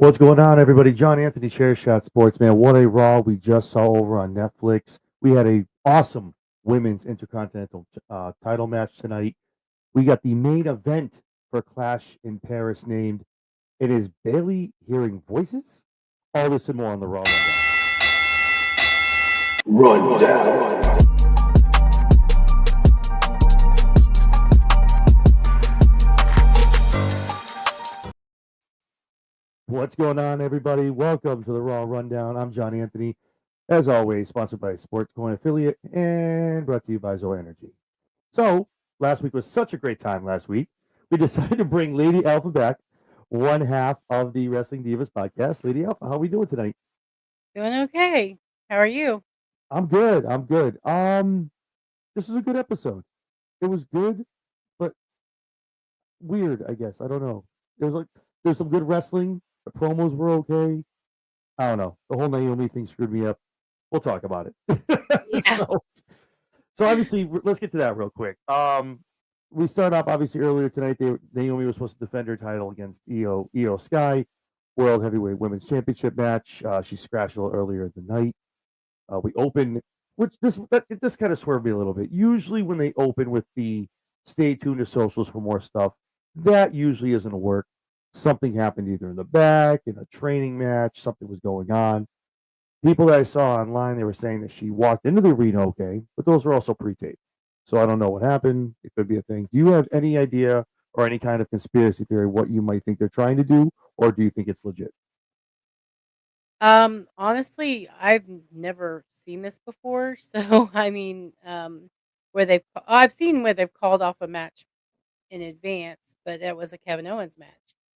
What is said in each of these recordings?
What's going on, everybody? John Anthony, Chair Shot Sports, man. What a Raw we just saw over on Netflix. We had a awesome women's intercontinental title match tonight. We got the main event for Clash in Paris named It Is Bailey Hearing Voices. All this and more on the Raw Rundown. Rundown. What's going on, everybody? Welcome to the Raw Rundown. I'm John Anthony. As always, sponsored by Sports Coin Affiliate and brought to you by Zoe Energy. So, last week was such a great time last week. We decided to bring Lady Alpha back, one half of the Wrestling Divas podcast. Lady Alpha, how are we doing tonight? Doing okay. How are you? I'm good. I'm good. This was a good episode. It was good, but weird, I guess. I don't know. There's some good wrestling. The promos were okay. I don't know. The whole Naomi thing screwed me up. We'll talk about it. Yeah. So obviously, let's get to that real quick. We start off obviously earlier tonight. Naomi was supposed to defend her title against Io Sky, World Heavyweight Women's Championship match. She scratched a little earlier in the night. We open, which this kind of swerved me a little bit. Usually, when they open with the "Stay tuned to socials for more stuff," that usually isn't a work. Something happened either in the back, in a training match. Something was going on. People that I saw online, they were saying that she walked into the arena okay, but those were also pre-taped. So I don't know what happened. It could be a thing. Do you have any idea or any kind of conspiracy theory what you might think they're trying to do, or do you think it's legit? Honestly, I've never seen this before. So I mean, I've seen where they've called off a match in advance, but that was a Kevin Owens match.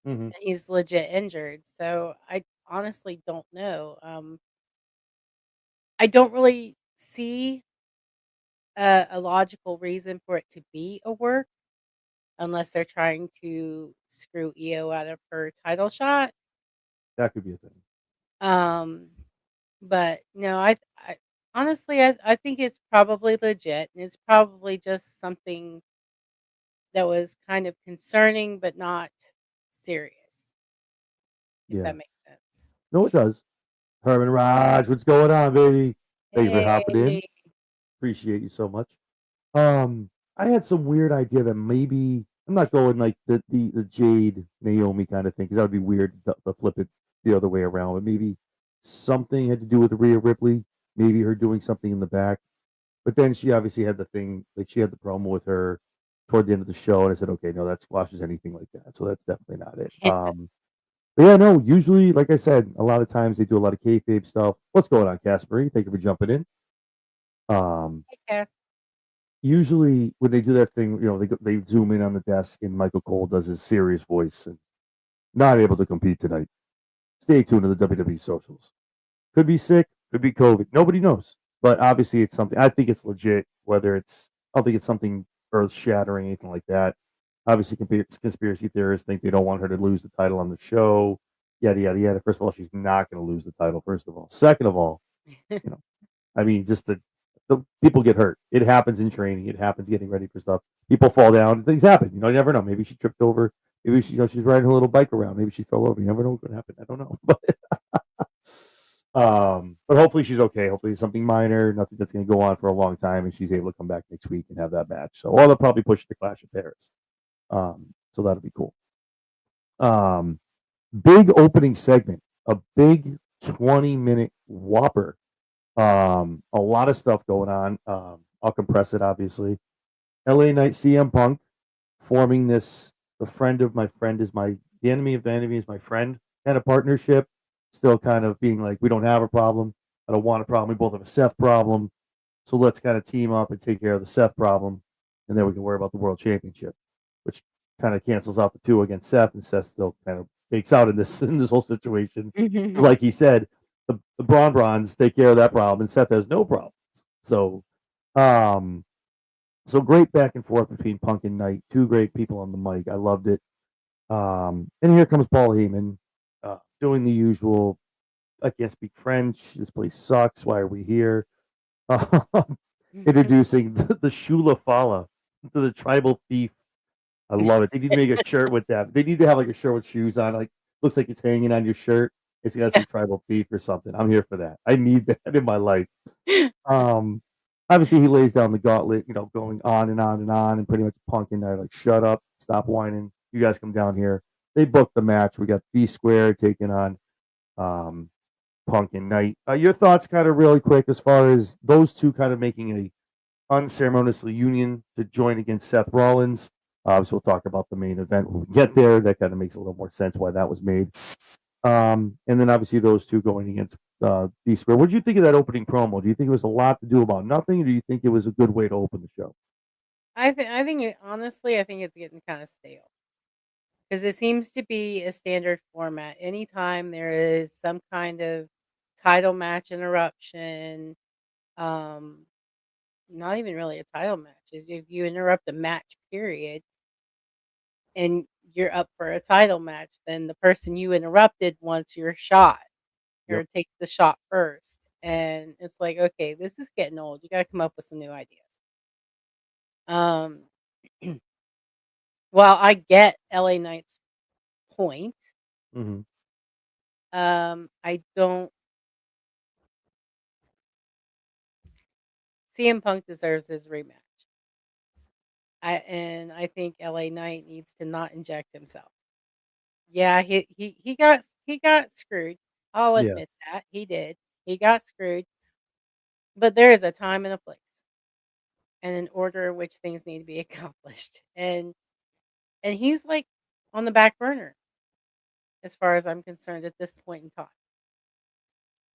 Mm-hmm. And he's legit injured. So I honestly don't know. I don't really see a logical reason for it to be a work unless they're trying to screw Io out of her title shot. That could be a thing. Um, but no, I honestly, I think it's probably legit, and it's probably just something that was kind of concerning, but not serious, if Yeah. that makes sense. No, it does. Herman Raj, what's going on, baby? Thank you for hopping in. Hey, Appreciate you so much. I had some weird idea that maybe I'm not going like the Jade Naomi kind of thing because that would be weird to flip it the other way around. But maybe something had to do with Rhea Ripley. Maybe her doing something in the back. But then she obviously had the thing, like she had the promo with her toward the end of the show, and I said, okay, no, that squashes anything like that. So that's definitely not it. But yeah, no, usually, like I said, a lot of times they do a lot of kayfabe stuff. What's going on, Caspery? Thank you for jumping in. hey, Cass. Usually when they do that thing, they zoom in on the desk and Michael Cole does his serious voice and not able to compete tonight. Stay tuned to the WWE socials. Could be sick, could be COVID. Nobody knows. But obviously it's something I think it's legit, I don't think it's something earth shattering, anything like that. Obviously conspiracy theorists think they don't want her to lose the title on the show. Yada yada yada. First of all, she's not gonna lose the title, first of all. Second of all, you know, I mean, just the people get hurt. It happens in training. It happens getting ready for stuff. People fall down. Things happen. You never know. Maybe she tripped over. Maybe she's riding her little bike around. Maybe she fell over. You never know what could happen. I don't know. But hopefully she's okay. Hopefully it's something minor, nothing that's going to go on for a long time, and she's able to come back next week and have that match. So, or they'll probably push the Clash of Paris. So that'll be cool. Big opening segment, a big 20-minute whopper. A lot of stuff going on. I'll compress it, obviously. LA Knight CM Punk forming this the enemy of the enemy is my friend kind of partnership. Still kind of being like, we don't have a problem. I don't want a problem. We both have a Seth problem. So let's kind of team up and take care of the Seth problem. And then we can worry about the world championship, which kind of cancels out the two against Seth, and Seth still kind of takes out in this whole situation. Like he said, the Bronze take care of that problem, and Seth has no problems. So, so great back and forth between Punk and Knight. Two great people on the mic. I loved it. And here comes Paul Heyman doing the usual. I can't speak French. This place sucks. Why are we here? Introducing the Shula Fala to the tribal thief. I love it. They need to make a shirt with that. They need to have like a shirt with shoes on. Like looks like it's hanging on your shirt. It's got some tribal thief or something. I'm here for that. I need that in my life. Yeah. Um, Obviously he lays down the gauntlet, going on and on and on, and pretty much Punk and I like, shut up, stop whining. You guys come down here. They booked the match. We got B Square taking on um, Punk and Knight. Your thoughts, kind of really quick, as far as those two kind of making a unceremoniously union to join against Seth Rollins. So we'll talk about the main event when we get there. That kind of makes a little more sense why that was made. And then obviously those two going against B Square. What did you think of that opening promo? Do you think it was a lot to do about nothing, or do you think it was a good way to open the show? Honestly, I think it's getting kind of stale because it seems to be a standard format. Anytime there is some kind of title match interruption, um, not even really a title match, is if you interrupt a match period and you're up for a title match, then the person you interrupted wants your shot or Yep. takes the shot first. And it's like, okay, this is getting old. You got to come up with some new ideas. Um, While I get LA Knight's point, Mm-hmm. I don't. CM Punk deserves his rematch. I think LA Knight needs to not inject himself. Yeah, he got screwed. I'll Yeah. admit that he did. He got screwed, but there is a time and a place, and an order in which things need to be accomplished. And he's like on the back burner as far as I'm concerned at this point in time.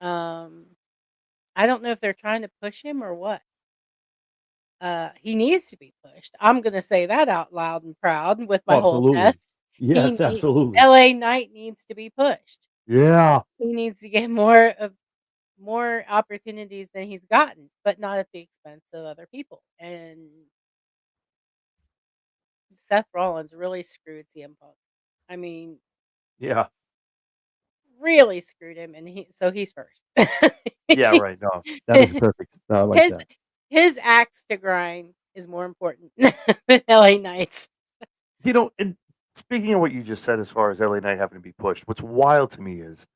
Um, I don't know if they're trying to push him or what. He needs to be pushed. I'm gonna say that out loud and proud with my Oh, whole absolutely. chest. Yes, absolutely. LA Knight needs to be pushed. Yeah. He needs to get more opportunities than he's gotten, but not at the expense of other people. And Seth Rollins really screwed CM Punk. I mean, Yeah. really screwed him, and he's first. Yeah. Right. No, that makes perfect. I like his that. his axe to grind is more important than LA Knight's. And speaking of what you just said, as far as LA Knight having to be pushed, what's wild to me is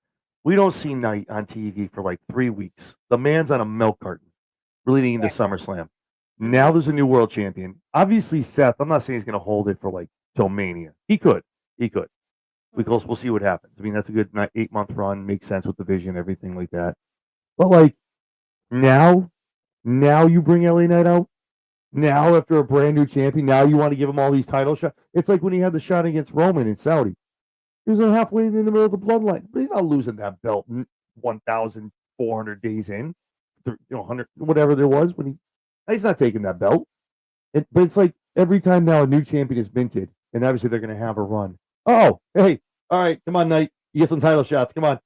we don't see Knight on TV for like 3 weeks. The man's on a milk carton leading into Right. SummerSlam. Now Mhm. there's a new world champion. Obviously, Seth, I'm not saying he's going to hold it for like till Mania. He could. He could. Mhm. We'll see what happens. I mean, that's a good 8-month run. Makes sense with the vision, everything like that. But like now, now you bring LA Knight out. Now, after a brand new champion, now you want to give him all these title shots. It's like when he had the shot against Roman in Saudi. He was halfway in the middle of the bloodline, but he's not losing that belt 1,400 days in, 100 whatever there was when he's not taking that belt. But it's like every time now a new champion is minted, and obviously they're going to have a run. Oh, hey, all right, come on, Knight, you get some title shots. Come on,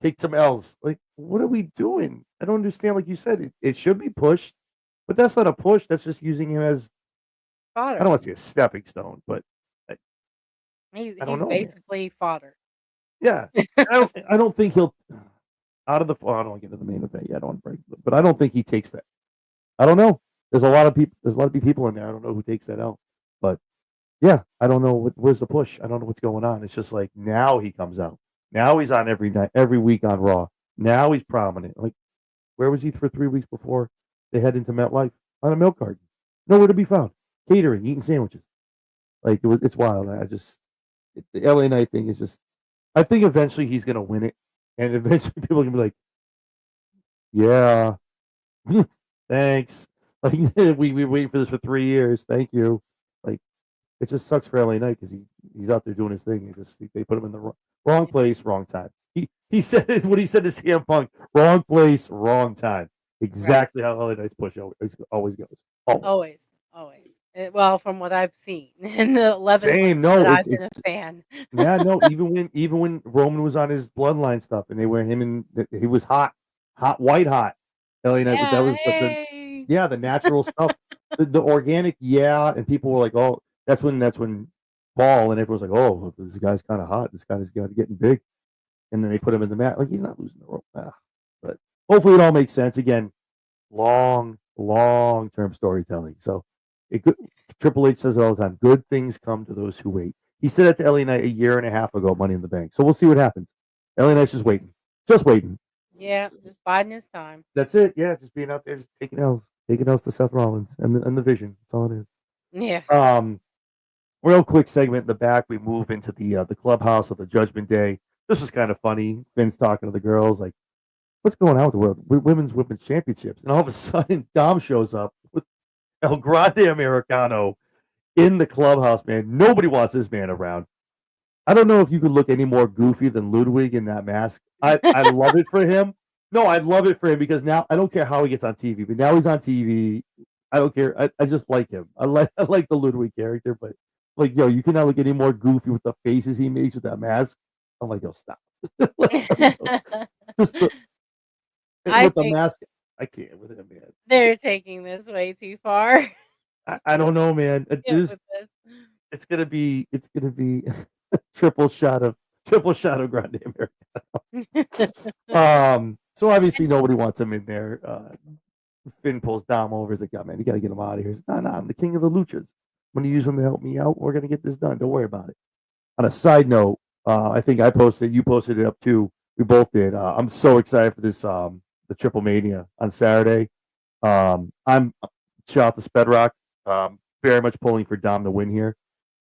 take some L's. Like, what are we doing? I don't understand. Like you said, it should be pushed, but that's not a push. That's just using him as, I don't Fodder. want to say a stepping stone, but I, I don't He's know, man. basically fodder. Yeah, I don't think he'll out of the. I don't want to get into the main event yet. I don't want to break, but I don't think he takes that. I don't know. There's a lot of people. There's a lot of people in there. I don't know who takes that out, but yeah, I don't know where's the push. I don't know what's going on. It's just like now he comes out. Now he's on every night, every week on Raw. Now he's prominent. Like, where was he for 3 weeks before they head into MetLife? On a milk carton, nowhere to be found. Catering, eating sandwiches. Like it's wild. The LA Knight thing is just. I think eventually he's gonna win it, and eventually people are gonna be like, yeah, thanks. Like we waited for this for 3 years. Thank you. Like it just sucks for LA Knight because he's out there doing his thing. They put him in the wrong place, wrong time. He said what he said to CM Punk: wrong place, wrong time. Right. Exactly how LA Knight's push always goes. Always. Always. Always. Well, from what I've seen in the 11 months Same. that No, I've it's been a fan. yeah, no. Even when Roman was on his bloodline stuff, and they were him and he was hot, white hot. LA Knight, but that Yeah, was the hey. yeah, the natural stuff, the organic, yeah. And people were like, oh, that's when Paul and everyone's like, oh, this guy's kind of hot. This guy's got getting big, and then they put him in the mat. Like he's not losing the rope, but hopefully it all makes sense. Again, long term storytelling. So it good. Triple H says it all the time. Good things come to those who wait. He said that to LA Knight a year and a half ago, Money in the Bank. So we'll see what happens. LA Knight's just waiting. Yeah, just biding his time. That's it. Yeah, just being out there, just taking L's to Seth Rollins and the Vision. That's all it is. Yeah. Real quick segment in the back. We move into the clubhouse of the Judgment Day. This was kind of funny. Vince talking to the girls like, "What's going on with the world women's championships?" And all of a sudden, Dom shows up with El Grande Americano in the clubhouse. Man, nobody wants this man around. I don't know if you could look any more goofy than Ludwig in that mask. I love it for him. No, I love it for him because now I don't care how he gets on TV, but now he's on TV. I don't care. I just like him. I like the Ludwig character, but like yo, you cannot look any more goofy with the faces he makes with that mask. I'm like, yo, stop. Just I with the think mask, I can't with him, man. they're taking this way too far. I don't know, man. With this. It's gonna be triple shot of Grande America. So obviously nobody wants him in there. Finn pulls Dom over. He's like, "Yeah, man, you got to get him out of here." He's like, "No, I'm the king of the luchas. I'm going to use him to help me out. We're going to get this done. Don't worry about it." On a side note, I think you posted it up too. We both did. I'm so excited for this, the Triple Mania on Saturday. I'm shout out to Spedrock. Very much pulling for Dom to win here.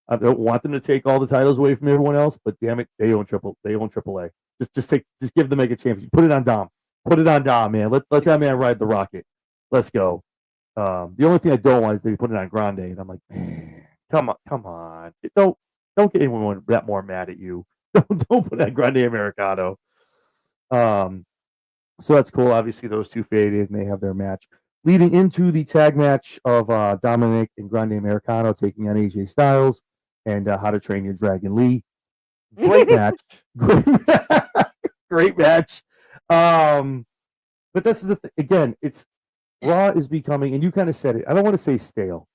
I don't want them to take all the titles away from everyone else, but damn it, they own Triple A. Just give the Mega Championship. Put it on Dom. Put it on Dom, man. Let that man ride the rocket. Let's go. The only thing I don't want is they put it on Grande, and I'm like, man, come on. Don't get anyone that more mad at you. Don't put that Grande Americano. So that's cool. Obviously, those two faded, and they have their match leading into the tag match of Dominic and Grande Americano taking on AJ Styles and How to Train Your Dragon Lee. Great match. Great match. But this is again, it's Raw is becoming, and you kind of said it. I don't want to say stale,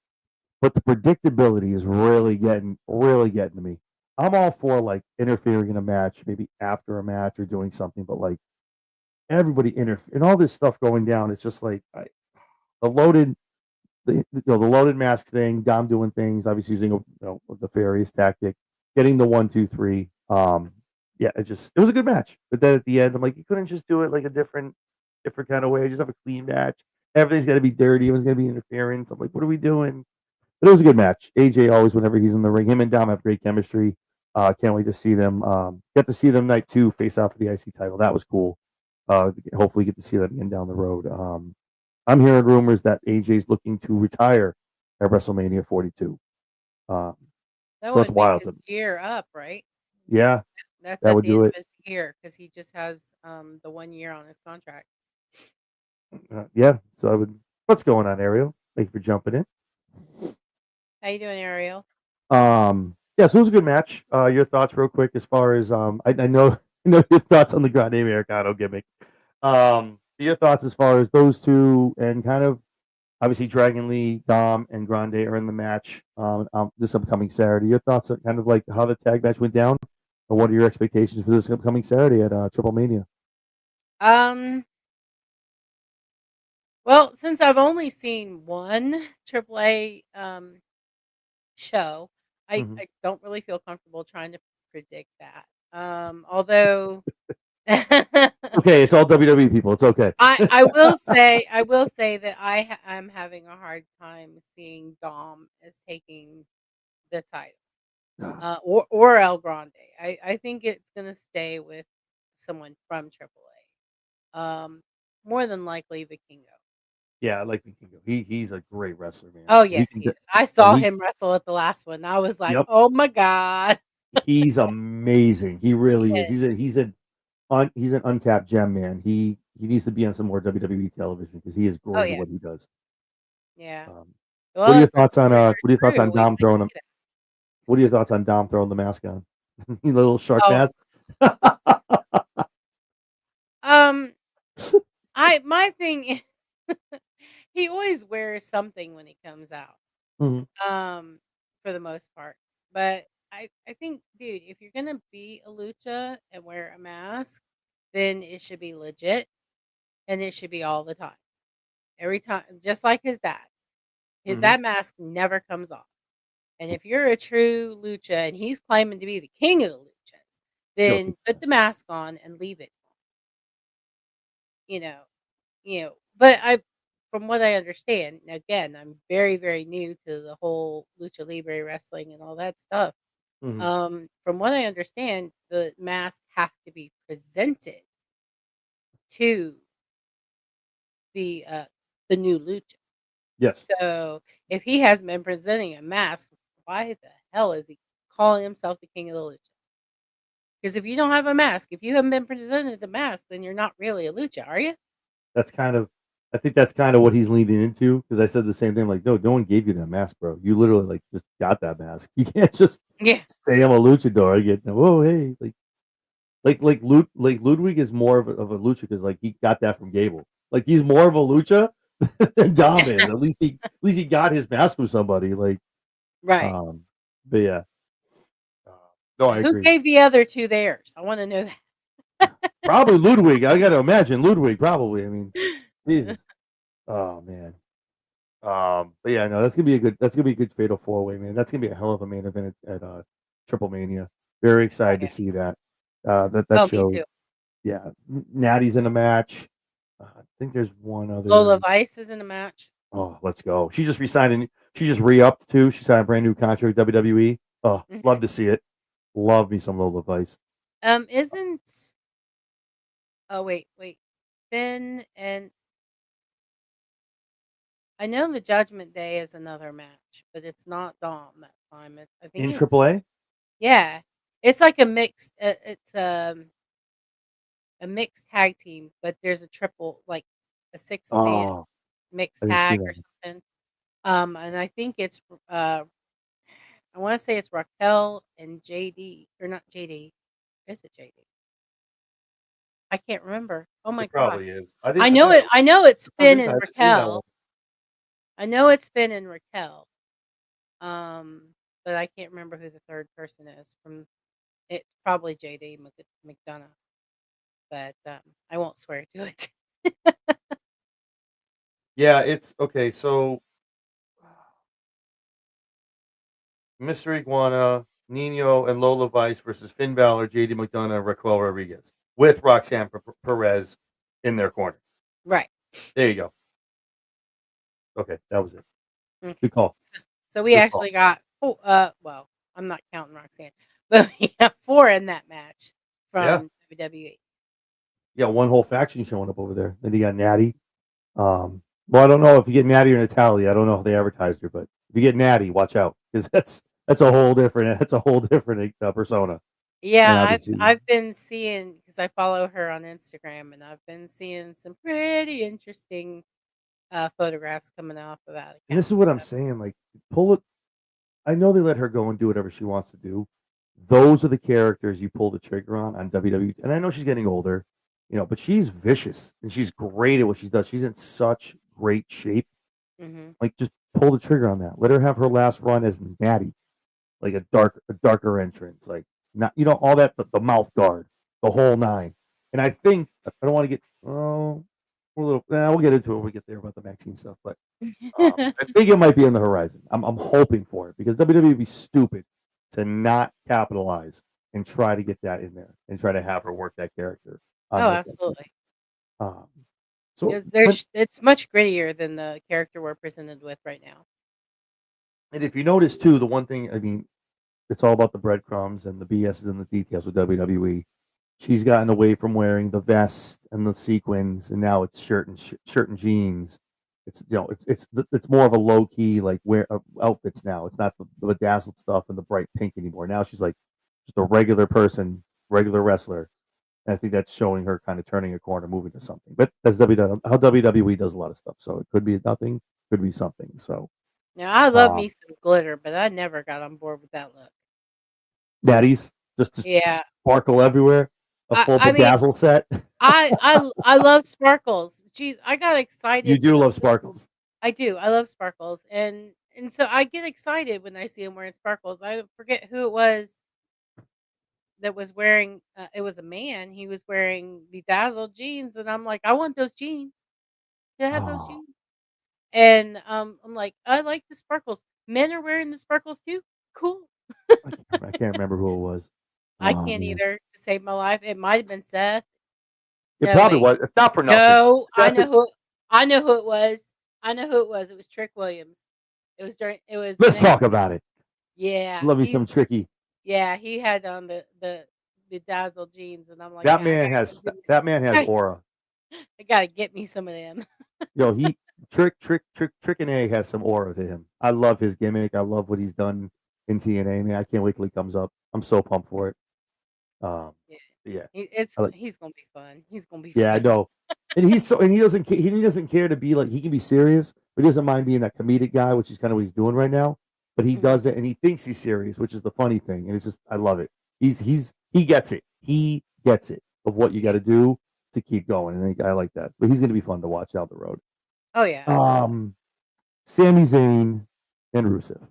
but the predictability is really getting to me. I'm all for like interfering in a match, maybe after a match or doing something, but like everybody interfere and all this stuff going down. It's just like the loaded, the loaded mask thing. Dom doing things, obviously using the fairies tactic, getting the 1, 2, 3. Yeah, it was a good match. But then at the end, I'm like, you couldn't just do it like a different kind of way. Just have a clean match. Everything's got to be dirty. Everyone's got to be interference. I'm like, what are we doing? But it was a good match. AJ always, whenever he's in the ring, him and Dom have great chemistry. Can't wait to see them. Get to see them night 2 face off for the IC title. That was cool. Hopefully get to see that again down the road. I'm hearing rumors that AJ's looking to retire at WrestleMania 42. That So that's would make wild. his year up, right? Yeah, That's that at would the end do of it. his year because he just has the 1 year on his contract. Yeah, so I would. What's going on, Ariel? Thank you for jumping in. How you doing, Ariel? Yeah, so it was a good match. Your thoughts, real quick, as far as I know, I know your thoughts on the Grande Americano gimmick. Your thoughts as far as those two, and kind of obviously Dragon Lee, Dom, and Grande are in the match this upcoming Saturday. Your thoughts on kind of like how the tag match went down, and what are your expectations for this upcoming Saturday at Triple Mania? Well, since I've only seen one AAA show, Mhm. I don't really feel comfortable trying to predict that. Although Okay, it's all WWE people. It's okay. I will say that I'm having a hard time seeing Dom as taking the title. Or El Grande. I think it's gonna stay with someone from AAA. More than likely Vikingo. Yeah, I like Vikingo. He's a great wrestler, man. Oh, He yes, can he do, is. I and saw him wrestle at the last one. I was like, yep, "Oh my god." he's amazing. He He really is. is. He's an untapped gem, man. He needs to be on some more WWE television because he is Oh, great at yeah. what he does. Yeah. Um, Well, if the rumors what are your are thoughts on true, we Dom might throwing him? see that. What are your thoughts on Dom throwing the mask on? The little shark Oh, mask. um, I my thing he always wears something when he comes out, Mhm. um, for the most part. But I think, dude, if you're gonna be a lucha and wear a mask, then it should be legit, and it should be all the time. Every time, just like his dad. Mhm. That mask never comes off. And if you're a true lucha and he's claiming to be the king of the luchas, Guilty. then put the mask on and leave it, you know but I from what I understand, and again, I'm very, very new to the whole lucha libre wrestling and all that stuff. Mhm. From what I understand, the mask has to be presented to the, uh, the new lucha. Yes, So, if he hasn't been presenting a mask, why the hell is he calling himself the king of the luchas? Because if you don't have a mask, if you haven't been presented a mask, then you're not really a lucha, are you? that's kind of I think that's kinda what he's leaning into because I said the same thing, like, no one gave you that mask, bro. You literally, like, just got that mask. You can't just Yeah. say I'm a luchador, I get, "Whoa, hey," like Ludwig is more of a lucha because like, he got that from Gable. Like, he's more of a lucha than Dom is. At least he got his mask from somebody, like, Right. um, but yeah. Uh, no, I Who agree. gave the other 2 theirs? I wanna know Probably Ludwig. I gotta imagine Ludwig, probably. I mean, that. Jesus. Oh, man. But yeah, no, that's gonna be a good fatal four-way, man. That's gonna be a hell of a main event at Triple Mania. Very excited to Okay. see that. That Oh, me show, too. yeah. Natty's in a match. I think there's one Lola other. Vice is in a match. Oh, let's go. She just re-upped too. She signed a brand new contract with WWE. Oh, love Mhm. to see it. Love me some Lola Vice. Isn't oh, wait. Finn and I know the Judgment Day is another match, but it's not Dom that time. I think In it's AAA? yeah. It's like a mixed tag team, but there's a triple like a 6-man Oh, mixed I didn't see tag or that. something. And I think it's I wanna say it's Raquel and JD or not JD. Is it JD? I can't remember. Oh my It gosh. probably is. I thought I know it's for some Finn reason I and haven't seen that one. Raquel. I know it's Finn and Raquel. But I can't remember who the 3rd person is from it's probably JD McDonough, but, I won't swear to it. Yeah, it's okay. So Mr. Iguana, Nino, and Lola Vice versus Finn Balor, JD McDonough, and Raquel Rodriguez with Roxanne Perez in their corner. Right. There you go. Okay, that was it. Okay. Good call. So we Good call. actually got well, I'm not counting Roxanne, but we have 4 in that match Yeah. from WWE. Yeah, one whole faction showing up over there. Then you got Natty. Well, I don't know if you get Natty or Natalia. I don't know if they advertised her, but if you get Natty, watch out because that's a whole different persona. And Yeah, obviously, I've been seeing because I follow her on Instagram, and I've been seeing some pretty interesting, photographs coming off of that and this account, is what I'm so saying. Like, pull it. I know they let her go and do whatever she wants to do. Those are the characters you pull the trigger on WWE. And I know she's getting older, but she's vicious and she's great at what she does. She's in such great shape. mhm. Like, just pull the trigger on that. Let her have her last run as Natty, like a darker entrance, like not all that, but the mouth guard, the whole nine. And I think I don't want to get we'll get into it when we get there about the Maxine stuff, but I think it might be on the horizon. I'm hoping for it because WWE would be stupid to not capitalize and try to get that in there and try to have her work that character on Oh, Nick. absolutely. Um, so, Because but it's much grittier than the character we're presented with right now. and if you notice too, the one thing I mean, it's all about the breadcrumbs and the BS is in the details with WWE. She's gotten away from wearing the vest and the sequins, and now it's shirt and jeans. It's more of a low key like wear outfits now. It's not the bedazzled stuff and the bright pink anymore. Now she's like just a regular person, regular wrestler. And I think that's showing her kind of turning a corner, moving to something. But that's how WWE does a lot of stuff. So it could be nothing, could be something. So Now, I love um, me some glitter, but I never got on board with that look. natties just Yeah. sparkle everywhere, a full I mean, bedazzle set. I love sparkles. Geez, I got You excited do when love sparkles. I do. I love sparkles, and so I get excited when I see him wearing sparkles. I forget who it was that was wearing, it was a man. He was wearing bedazzled jeans, and I'm like, "I want those jeans. Can I have those Oh, jeans?" And, I'm like, "I like the sparkles." Men are wearing the sparkles too. cool. I can't remember who it was. I Oh can't man, either to save my life. It might have been Seth. it No, probably wait. was. If not for nothing, No, Seth. I know who it was. I know who it was. It was Trick Williams. It was Let's talk NXT. about it. Yeah, Love me some Tricky. he had on the dazzle jeans, and I'm like, That "Man, man has that man has aura. I gotta get me some of them." Yo, he Trick and A has some aura to him. I love his gimmick. I love what he's done in TNA. Man, I can't wait till he comes up. I'm so pumped for it. Um, Yeah. yeah, It's I like. he's gonna be fun. He's gonna be Yeah, I fun. know. And he's so and he doesn't care to be like he can be serious, but he doesn't mind being that comedic guy, which is kind of what he's doing right now. But he Mhm. does it and he thinks he's serious, which is the funny thing. And it's just I love it. He gets it. He gets it of what you got Yeah. to do to keep going, and I like that. But he's going to be fun to watch down the road. Oh, yeah. Um, Sami Zayn and Rusev.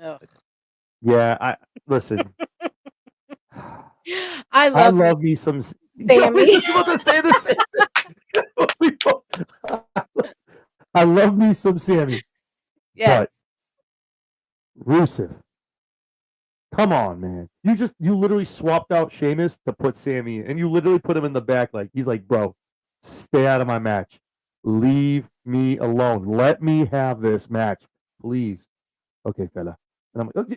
Ugh. Yeah, I listen. I I love me love me some. I was Sammy. just about to say the same thing. I love me some Sammy, Yes. but Rusev. Come on, man. You literally swapped out Sheamus to put Sammy in, and you literally put him in the back like he's like, bro, stay out of my match. Leave me alone. Let me have this match, please. Okay, fella. And I'm like, oh,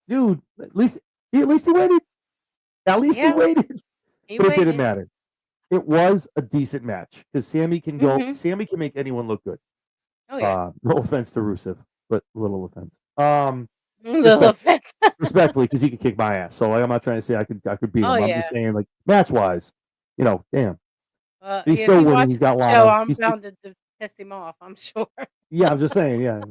dude, at least he waited. At least he Yeah, waited. he But it didn't waited. matter. It was a decent match because Mhm. Sammy can make anyone look good. Oh, yeah. No offense to Rusev, but little offense. Little Respect offense. respectfully, because he could kick my ass. So like, I'm not trying to say I could beat Oh, him. I'm yeah. just saying like match wise, damn. He's If still you winning. watch He's the got show, Lana. I'm bound to piss him off, I'm sure. Yeah. I'm just saying. Yeah,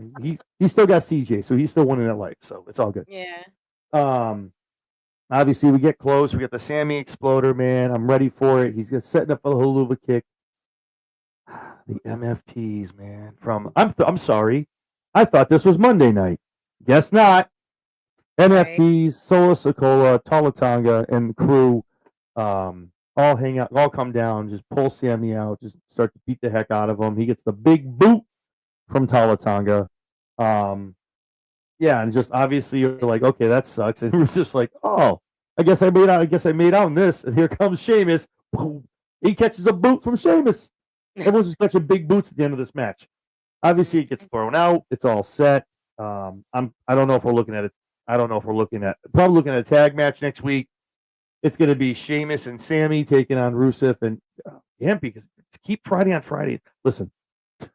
he's still got CJ, so he's still winning at life. So it's all good. Yeah. Um, obviously we get close. We got the Sammy Exploder, man. I'm ready for it. He's just setting up for the Huluva kick. The MFTs, man. I'm sorry. I thought this was Monday night. Guess not. Right. NFTs, Solo Sokola, Talatanga, and the crew all hang out, all come down, just pull Sammy out, just start to beat the heck out of him. He gets the big boot from Talatanga. Um, yeah, and just obviously you're like, okay, that sucks. And we're just like, oh, I guess I made out in this. And here comes Sheamus. Boom. He catches a boot from Sheamus. Everyone's just catching big boots at the end of this match. Obviously, it gets Mhm. thrown out. It's all set. I don't know if we're looking at it. I don't know if we're looking at probably looking at a tag match next week. It's going to be Sheamus and Sammy taking on Rusev and because keep Friday on Friday. Listen, the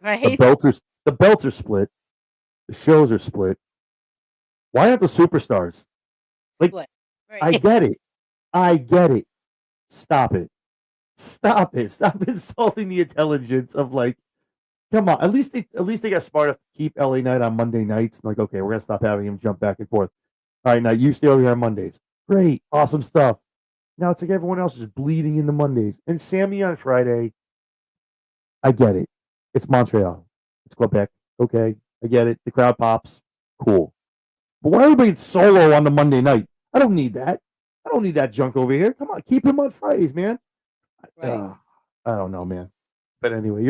Right? belts are the belts are split. The shows are split. Why aren't the superstars? Like Split. I Right. get it. I get it. Stop it. Stop it. Stop insulting the intelligence of like. Come on. At least they got smart enough to keep LA Knight on Monday nights. Like, okay, we're gonna stop having him jump back and forth. All right, now you stay over here on Mondays. Great, awesome stuff. Now it's like everyone else is bleeding into Mondays. And Sammy on Friday, I get it. It's Montreal. It's Quebec. Okay, I get it. The crowd pops. Cool. But why are we bringing Solo on the Monday night? I don't need that. I don't need that junk over here. Come on, keep him on Fridays, man. Right. Uh, I don't know, man. But anyway,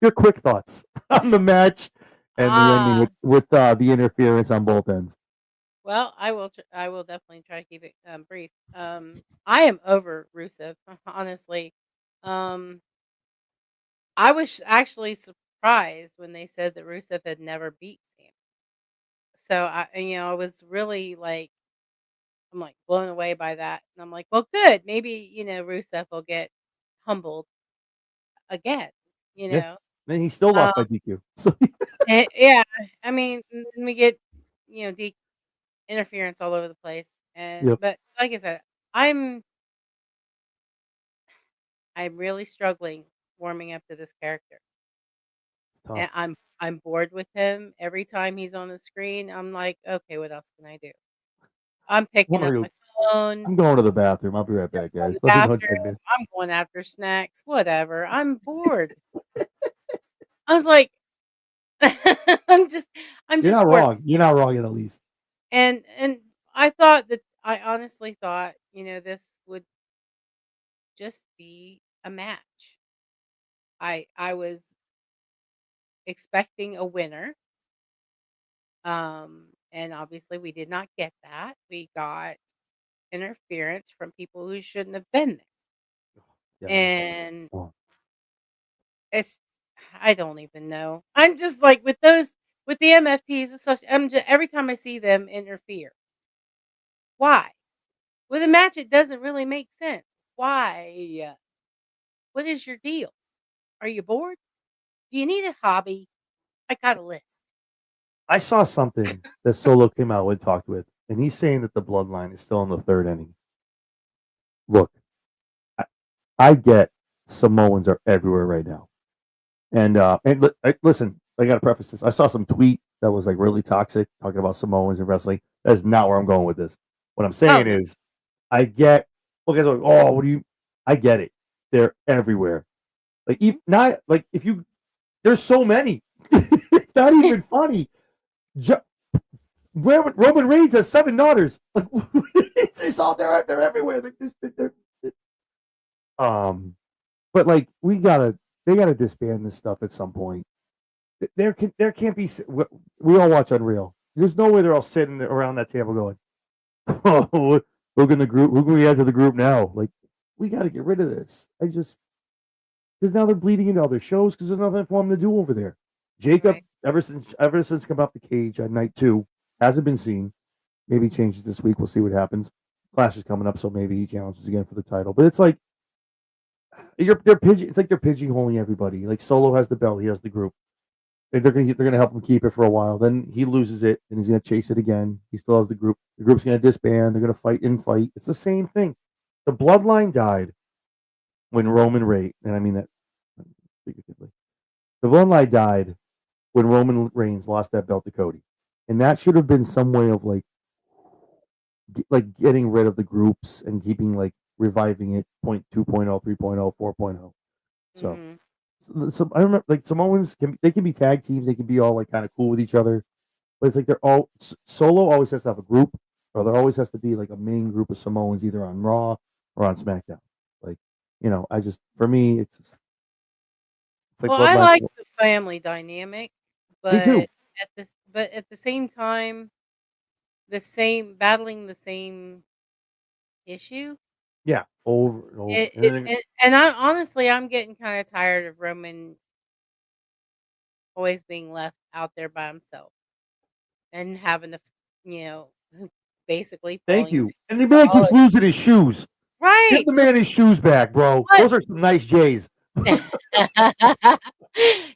your quick thoughts on the match and the ending Ah, with the interference on both ends. well, I will definitely try to keep it, brief. I am over Rusev, honestly. Um, I was actually surprised when they said that Rusev had never beat Sam. So I was really like, I'm like blown away by that, and I'm like, well, good, maybe Rusev will get humbled again, you Yeah. know. And he still Um, lost by DQ. So yeah, I mean, and then we get the interference all over the place, and yep, but like I said, I'm I'm really struggling warming up to this character, it's tough. and I'm bored with him. Every time he's on the screen, I'm like, okay, what else can I do? I'm What picking are up you? my phone. I'm going to the bathroom. I'll be right I'm back, going guys. to the Let me know in bathroom. 10 minutes. I'm going after snacks, whatever. I'm bored. I was like, I'm just I'm You're just not bored. wrong. You're not wrong in the least. And I honestly thought, this would just be a match. I was expecting a winner, And obviously we did not get that. We got interference from people who shouldn't have been there. Yeah, no. And Oh, it's I don't even know. I'm just like with the MFTs, it's such every time I see them interfere. Why? With a match it doesn't really make sense. Why? What is your deal? Are you bored? Do you need a hobby? I got a list. I saw something that Solo came out and talked with, and he's saying that the bloodline is still in the third inning. Look, I, I get Samoans are everywhere right now. Listen, I got to preface this. I saw some tweet that was like really toxic, talking about Samoans and wrestling. That's not where I'm going with this. What I'm Oh saying no. is, I get. Well, guys are like, oh, what do you? I get it. They're everywhere. Like, even not like if you. There's so many. It's not even funny. Jo- Roman Reigns has 7 daughters. Like, it's all they're everywhere. Um, but like they gotta disband this stuff at some point. There can't be. We all watch Unreal. There's no way they're all sitting around that table going, "Oh, who can the group? Who can we add to the group now?" Like, we got to get rid of this. I just because now they're bleeding into other shows because there's nothing for them to do over there. Jacob, Right. ever since come off the cage at night 2, hasn't been seen. Maybe he changes this week. We'll see what happens. Clash is coming up, so maybe he challenges again for the title. But it's like it's like they're pigeonholing everybody. Like Solo has the belt, he has the group. They're gonna help him keep it for a while. Then he loses it, and he's gonna chase it again. He still has the group. The group's gonna disband. They're gonna fight and fight. It's the same thing. The bloodline died when Roman Reigns, and I mean that figuratively. The bloodline died when Roman Reigns lost that belt to Cody, and that should have been some way of like getting rid of the groups and keeping like reviving it. Point 2.0, 3.0, 4.0. So, Mhm. so I remember like Samoans can be tag teams. They can be all like kind of cool with each other. But it's like they're all Solo always has to have a group, or there always has to be like a main group of Samoans either on Raw or on SmackDown. Like, I just for me it's like Well, I bloodline. like the family dynamic, Me too. but at the same time, battling the same issue. Yeah, over and over. It And it then and I honestly, I'm getting kinda tired of Roman always being left out there by himself and having to, you know, basically thank falling you. And the to man all keeps losing his shoes. Give right, the man his shoes back, bro. what? Those are some nice J's.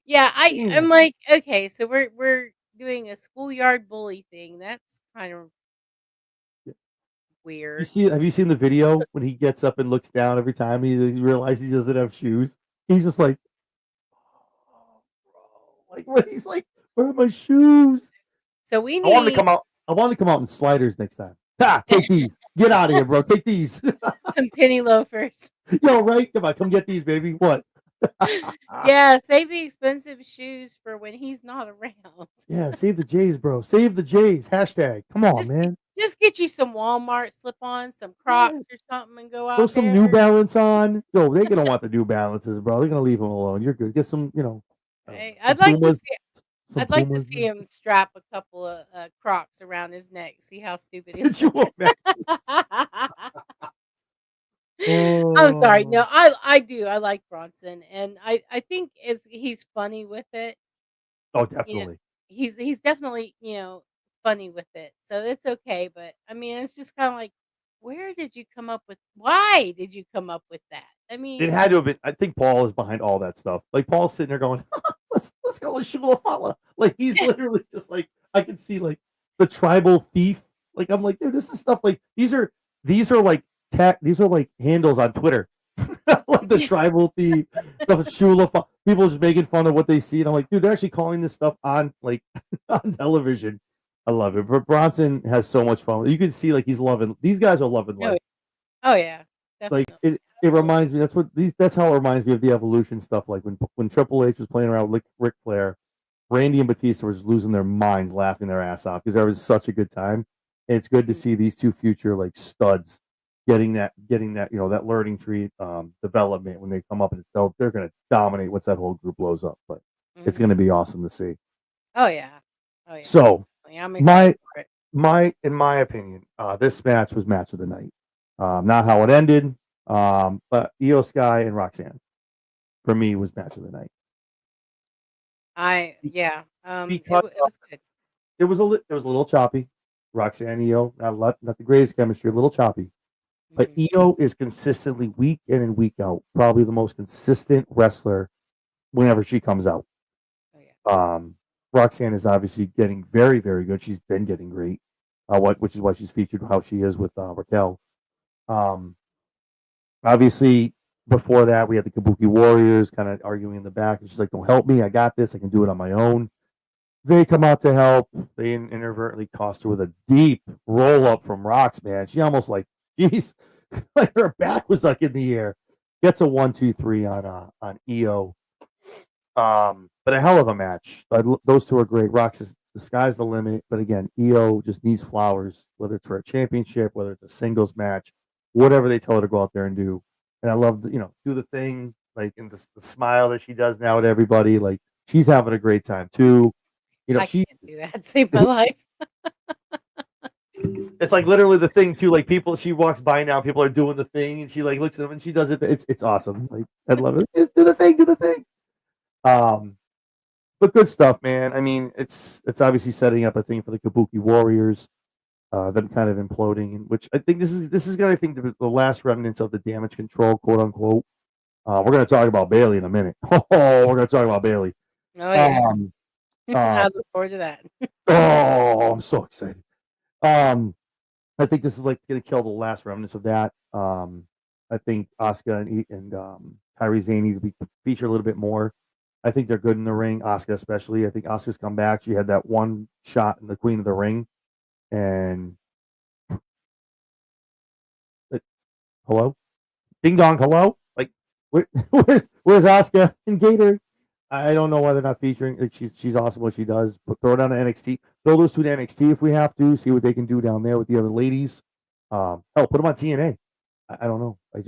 Yeah, I'm Damn. like, "Okay, so we're doing a schoolyard bully thing." That's kind of You weird. see? Have you seen the video when he gets up and looks down every time he realizes he doesn't have shoes? He's just like, oh, bro. Like, what? He's like, where are my shoes? So we I want him to need come out. I want him to come out in sliders next time. Take these. Get out of here, bro. Take these. some penny loafers. Yo, right? Come on, come get these, baby. What? Yeah, save the expensive shoes for when he's not around. Yeah, save the J's, bro. Save the J's. Hashtag. Come on, Just get man. just get you some Walmart slip-ons, some Yeah. Crocs or something and go Throw out some there. New Balance on. Yo, they're gonna want the New Balances, bro. They're gonna leave them alone. You're good. Get some, I don't know, Right? some Pumas. Some I'd like to Pumas. see him strap a couple of, Crocs around his neck, see how stupid he Could you looks. imagine? I'm sorry, Oh, no, I do, I like Bronson, and I think he's funny with it. oh, You know, definitely. he's definitely, funny with it, so it's okay, but, I mean, it's just kinda like, why did you come up with that? I It mean had to have been. I think Paul is behind all that stuff. Like Paul's sitting there going, "Let's go with Shula Fala." Like he's literally just like I can see like the tribal thief. Like I'm like, dude, this is stuff like these are like these are like handles on Twitter. Like the tribal thief, the Shula Fala. People just making fun of what they see, and I'm like, dude, they're actually calling this stuff on like on television. I love it. But Bronson has so much fun. You can see like he's loving. These guys are loving No. life. Oh, yeah, Like definitely, it absolutely. reminds me. That's how it reminds me of the evolution stuff. Like when Triple H was playing around with Ric Flair, Randy and Batista were just losing their minds, laughing their ass off because there was such a good time. And it's good to Mhm, see these two future like studs getting that that learning tree development when they come up and they're going to dominate once that whole group blows up. But it's going mhm. to be awesome to see. Oh, yeah. Oh, yeah, So definitely. I'm excited for it. In my opinion, this match was match of the night. Not how it ended, but Io Sky and Roxanne for me was match of the night. Yeah, Because it was good. it was a little choppy. Roxanne Io, not the greatest chemistry, a little choppy. But Mhm. Io is consistently week in and week out, probably the most consistent wrestler whenever she comes out. Oh, yeah. Um, Roxanne is obviously getting very, very good. She's been getting great, which is why she's featured how she is with Raquel. Um, Obviously, before that, we had the Kabuki Warriors kind of arguing in the back, and she's like, "Don't help me. I got this. I can do it on my own." They come out to help. They inadvertently cost her with a deep roll up from Rox, man. She almost like, geez, like her back was like in the air. Gets a 1, 2, 3 on EO. But a hell of a match. Those two are great. Rox is the sky's the limit. But again, EO just needs flowers, whether it's for a championship, whether it's a singles match, whatever they tell her to go out there and do. And I love, do the thing, like, and the smile that she does now at everybody. Like, she's having a great time too. I She can't do that. Save my life. it's like literally the thing too. Like people, she walks by now, people are doing the thing, and she like looks at them and she does it. It's awesome. Like I love it. Just do the thing, do the thing. Um, but good stuff, man. I mean, it's obviously setting up a thing for the Kabuki Warriors. Them kind of imploding, which I think this is gonna, I think, the last remnants of the damage control, quote unquote. We're gonna talk about Bailey in a minute. Oh, we're gonna talk about Bailey. Oh, yeah. Um, uh, I look forward to that. oh, I'm so excited. Um, I think this is like going to kill the last remnants of that. I think Asuka and Kairi Sane need to be featured a little bit more. I think they're good in the ring, Asuka especially. I think Asuka's come back. She had that one shot in the Queen of the Ring, and hello, ding dong, hello. Like, where's Asuka and Gator? I don't know why they're not featuring. Like, she's awesome what she does. But throw it down to NXT. Throw those two to NXT if we have to. See what they can do down there with the other ladies. Hell, put them on TNA. I don't know. I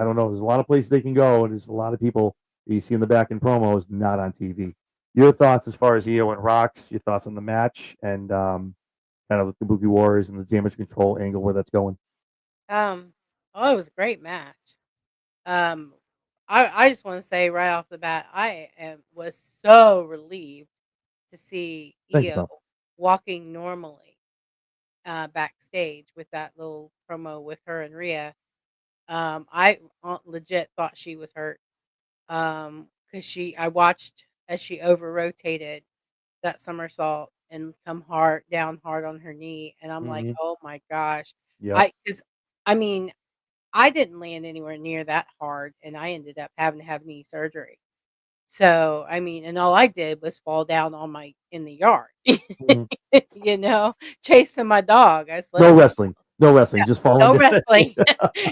don't know. There's a lot of places they can go, and there's a lot of people that you see in the back in promos not on TV. Your thoughts as far as Io and Rocks? Your thoughts on the match and kind of the Kabuki Warriors and the damage control angle where that's going? Um, oh, it was a great match. Um, I just want to say right off the bat, was so relieved to see Thank you, Io pal. walking normally backstage with that little promo with her and Rhea. I legit thought she was hurt. 'Cause I watched as she over rotated that somersault and come hard on her knee, and I'm like, Mm-hmm. "Oh my gosh." Yep. 'Cause I mean, I didn't land anywhere near that hard, and I ended up having to have knee surgery. So, I mean, and all I did was fall down on my in the yard, Mhm. you know, chasing my dog. I No slipped and wrestling. No wrestling. Just falling no down. wrestling.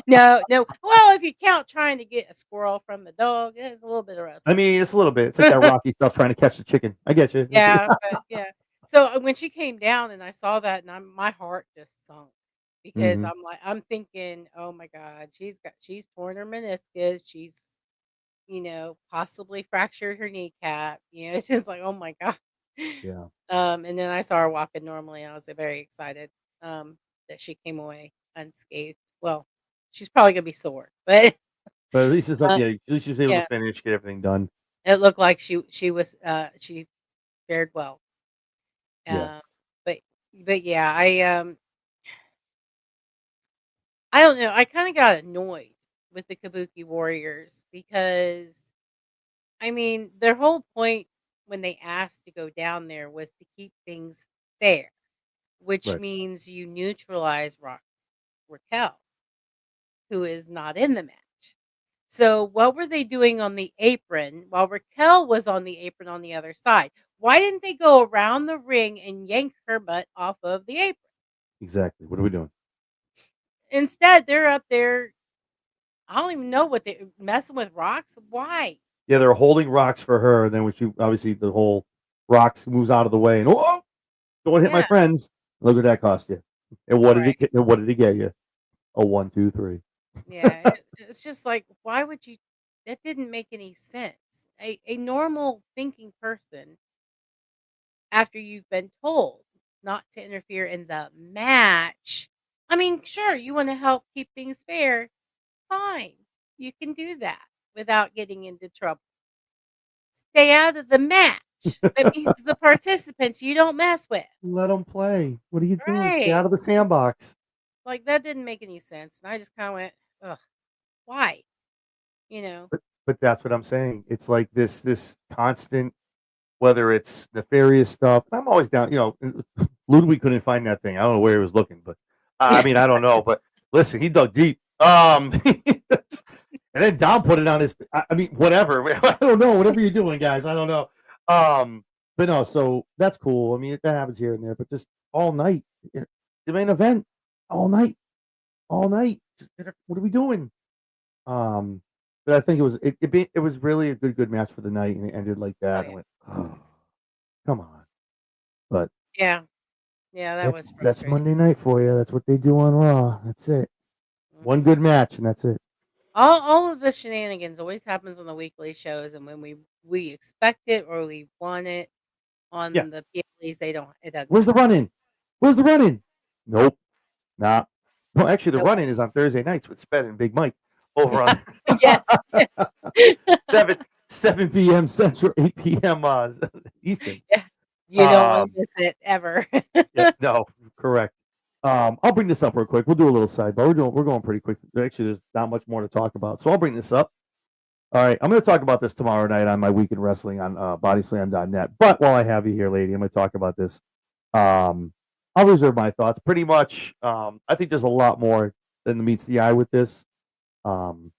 No, no. Well, if you count trying to get a squirrel from the dog, it's a little bit of I wrestling. mean, it's a little bit. It's like that Rocky stuff trying to catch the chicken. I get you. Yeah, but yeah. So, when she came down and I saw that and my heart just sunk because Hmm. I'm thinking, "Oh my god, she's torn her meniscus, she's, possibly fractured her kneecap." It's just like, "Oh my god." Yeah. And then I saw her walking normally, and I was very excited, that she came away unscathed. Well, she's probably gonna be sore, but, But at least it's not. uh, Yeah. At least she was able to yeah, finish, get everything done. it looked like she fared well. Yeah. Um, but yeah, I don't know, I kinda got annoyed with the Kabuki Warriors because, I mean, their whole point when they asked to go down there was to keep things fair, which Right. means you neutralize Raquel, who is not in the match. So, what were they doing on the apron while Raquel was on the apron on the other side? Why didn't they go around the ring and yank her butt off of the apron? Exactly. What are we doing? Instead, they're up there. I don't even know what they messing with rocks. Why? Yeah, they're holding rocks for her, and then when she obviously the whole rocks moves out of the way, and oh, don't hit my Yeah, friends. Look what that cost you. And what did right. and what did it get you? A 1, 2, 3. Yeah, it's just like, why would you? That didn't make any sense. A normal thinking person, after you've been told not to interfere in the match. I mean, sure, you wanna help keep things fair, fine. You can do that without getting into trouble. Stay out of the match. That means the participants you don't mess with. Let them play. What are you doing? Stay out Right. of the sandbox. Like, that didn't make any sense, and I just kinda went, "Ugh, why?" You know? But that's what I'm saying. It's like this constant, whether it's nefarious stuff. I'm always down. Ludwig couldn't find that thing. I don't know where he was looking, but I mean, I don't know. But listen, he dug deep. And then Dom put it on his. I mean, whatever. I don't know. Whatever you're doing, guys. I don't know. But no. So that's cool. I mean, that happens here and there, but just all night. The main event, all night, all night. What are we doing? Um, but I think it was really a good match for the night, and it ended like Oh, that. I yeah. went, oh, come on. But Yeah. Yeah, that was that's frustrating. Monday night for you. That's what they do on Raw. That's it. One Mhm. good match, and that's it. All of the shenanigans always happens on the weekly shows, and when we expect it or we want it Yeah. on the PLEs, it doesn't Where's the happen. run in? Where's the run in? Nope. Nah. Well, actually, the Nope. run in is on Thursday nights with Sped and Big Mike over on Yes. 7 7 p.m. Central, 8 p.m. Eastern. Yeah. You don't wanna Um, miss it ever. yeah, no, correct. I'll bring this up real quick. We'll do a little sidebar. We're going pretty quick. Actually, there's not much more to talk about, so I'll bring this up. All right, I'm going to talk about this tomorrow night on my Weekend Wrestling on bodyslam.net. But while I have you here, lady, I'm going to talk about this. Um, I'll reserve my thoughts. Pretty much, I think there's a lot more than meets the eye with this. Um,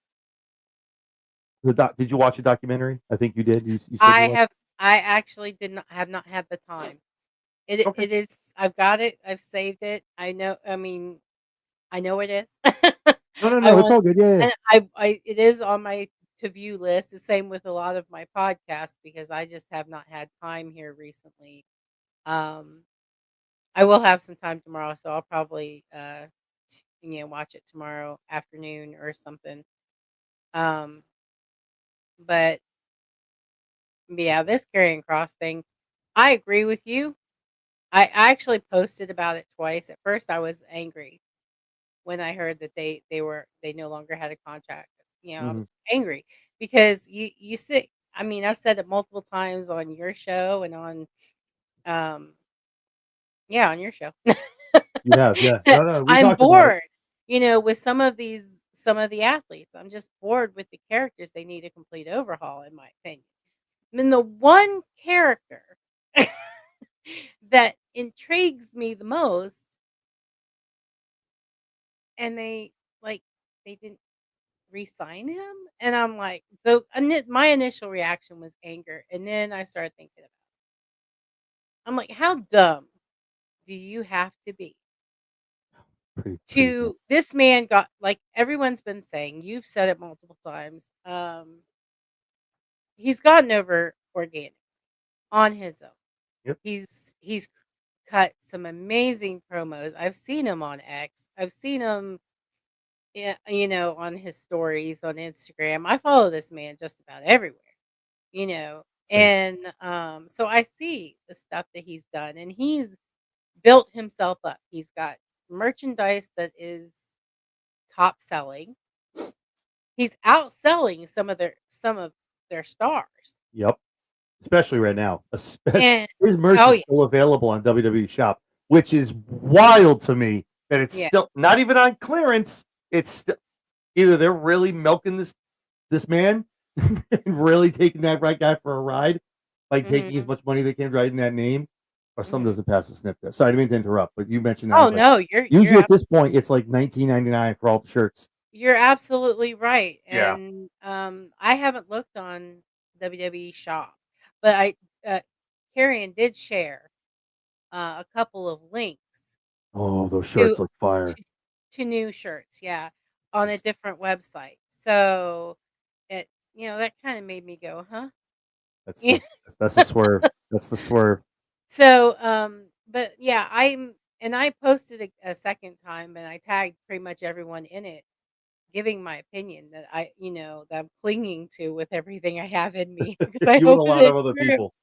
did you watch the documentary? I think you did. You said I you watched. have I actually did not have not had the time. Okay. It is I've got it, I've saved it. I mean, I know it is. No, no, I no. It's want all good. Yeah, yeah. and I it is on my to-view list, the same with a lot of my podcasts because I just have not had time here recently. Um, I will have some time tomorrow, so I'll probably, watch it tomorrow afternoon or something. Um, but, yeah, this carrying cross thing, I agree with you. I actually posted about it twice. At first, I was angry when I heard that they no longer had a contract. I Hmm. was angry because you sit I mean, I've said it multiple times on your show and um on your show. You have, yeah. That No, no. We I'm talked about it. bored, with some of the athletes. I'm just bored with the characters. They need a complete overhaul in my opinion. And then the one character that intrigues me the most and like they didn't re-sign him, and I'm like my initial reaction was anger, and then I started thinking about I'm like, "How dumb do you have to be Pretty dumb. to this man got" like everyone's been saying, you've said it multiple times, he's gotten over organic on his own. Yep. He's cut some amazing promos. I've seen him on X. I've seen him, yeah, on his stories on Instagram. I follow this man just about everywhere. Same. And so I see the stuff that he's done and he's built himself up. He's got merchandise that is top selling. He's outselling some of their stars. Yep. Especially right now. Especially And his merch oh is yeah, still available on WWE Shop, which is wild to me that it's yeah. still not even on clearance. It's either they're really milking this man and really taking that right guy for a ride, like taking as Mhm. much money they can riding that name, or some Mhm. doesn't pass the sniff test. Sorry, I didn't mean to interrupt, but you mentioned that. I Oh was like, no, usually at this point, it's like 19.99 for all the shirts. you're absolutely right. Yeah. And I haven't looked on WWE Shop, but I Carrion did share a couple of links Oh, those to shirts look fire. to to new shirts, yeah, on a That's different website. So, it that kinda made me go, "Huh?" that's Yeah. the that's the swerve. That's the swerve. So, but yeah, I posted a second time, and I tagged pretty much everyone in it, giving my opinion that that I'm clinging to with everything I have in me because I You and hope a that lot of it's other true. people.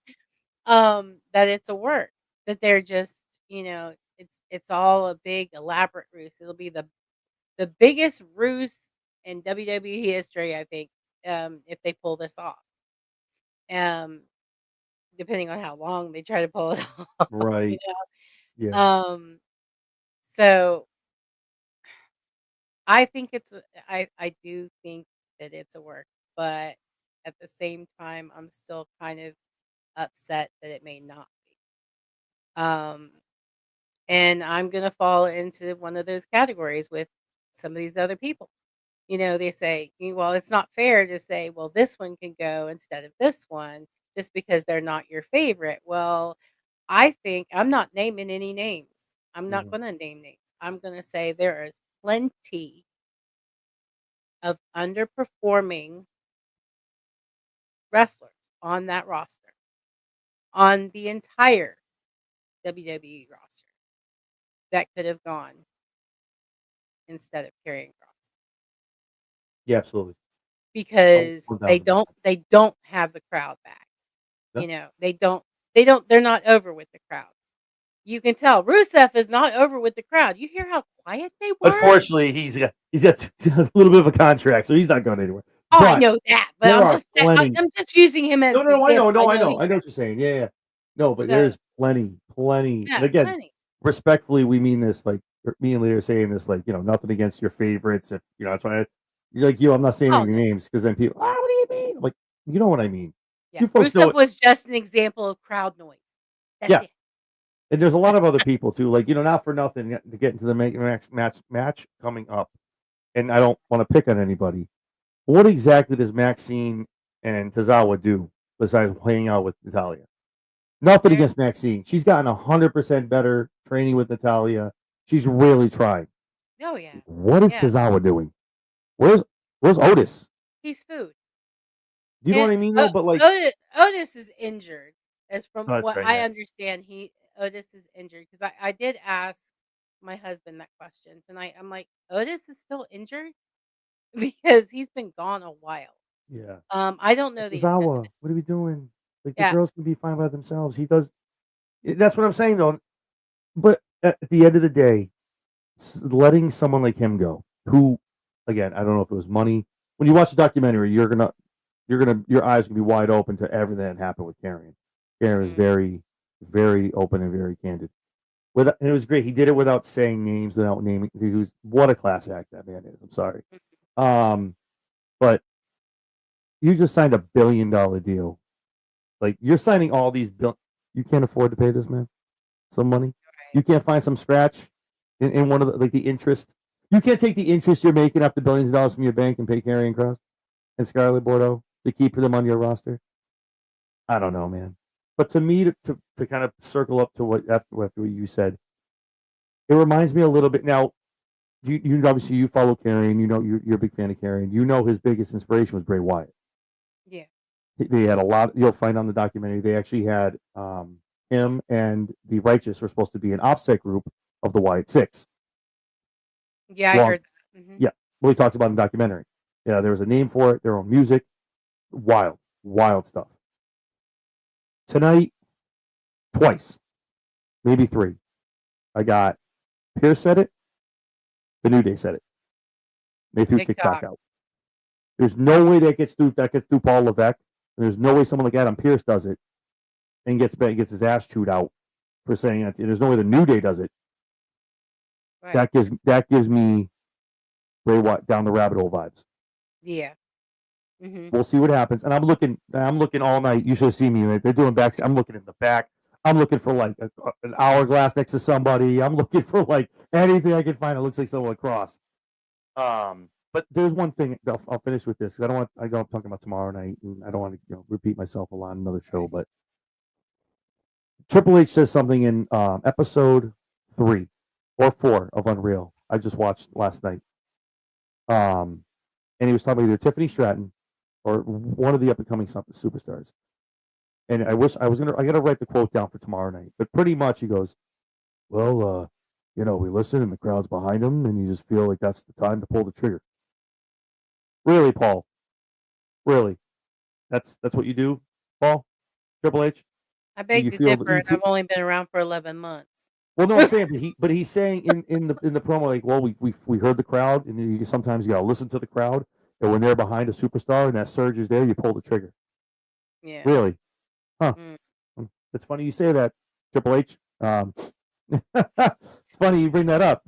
That it's a work, that they're just it's all a big elaborate ruse. It'll be the biggest ruse in WWE history, I think, if they pull this off. Um, Depending on how long they try to pull it off, you Right. know. Yeah. So I think I do think that it's a work, but at the same time, I'm still kind of upset that it may not be. And I'm gonna fall into one of those categories with some of these other people. They say, well, it's not fair to say, well, this one can go instead of this one just because they're not your favorite. Well, I think I'm not naming any names. I'm not Mhm. going to name names. I'm going to say there is plenty of underperforming wrestlers on that roster, on the entire WWE roster that could have gone instead of carrying Cross Yeah, absolutely. Oh, because they don't 1000%. they don't have the crowd back. No. They're not over with the crowd. You can tell Rusev is not over with the crowd. You hear how quiet they were? Unfortunately, he's got a little bit of a contract, so he's not going anywhere. Oh, I But know that, but there I'm are just saying plenty. I'm just using him as No, an no, I know, example. I no, I know know, he's I know what you're saying. Yeah, yeah. No, but so there's plenty, and yeah, again, plenty. respectfully, we mean this like me and Leah are saying this like nothing against your favorites. If that's why you're like I'm not saying Oh, any no. names because then people, what do you mean? I'm like, you know what I mean. Yeah, You folks know Rusev it. was just an example of crowd noise. That's Yeah, it. and there's a lot of other people too. Like not for nothing to get into the match coming up, and I don't want to pick on anybody. What exactly does Maxine and Tozawa do besides hanging out with Natalia? Nothing There against Maxine. She's gotten 100% better training with Natalia. She's really tried. Oh, yeah. What is Yeah. Tozawa doing? Where's Where's Otis? He's food. Do you know And what I mean though? But like, Otis is injured, as from oh, that's what right. I Yeah, understand, Otis is injured because I did ask my husband that question tonight. I'm like, "Otis is still injured?" Because he's been gone a while. yeah. I don't know the extent of Tozawa, his. what are we doing? Like the Yeah. girls can be fine by themselves. He does. That's what I'm saying though. But at the end of the day, letting someone like him go, who, again, I don't know if it was money. When you watch the documentary, your eyes gonna be wide open to everything that happened with Karen. Karen is Mhm. very, very open and very candid. And it was great. He did it without saying names, without naming. He was what a class act that man is. I'm sorry. Um, but you just signed $1 billion deal. Like you're signing all these bill. You can't afford to pay this man some money. Right. You can't find some scratch in one of the interest. You can't take the interest you're making after billions of dollars from your bank and pay Karrion Cross and Scarlett Bordeaux to keep them on your roster. I don't know, man. But to me, to kind of circle up to after what you said, it reminds me a little bit. Now, you obviously you follow Karrion. You know you're a big fan of Karrion. You know his biggest inspiration was Bray Wyatt. Yeah. They had a lot. You'll find on the documentary. They actually had him and the Righteous were supposed to be an offset group of the Wyatt Six. Yeah, I Long, heard that. Mhm. yeah. Well, he talks about in the documentary. Yeah, there was a name for it. Their own music. Wild, wild stuff. Tonight, twice, maybe three. I got Pierce said it. The New Day said it. They threw TikTok TikTok. out. There's no way that gets through Paul Levesque. And there's no way someone like Adam Pierce does it and gets his ass chewed out for saying that. There's no way the New Day does it. Right. That gives me Bray Wyatt down the rabbit hole vibes. Yeah. Mhm. We'll see what happens. And I'm looking all night. You should have seen me. They're doing back. I'm looking in the back. I'm looking for like an hourglass next to somebody. I'm looking for like anything I can find that looks like someone across. But there's one thing. I'll finish with this because I don't want. I go talking about tomorrow night, and I don't want to repeat myself a lot in another show. Right. But Triple H says something in episode 3 or 4 of Unreal. I just watched last night. Um, and he was talking about either Tiffany Stratton or one of the up and coming superstars. And I wish I gotta write the quote down for tomorrow night. But pretty much he goes, well, we listen and the crowd's behind him, and you just feel like that's the time to pull the trigger. Really, Paul? Really? That's what you do, Paul? Triple H? I Do beg you to feel that differ, you and feel? I've only been around for 11 months. Well, no, I'm saying, but he's saying in the promo, like, well, we heard the crowd, and sometimes you gotta listen to the crowd, and when they're behind a superstar and that surge is there, you pull the trigger. Yeah. Really? Huh? Mm. It's funny you say that, Triple H. It's funny you bring that up.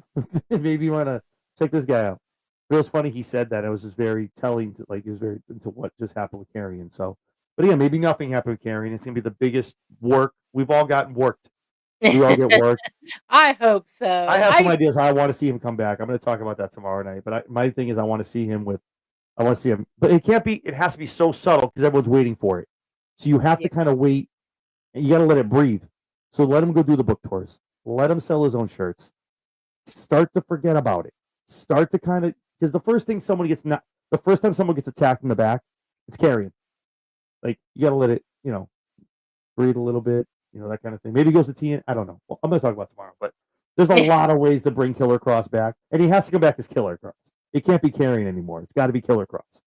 Maybe you want to check this guy out. It was funny he said that. It was just very telling to like it was very into what just happened with Karrion. So, but yeah, maybe nothing happened with Karrion. It's gonna be the biggest work we've all gotten worked. We all get worked. I hope I so. have some ideas how I want to see him come back. I'm going to talk about that tomorrow night. But my thing is, I want to see him with. I want to see him, but it can't be. It has to be so subtle because everyone's waiting for it. So you have Yeah. to kind of wait, and you got to let it breathe. So let him go do the book tours. Let him sell his own shirts. Start to forget about it. Start to kind of because the first time someone gets attacked in the back, it's carrying. Like you got to let it, breathe a little bit, that kind of thing. Maybe he goes to TN. I don't know. Well, I'm going to talk about it tomorrow, but there's a lot of ways to bring Killer Cross back, and he has to come back as Killer Cross. It can't be Carrying anymore. It's got to be Killer Cross,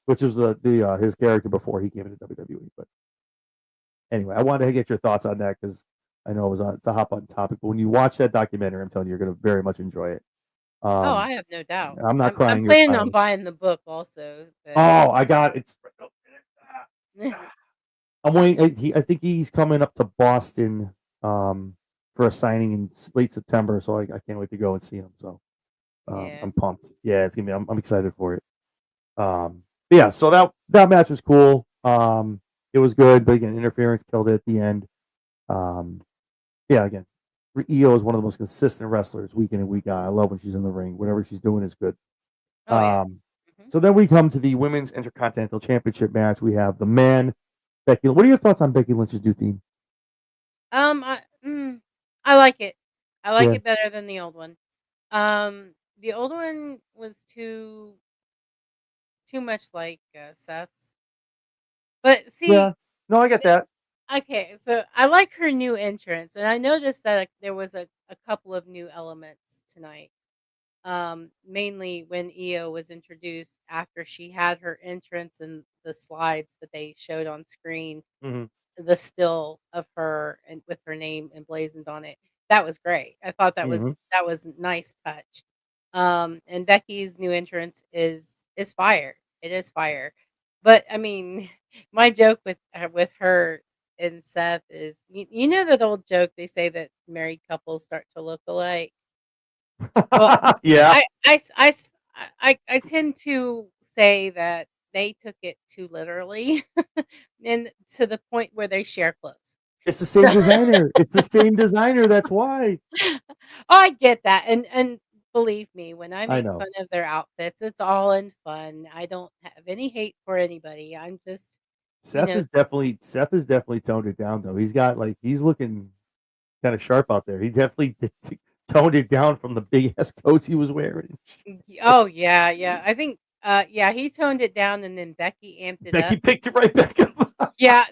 which was his character before he came into WWE. But anyway, I wanted to get your thoughts on that because I know it's a hot button topic. But when you watch that documentary, I'm telling you, you're going to very much enjoy it. Oh, Um, I have no doubt. I'm not I'm crying. You're planning on crying. buying the book also, but Oh, I got it's. I'm waiting. I think he's coming up to Boston for a signing in late September, so I can't wait to go and see him. So yeah. I'm pumped. Yeah, it's gonna be. I'm excited for it. But yeah, so that match was cool. It was good, but again, interference killed it at the end. Um, yeah, again, Io is one of the most consistent wrestlers week in and week out. I love when she's in the ring. Whatever she's doing is good. Oh, yeah. Um, Mhm. so then we come to the Women's Intercontinental Championship match. We have the man, Becky. What are your thoughts on Becky Lynch's new theme? Um, I mm, I like it. I like Yeah. it better than the old one. The old one was too much like, Seth's. But Yeah. see, No, I get that. okay, so I like her new entrance, and I noticed that there was a couple of new elements tonight. Mainly when Io was introduced after she had her entrance and the slides that they showed on screen, Mhm. the still of her and with her name emblazoned on it. That was great. I thought Mhm. that was a nice touch. And Becky's new entrance is fire. It is fire. But I mean, my joke with her and Seth is you know that old joke they say that married couples start to look alike. Well, Yeah. I tend to say that they took it too literally and to the point where they share clothes. It's the So same designer. It's the same designer. That's why. oh, I get that, and believe me, when I I make know. fun of their outfits, it's all in fun. I don't have any hate for anybody. I'm just, you know Seth has definitely toned it down though. He's looking kind of sharp out there. He definitely toned it down from the big ass coats he was wearing. oh, yeah, yeah. I think, yeah, he toned it down and then Becky amped it Becky up. picked it right back up. Yeah,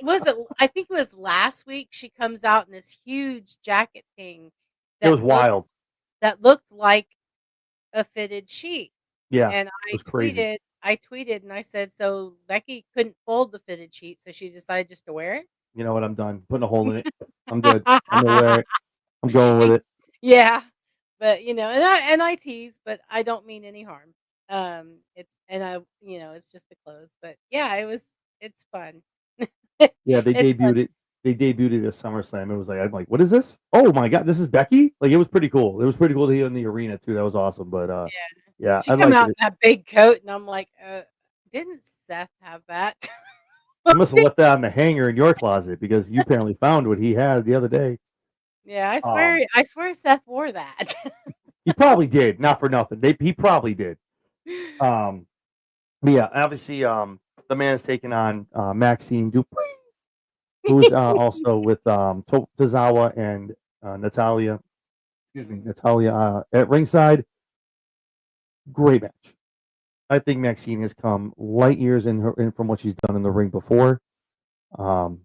was it I think it was last week she comes out in this huge jacket thing It that was wild. looked like a fitted sheet, Yeah, it and was crazy. I tweeted and I said, "So Becky couldn't fold the fitted sheet, so she decided just to wear You know what? I'm done putting a hole in it. I'm good. I'm gonna wear it?" it. I'm going with it. Yeah, but, and I tease, but I don't mean any harm. It's and I it's just the clothes, but yeah, it's fun. Yeah, It's fun. They debuted it at SummerSlam. It was like I'm like, what is this? Oh my god, this is Becky. Like it was pretty cool. It was pretty cool to hear in the arena too. That was awesome. But Yeah. yeah, She I come liked out it. in that big coat, and I'm like, didn't Seth have that?" You must have left that on the hanger in your closet because you apparently found what he had the other day. Yeah, Um, I swear Seth wore that. he probably did, not for nothing. He probably did. Um, but yeah, obviously, the man is taking on Maxine Dupree, who's also with Tozawa and Natalia. Excuse me, Natalia at ringside. Great match. I think Maxine has come light years from what she's done in the ring before. Um,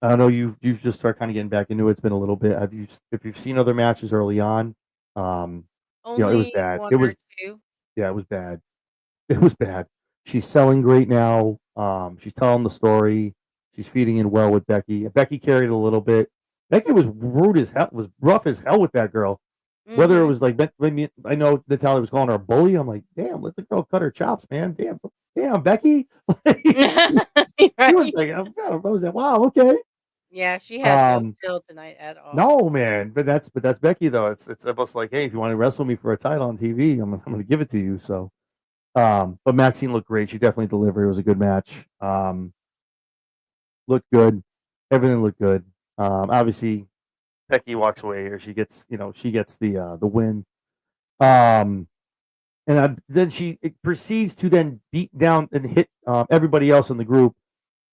I don't know you've just started kind of getting back into it. It's been a little bit. If you've seen other matches early on, um, it was Only bad. 1 It or was 2. yeah, it was bad. It was bad. She's selling great now. She's telling the story. She's feeding in well with Becky. Becky carried a little bit. Becky was rude as hell, was rough as hell with that girl. Whether it Mhm. was like, I know Natalia was calling her a bully. I'm like, damn, let the girl cut her chops, man. Damn, Becky. She was Right? like, I was like, wow, okay. Yeah, she had no Um, chill tonight at all. no, man, but that's Becky though. It's almost like, hey, if you want to wrestle me for a title on TV, I'm going to give it to you. So, but Maxine looked great. She definitely delivered. It was a good match. Looked good. Everything looked good. Obviously, Becky walks away, or she gets the win. Um, then she proceeds to then beat down and hit everybody else in the group.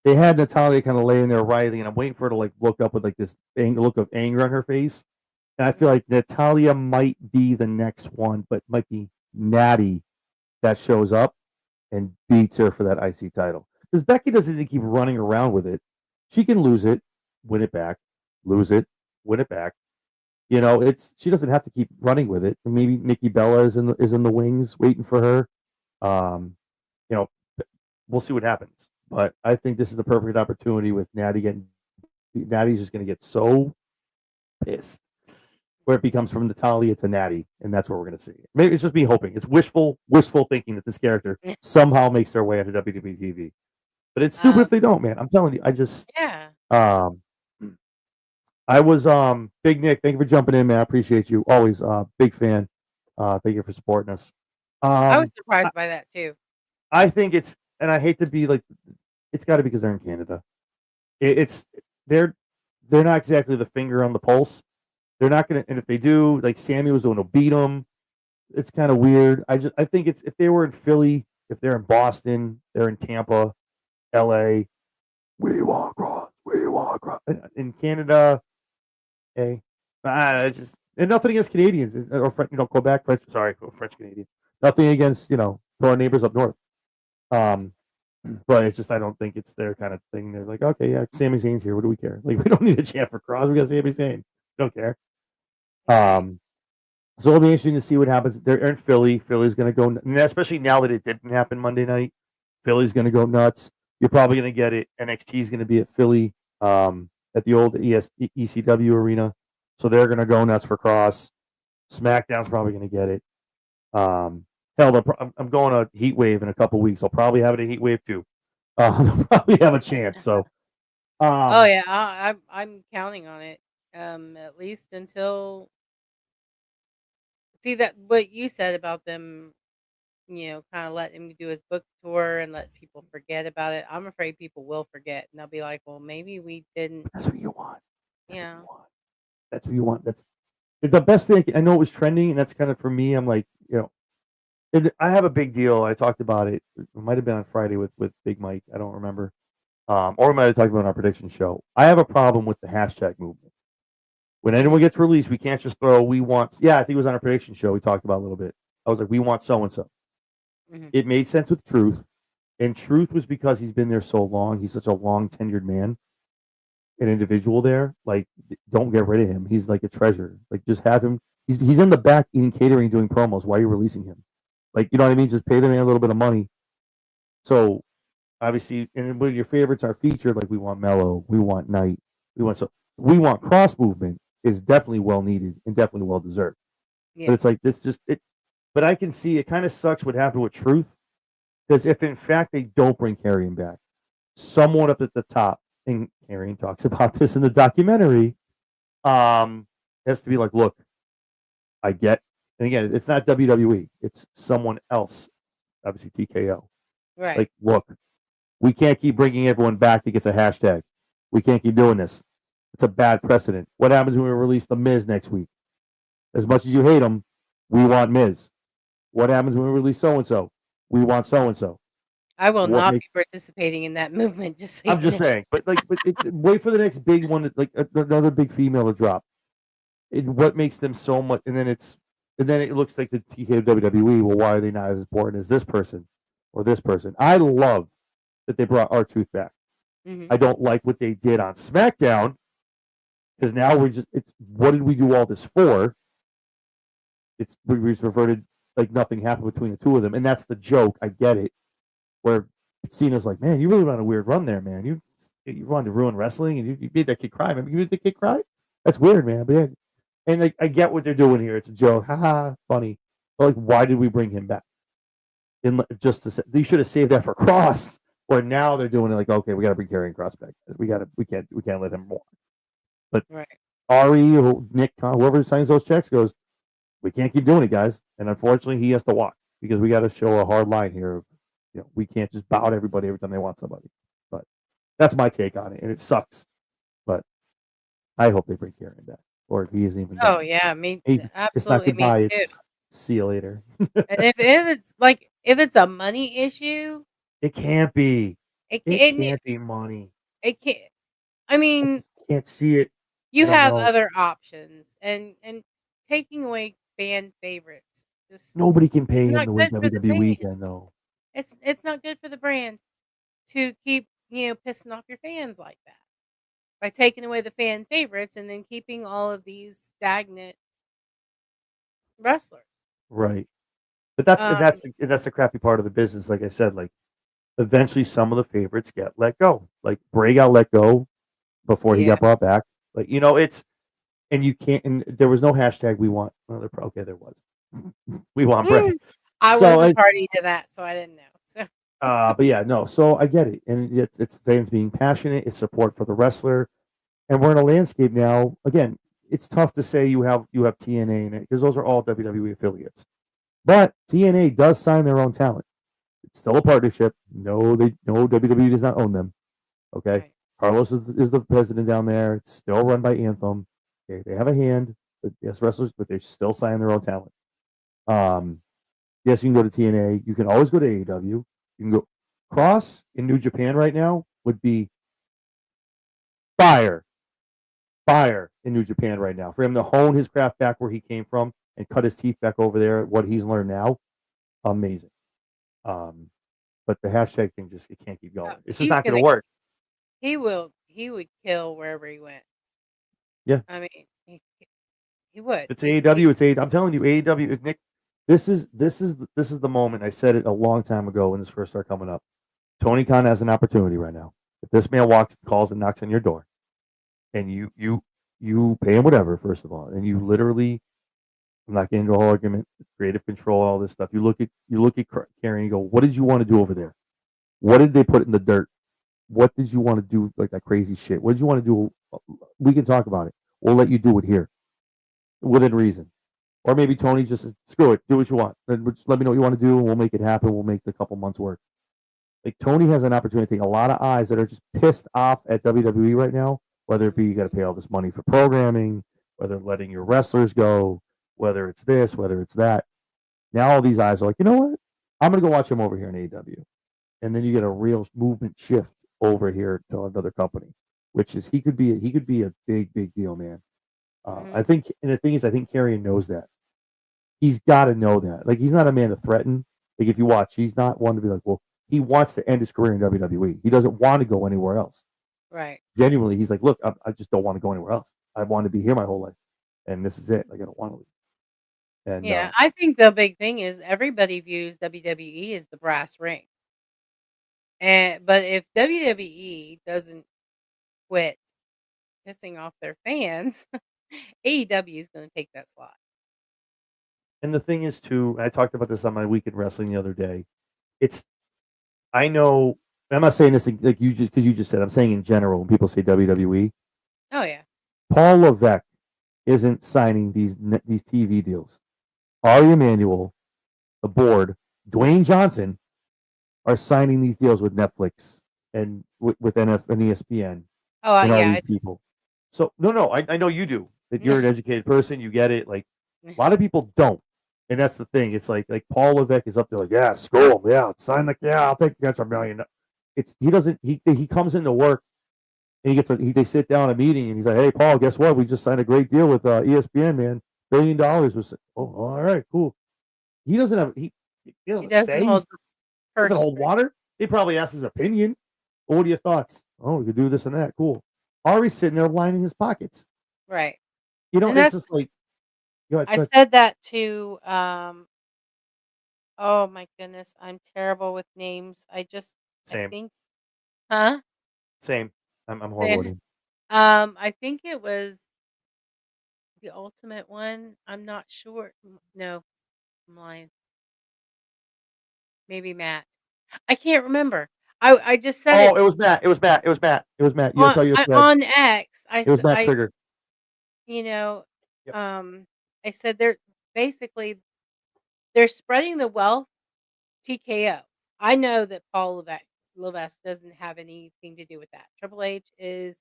They had Natalia kind of laying there writhing, and I'm waiting for her to like look up with like this look of anger on her face. And I feel Mhm. like Natalia might be the next one, but might be Natty that shows up and beats her for that IC title. Because Becky doesn't need to keep running around with it. She can lose it, win it back, lose it, win it back. She doesn't have to keep running with it. Maybe Nikki Bella is in the wings waiting for her. Um, you know, we'll see what happens. But I think this is the perfect opportunity with Natty getting. Natty's just going to get so pissed where it becomes from Natalia to Natty, and that's what we're going to see. Maybe it's just me hoping. It's wishful thinking that this character somehow makes their way onto WWE TV. But it's stupid Um, if they don't, man. I'm telling you. yeah. Um, I was Big Nick. Thank you for jumping in, man. I appreciate you. Always big fan. Thank you for supporting us. I was Um, I, surprised by that too. I think it's, and I hate to be like, it's got to be because they're in Canada. It's they're they're not exactly the finger on the pulse. They're not gonna, and if they do, like Sammy was going to beat them. It's kind of weird. I think it's if they were in Philly, if they're in Boston, they're in Tampa, L.A. We want cross. We want cross. In Canada, hey, it's just and nothing against Canadians or Quebec, French. Sorry, French Canadian. Nothing against our neighbors up north. Um, but it's just I don't think it's their kind of thing. They're like, okay, yeah, Sami Zayn's here. What do we care? Like, we don't need a chant for Cross. We got Sami Zayn. Don't care. Right. Um, so it'll be interesting to see what happens. They're in Philly. Philly's going to go, especially now that it didn't happen Monday night. Philly's going to go nuts. You're probably going to get it. NXT is going to be at Philly, at the old ECW arena. So they're going to go nuts for Cross. SmackDown's probably going to get it. Hell, I'm going to Heat Wave in a couple weeks. I'll probably have it at Heat Wave too. They'll probably have a chance. So, Oh um, yeah, I'm counting on it. At least until see that what you said about them, kind of let him do his book tour and let people forget about it. I'm afraid people will forget and they'll be like, "Well, maybe we didn't." that's what you want. That's what you Yeah. want. That's what you want. That's the best thing. I know it was trending, and that's kind of for me. I'm like, I have a big deal. I talked about it. It might have been on Friday with Big Mike. I don't remember. Or we might have talked about it on our prediction show. I have a problem with the hashtag movement. When anyone Mhm. gets released, we can't just throw "we want." Yeah, I think it was on our prediction show. We talked about it a little bit. I was like, "We want so and so." Mhm. It made sense with Truth, and Truth was because he's been there so long. He's such a long tenured man, an individual there. Like, don't get rid of him. He's like a treasure. Like, just have him. He's in the back eating catering, doing promos. Why are you releasing him? Like, you know what I mean? Just pay the man a little bit of money. So obviously, and when your favorites are featured, like we want Mello, we want Knight, we want cross movement is definitely well needed and definitely well deserved. But Yeah. it's like this just it. But I can see it kind of sucks what happened with Truth because if in fact they don't bring Carrion back, someone up at the top, and Carrion talks about this in the documentary, has to be like, look, I get, and again, it's not WWE, it's someone else, obviously TKO. Right. Like, look, we can't keep bringing everyone back that gets a hashtag. We can't keep doing this. It's a bad precedent. What happens when we release the Miz next week? As much as you hate him, we want Miz. What happens when we release so and so? We want so and so. I will What not makes? be participating in that movement, just so I'm you just know. saying, wait for the next big one, like another big female to drop. What makes them so much? And then it looks like the TK WWE. Well, why are they not as important as this person or this person? I love that they brought R-Truth back. Mhm. I don't like what they did on SmackDown because now it's what did we do all this for? We just reverted like nothing happened between the two of them, and that's the joke. I get it. Where Cena's like, man, you really went on a weird run there, man. You wanted to ruin wrestling, and you made that kid cry. Remember, you made the kid cry. That's weird, man. But yeah, and like I get what they're doing here. It's a joke, haha, funny. But like, why did we bring him back? Just to say, they should have saved that for Cross. Where now they're doing it like, okay, we got to bring Karrion Cross back. We can't let him walk. But Right. Ari or Nick, whoever signs those checks goes, we can't keep doing it, guys. And unfortunately, he has to walk because we got to show a hard line here. You know, we can't just bow to everybody every time they want somebody. But that's my take on it, and it sucks. But I hope they bring Karrion back, or he isn't even Oh done. yeah, It's not absolutely me goodbye. too. It's see you later. And if it's like if it's a money issue, It can't be. it It can can't be money. it can't. I I mean, just can't see it. I you don't have know. other options, and taking away fan favorites just Nobody can is pay him not the way good for the WWE brand. can, though. It's not good for the brand to keep, pissing off your fans like that by taking away the fan favorites and then keeping all of these stagnant wrestlers. Right. But that's and Um, that's the crappy part of the business. Like I said, like eventually some of the favorites get let go. Like Bray got let go before he yeah. got brought back. Like it's and you can't. And there was no hashtag we want. Well, okay, there was. We want Bray. Mm, I So wasn't party to that, so I didn't know. So but yeah, no. So I get it, and it's fans being passionate. It's support for the wrestler, and we're in a landscape now. Again, it's tough to say you have TNA in it because those are all WWE affiliates. But TNA does sign their own talent. It's still a partnership. No WWE does not own them. Okay, right. Carlos is the president down there. It's still run by Anthem. Okay, they have a hand, but yes, wrestlers, but they still sign their own talent. Um, yes, you can go to TNA. You can always go to AEW. You can go Cross in New Japan right now would be fire, fire in New Japan right now for him to hone his craft back where he came from and cut his teeth back over there. What he's learned now, amazing. Um, but the hashtag thing just it can't keep Oh, going. It's just he's not going gonna to work. he would kill wherever he went. Yeah, I mean, he would. it's He AEW. It's AEW. I'm telling you, AEW. Nick, this is the moment. I said it a long time ago when this first started coming up. Tony Khan has an opportunity right now. If this man walks, calls, and knocks on your door, and you pay him whatever, first of all, and you literally, I'm not getting into a whole argument, creative control, all this stuff. You look at Karen, you go, what did you want to do over there? What did they put in the dirt? What did you want to do, like that crazy shit? What did you want to do? We can talk about it. We'll let you do it here within reason. Or maybe Tony just says, screw it, do what you want. Then just let me know what you want to do, and we'll make it happen. We'll make the couple months work. Like Tony has an opportunity to take a lot of eyes that are just pissed off at WWE right now, whether it be you got to pay all this money for programming, whether letting your wrestlers go, whether it's this, whether it's that. Now all these eyes are like, you know what? I'm gonna go watch him over here in AEW, and then you get a real movement shift over here to another company, which is he could be a big deal, man. I mhm, think, and the thing is, I think Karrion knows that. He's got to know that. Like he's not a man to threaten. Like if you watch, he's not one to be like, well, he wants to end his career in WWE. He doesn't want to go anywhere else. right. Genuinely, he's like, look, I just don't want to go anywhere else. I want to be here my whole life, and this is it. Like I don't want to leave. And Yeah, I think the big thing is everybody views WWE as the brass ring. And but if WWE doesn't quit pissing off their fans, AEW is going to take that slot. the thing is too, I talked about this on my weekend wrestling the other day. It's I know I'm not saying this like you just because you just said. I'm saying in general when people say WWE, Oh yeah. Paul Levesque isn't signing these TV deals. Ari Emanuel, the board, Dwayne Johnson are signing these deals with Netflix and with NF and ESPN Oh and all yeah. these people. So no, I know you do. That you're an educated person, you get it. Like a lot of people don't, and that's the thing. It's like Paul Levesque is up there, like yeah, screw him, yeah, sign the yeah, I'll take the extra $1 million. It's he doesn't he comes into work and they sit down at a meeting and he's like, hey Paul, guess what? We just signed a great deal with ESPN, man, $1 billion was all right, cool. He doesn't have he He doesn't doesn't say he hold the doesn't purse hold string. water. They probably ask his opinion. Well, what are your thoughts? Oh, we could do this and that. Cool. Ari's sitting there lining his pockets. Right. You know, And it's that's just like, go ahead, I go ahead. said that to oh my goodness, I'm terrible with names. I Same, think huh? same. I'm horrible with Yeah. him. I think it was The ultimate one, I'm not sure. No, I'm lying. Maybe Matt. I can't remember. I just said Oh, it it was Matt. It was Matt. It was Matt. It was Matt. on Saw you said on X. it was Matt Trigger. You know, Yep. I said they're basically they're spreading the wealth. TKO. I know that Paul Levesque doesn't have anything to do with that. Triple H is,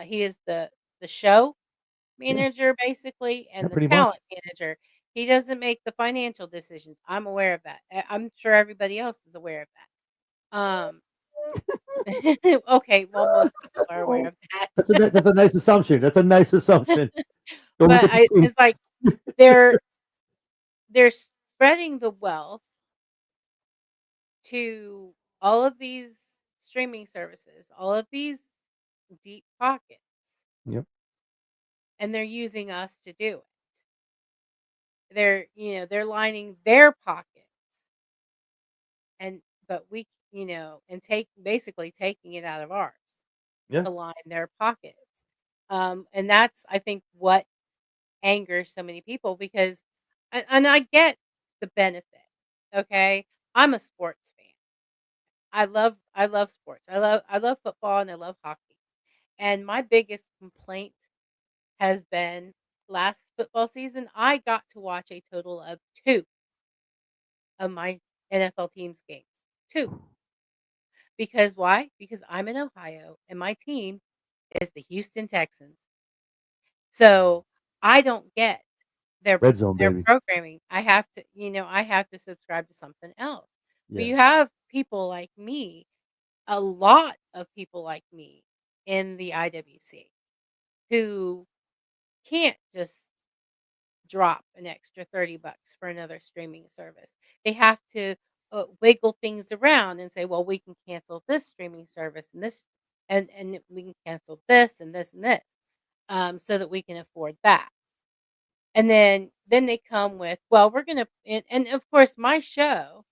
he is the show Yeah. manager basically Yeah. and the Pretty talent much. manager. He doesn't make the financial decisions. I'm aware of that. I'm sure everybody else is aware of that. Okay, well, most people are aware Oh, of that. that's a nice assumption. That's a nice assumption. Don't look But at the team. it's like they're they're spreading the wealth to all of these streaming services, all of these deep pockets, Yep. and they're using us to do it. They're lining their pockets and but we, and basically taking it out of ours Yeah. to line their pockets. And that's I think what angers so many people because and I get the benefit. Okay? I'm a sports fan. I love sports. I love football and I love hockey. And my biggest complaint has been last football season, I got to watch a total of 2 of my NFL teams games. 2. Because why? Because I'm in Ohio and my team is the Houston Texans. So, I don't get their Red zone, their baby. programming. I have to subscribe to something else. But Yeah. you have people like me, a lot of people like me in the IWC who can't just drop an extra $30 for another streaming service. They have to, wiggle things around and say, "Well, we can cancel this streaming service and this and we can cancel this and this and this, so that we can afford that." And then they come with, "Well, we're gonna," and of course, my show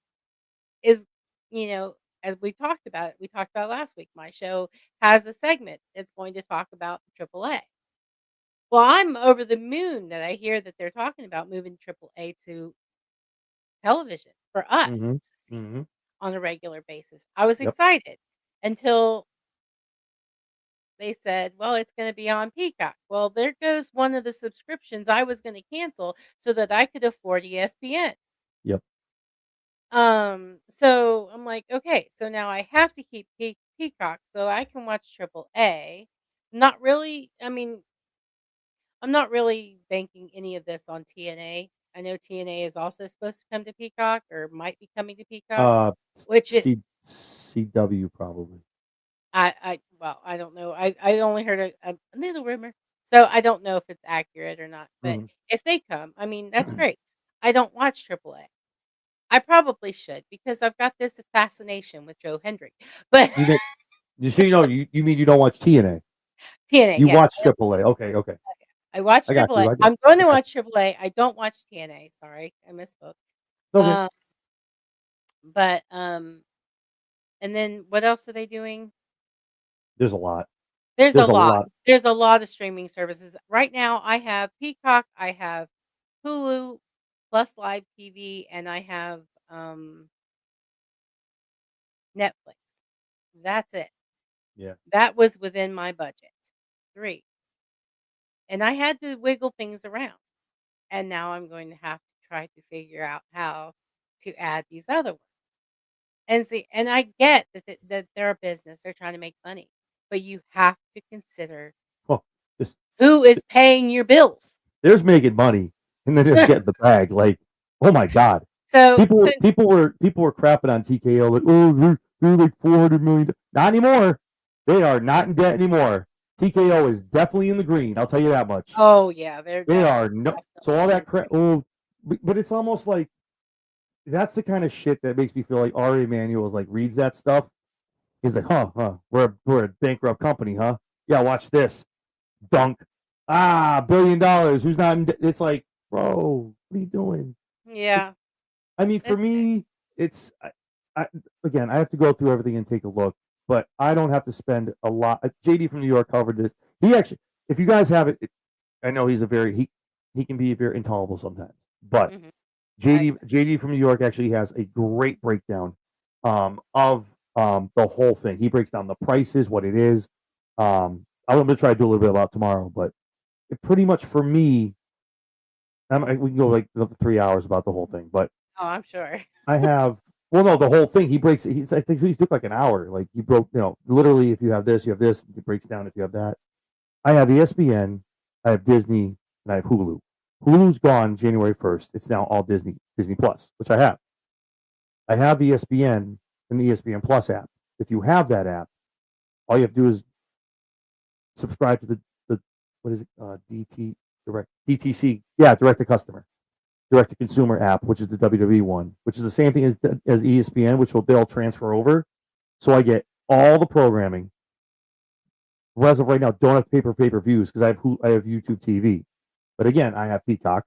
is, you know, as we talked about last week, my show has a segment that's going to talk about the AAA. Well, I'm over the moon that I hear that they're talking about moving AAA to television for us Mhm. to see Mhm. on a regular basis. I was Yep. excited until they said, "Well, it's gonna be on Peacock." Well, there goes one of the subscriptions I was gonna cancel so that I could afford ESPN. Yep. So I'm like, "Okay, so now I have to keep Peacock so I can watch AAA." Not really, I mean, I'm not really banking any of this on TNA. I know TNA is also supposed to come to Peacock or might be coming to Peacock, which it CW probably. I don't know. I only heard a little rumor, so I don't know if it's accurate or not. But Mhm. if they come, I mean, that's great. I don't watch AAA. I probably should because I've got this fascination with Joe Hendry. But You get you mean you don't watch TNA. TNA, You yeah, watch AAA. Okay, okay. I watch I got AAA. you. I got I'm going I to got watch AAA. I don't watch TNA. Sorry, I misspoke. you. Okay. Um, but and then what else are they doing? There's a lot. There's a There's a lot. lot. There's a lot of streaming services. Right now, I have Peacock, I have Hulu plus Live TV, and I have, Netflix. That's it. Yeah. That was within my budget. 3. And I had to wiggle things around, and now I'm going to have to try to figure out how to add these other ones. And see, and I get that they're a business, they're trying to make money, but you have to consider Oh, just who is paying your bills. there's making money and then just getting the bag. Like, oh my god. So People were crapping on TKO like, oh, they're like 400 million. Not anymore. They are not in debt anymore. TKO is definitely in the green. I'll tell you that much. oh, yeah, they're They are no. So definitely all in the that crap. green. Oh, but it's almost like that's the kind of shit that makes me feel like Ari Emanuel is like reads that stuff. He's like, huh. We're a bankrupt company, huh? Yeah, watch this. Dunk. $1 billion. Who's not in debt? It's like, bro, what are you doing? Yeah, I mean, for it's me, it's I again, I have to go through everything and take a look, but I don't have to spend a lot. JD from New York covered this. He actually, if you guys have it, I know he's he can be very intolerable sometimes, but Mhm. I JD from New York actually has a great breakdown of the whole thing. He breaks down the prices, what it is. I'm gonna try to do a little bit about tomorrow, but it pretty much for me, we can go like another 3 hours about the whole thing, but Oh, I'm sure. I have well, no, the whole thing. He breaks. I think he took like an hour. Like he broke, literally. If you have this, you have this. It breaks down if you have that. I have ESPN, I have Disney, and I have Hulu. Hulu's gone January 1st. It's now all Disney Plus, which I have. I have ESPN and the ESPN Plus app. If you have that app, all you have to do is subscribe to the what is it? DTC. Yeah, direct to customer, direct to consumer app, which is the WWE one, which is the same thing as ESPN, which they'll transfer over. So I get all the programming. As of right now, don't have to pay for pay-per-views because I have YouTube TV. But again, I have Peacock.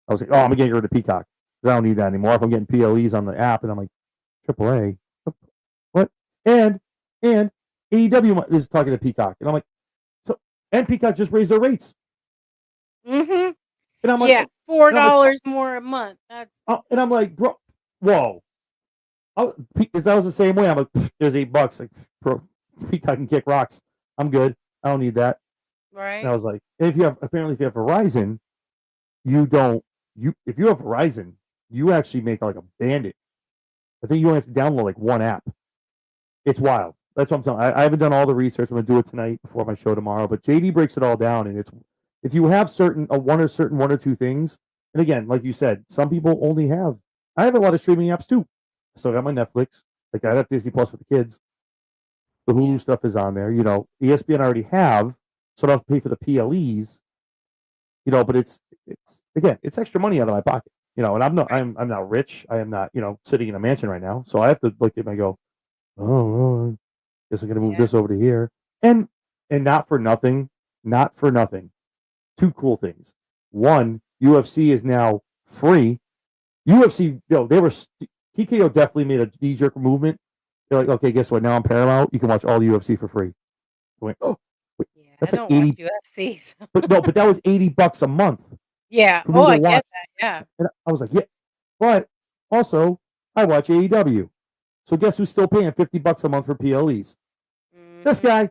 I was like, oh, I'm gonna get rid of Peacock because I don't need that anymore. If I'm getting PLEs on the app, and I'm like, AAA, what? And AEW is talking to Peacock, and I'm like, so and Peacock just raised their rates, Mhm. and I'm like, Yeah, $4 more a month. That's and I'm like, bro, whoa, because that was the same way. I'm like, there's $8, like, bro, Peacock can kick rocks. I'm good. I don't need that. And I right. was like, and if you have Verizon, you don't if you have Verizon, you actually make like a bandit. I think you only have to download like one app. It's wild. That's what I'm telling. I haven't done all the research. I'm gonna do it tonight before my show tomorrow. But JD breaks it all down, and it's if you have one or two things, and again, like you said, some people only have. I have a lot of streaming apps too. I still got my Netflix. Like I have Disney Plus for the kids. The Hulu Yeah. stuff is on there. ESPN I already have, so I don't have to pay for the PLEs. But it's again, it's extra money out of my pocket. And I'm not rich. I am not, sitting in a mansion right now. So I have to look at my go, oh, guess I'm gonna move Yeah. this over to here. And not for nothing. Two cool things. One, UFC is now free. UFC, they were TKO definitely made a knee jerk movement. They're like, okay, guess what? Now on Paramount, you can watch all the UFC for free. I went, oh, wait, Yeah, I that's like don't watch 80. UFC, so But no, but that was $80 a month yeah. for Oh, me to I get watch. that, yeah. And I was like, yeah. But also, I watch AEW. So guess who's still paying $50 a month for PLEs? This Mhm. guy.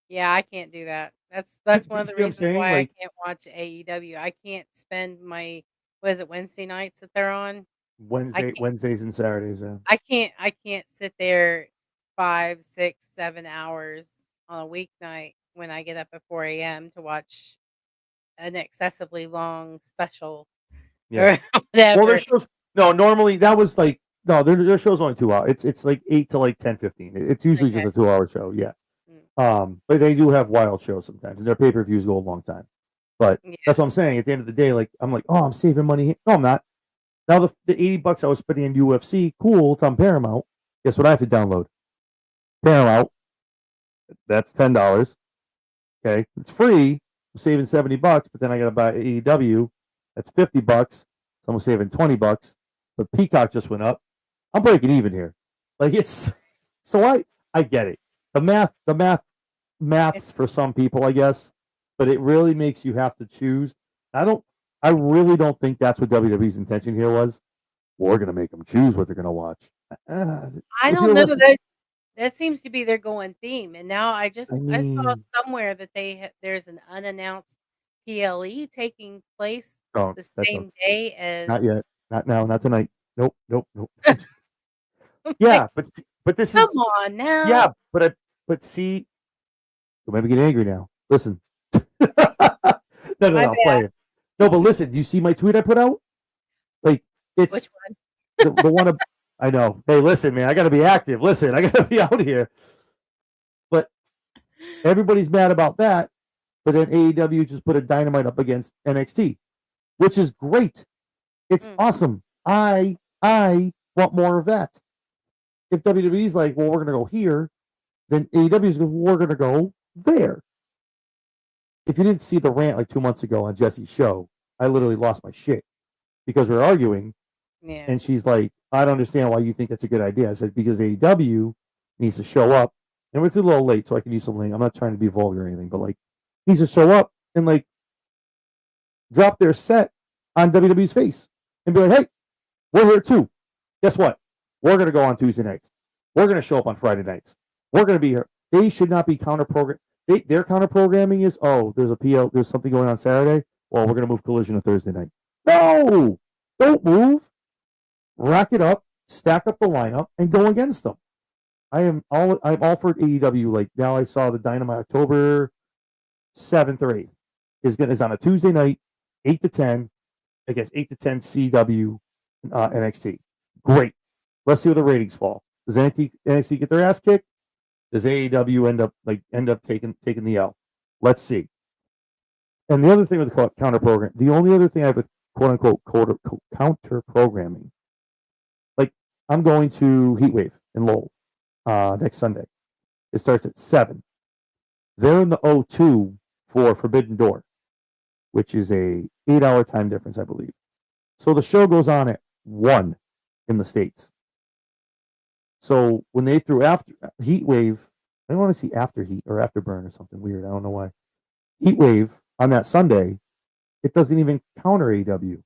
Yeah, I can't do that. Do That's one you of see the what I'm reasons saying? why I Like can't watch AEW. I can't spend my what is it, Wednesday nights that they're on? I can't Wednesdays and Saturdays. Yeah. I can't sit there 5, 6, 7 hours on a weeknight when I get up at 4 a.m. to watch an excessively long special Yeah. or Well, their whatever. shows. No, normally that was like no, their show's only 2 hours. It's like 8 to like 10:15. It's usually just Okay. a 2 hour show. Yeah. Mm, But they do have wild shows sometimes, and their pay-per-views go a long time. But yeah. that's what I'm saying. At the end of the day, like I'm like, oh, I'm saving money here. No, I'm not. Now the $80 I was spending on UFC, cool. It's on Paramount. Guess what? I have to download Paramount. That's $10. Okay, it's free. I'm saving $70, but then I gotta buy AEW. That's $50. So I'm saving $20. But Peacock just went up. I'm breaking even here. Like it's so I get it. The It's maths for some people, I guess, but it really makes you have to choose. I don't. I really don't think that's what WWE's intention here was. We're gonna make them choose what they're gonna watch. Uh, I if don't you're a know wrestling, that seems to be their going theme, and now I I saw mean, somewhere that there's an unannounced PLE taking place don't. the That's same day as not yet. Not now. Not tonight. Nope. Nope. Nope. I'm like, Yeah, but this is "Come on yeah, now." but see, you might be getting angry now. Listen, no, My I'm bad. playing. No, but listen, do you see my tweet I put out? Like it's Which one? the one of I know. Hey, listen, man, I got to be active. Listen, I got to be out here. But everybody's mad about that. But then AEW just put a dynamite up against NXT, which is great. It's Mm, awesome. I want more of that. If WWE's like, well, we're gonna go here, then AEW's going, we're gonna go there. If you didn't see the rant like 2 months ago on Jesse's show, I literally lost my shit because we are arguing, yeah. and she's like, I don't understand why you think that's a good idea. I said because AEW needs to show up, and it's a little late, so I can use some link. I'm not trying to be vulgar or anything, but like needs to show up and like drop their set on WWE's face and be like, hey, we're here too. Guess what? We're going to go on Tuesday nights. We're going to show up on Friday nights. We're going to be here. They should not be counter program. Their counter programming is, oh, there's a PL, there's something going on Saturday. Well, we're going to move Collision to Thursday night. No, don't move. Rack it up, stack up the lineup, and go against them. I'm all for AEW. Like now, I saw the Dynamite October 7th or 8th is on a Tuesday night, 8 to 10. I guess 8 to 10 CW NXT. Great. Let's see where the ratings fall. Does NXT get their ass kicked? Does AEW end up taking the L? Let's see. And the other thing with the counter program, the only other thing I have with quote unquote counter programming, like I'm going to Heatwave in Lowell next Sunday. It starts at 7. They're in the O2 for Forbidden Door, which is a 8-hour time difference, I believe. So the show goes on at 1 in the States. So when they threw after Heatwave, I don't want to see After Heat or Afterburn or something weird. I don't know why. Heatwave on that Sunday, it doesn't even counter AEW.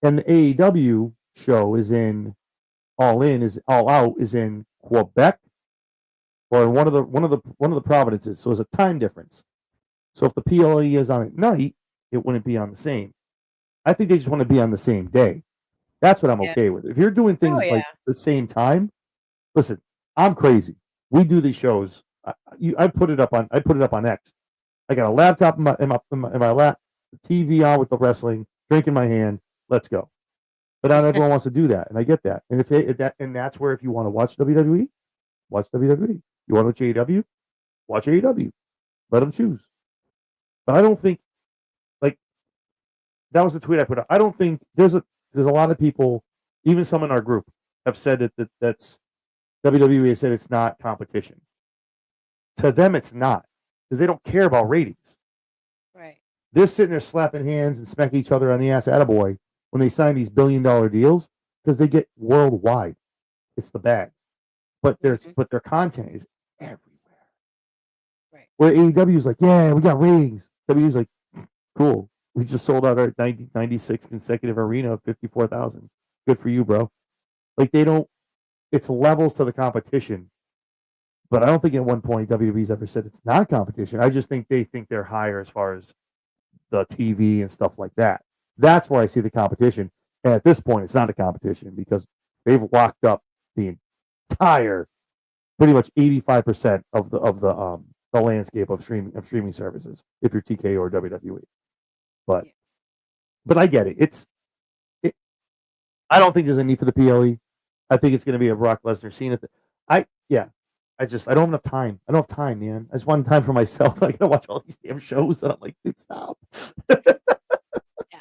And the AEW show is in All Out is in Quebec or in one of the provinces. So it's a time difference. So if the PLE is on at night, it wouldn't be on the same. I think they just want to be on the same day. That's what I'm okay with. If you're doing things like the same time, listen, I'm crazy. We do these shows. I put it up on X. I got a laptop in my lap, the TV on with the wrestling, drink in my hand. Let's go. But not everyone wants to do that, and I get that. And that's where if you want to watch WWE, watch WWE. You want to watch AEW, watch AEW. Let them choose. But I don't think that was the tweet I put up. I don't think there's a lot of people, even some in our group, have said that's WWE has said it's not competition. To them, it's not because they don't care about ratings. Right. They're sitting there slapping hands and smacking each other on the ass, attaboy, when they sign these billion-dollar deals because they get worldwide. It's the bag, but their content is everywhere. Right. Where AEW is like, yeah, we got ratings. W is like, cool. We just sold out our 96 consecutive arena of 54,000. Good for you, bro. Like they don't. It's levels to the competition. But I don't think at one point WWE's ever said it's not competition. I just think they think they're higher as far as the TV and stuff like that. That's where I see the competition. And at this point, it's not a competition because they've locked up the entire, pretty much 85% of the landscape of streaming services. If you're TK or WWE, but I get it. I don't think there's a need for the PLE. I think it's going to be a Brock Lesnar scene. I don't have enough time. I don't have time, man. I just want time for myself. I gotta watch all these damn shows, and I'm like, dude, stop.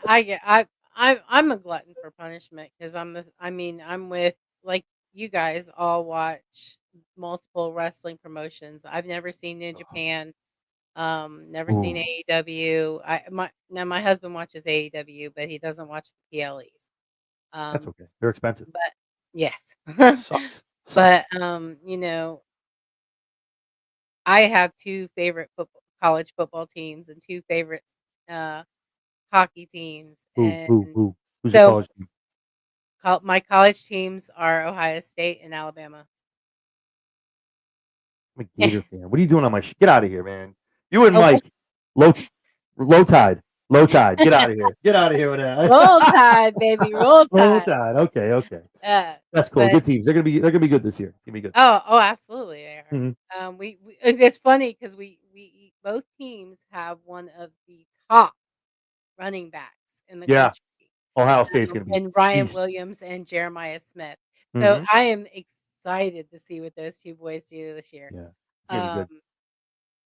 I'm a glutton for punishment because I'm with like you guys all watch multiple wrestling promotions. I've never seen New Japan, never seen Ooh, AEW. My husband watches AEW, but he doesn't watch the PLEs. that's Um, okay. They're expensive. but yes, Sucks. but Sucks. I have 2 favorite college football teams and 2 favorite uh, hockey teams, and Ooh. Who's your so college team? my college teams are Ohio State and Alabama. I'm a Gator fan. What are you doing on my Get out of here, man. You and Oh, Mike. Low, low tide. Low tide. Get out of here. Get out of here with Roll that. Tide, baby, Roll Low Tide. tide. Okay. That's cool. But Good teams. They're gonna be good this year. It's gonna be good. oh, absolutely, they are. Mhm. It's funny because we both teams have one of the top running backs in the Yeah. country. Ohio State's gonna be a And Ryan beast. Williams and Jeremiah Smith. So Mm-hmm. I am excited to see what those 2 boys do this year. Yeah. It's gonna be Um, good.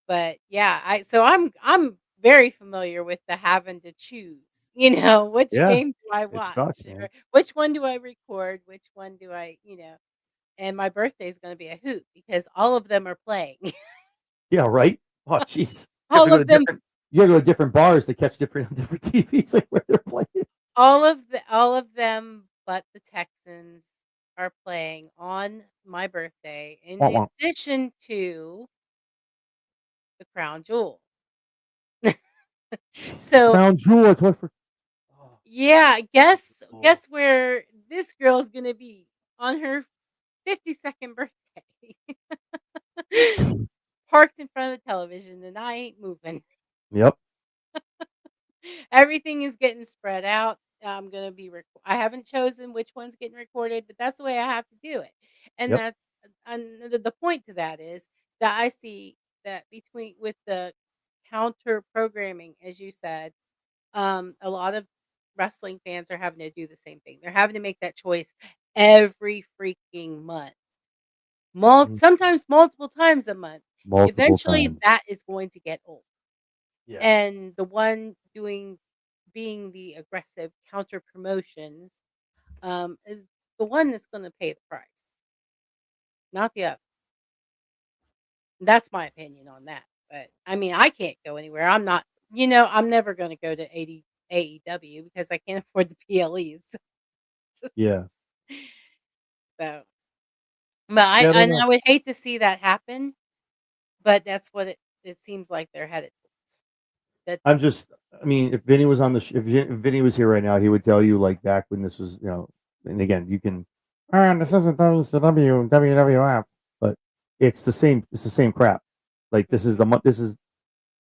but yeah, I'm very familiar with the having to choose, which Yeah. game do I It watch sucks, or man. which one do I record, which one do and my birthday is gonna be a hoot because all of them are playing. Yeah, right? Oh, jeez. You have to All go to of them different bars to catch different TVs, like, where they're playing. all of them but the Texans are playing on my birthday in Womp womp. addition to the crown jewel. Jesus, So Crown Jewel, I totally Yeah, guess Oh. guess where this girl's gonna be on her 52nd birthday. Parked in front of the television, and I ain't moving. Yep. Everything is getting spread out. I'm gonna be I haven't chosen which one's getting recorded, but that's the way I have to do it. And Yep. that's and the point to that is that I see that between with the counter programming, as you said, a lot of wrestling fans are having to do the same thing. They're having to make that choice every freaking month. Mm, Sometimes multiple times a month. multiple Eventually, times. that is going to get old. Yeah. And the one being the aggressive counter promotions, is the one that's gonna pay the price, not the other. That's my opinion on that, but, I mean, I can't go anywhere. I'm never gonna go to AEW because I can't afford the PLEs. Yeah. So, but Yeah, I don't I know. would hate to see that happen, but that's what it seems like they're headed towards. That I'm just. I mean, if Vinny was on the if Vinny was here right now, he would tell you like back when this was, and again, you can. This isn't WCW, WWF, but it's the same. It's the same crap. Like Mhm. this is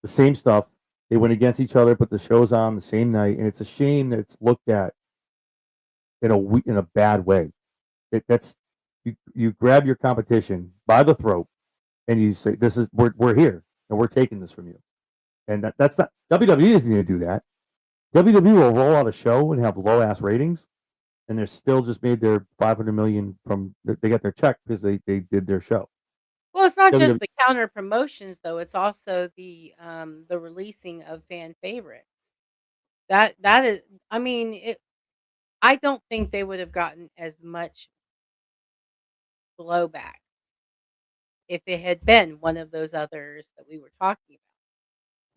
the same stuff. They went against each other, put the shows on the same night, and it's a shame that it's looked at in a bad way. That's you grab your competition by the throat and you say, "This is we're here and we're taking this from you." And that's not WWE doesn't need to do that. WWE will roll out a show and have low ass ratings, and they're still just made their 500 million from they got their check because they did their show. Well, it's not just WWE, the counter promotions though, it's also the releasing of fan favorites. That is I mean, I don't think they would have gotten as much blowback if it had been one of those others that we were talking about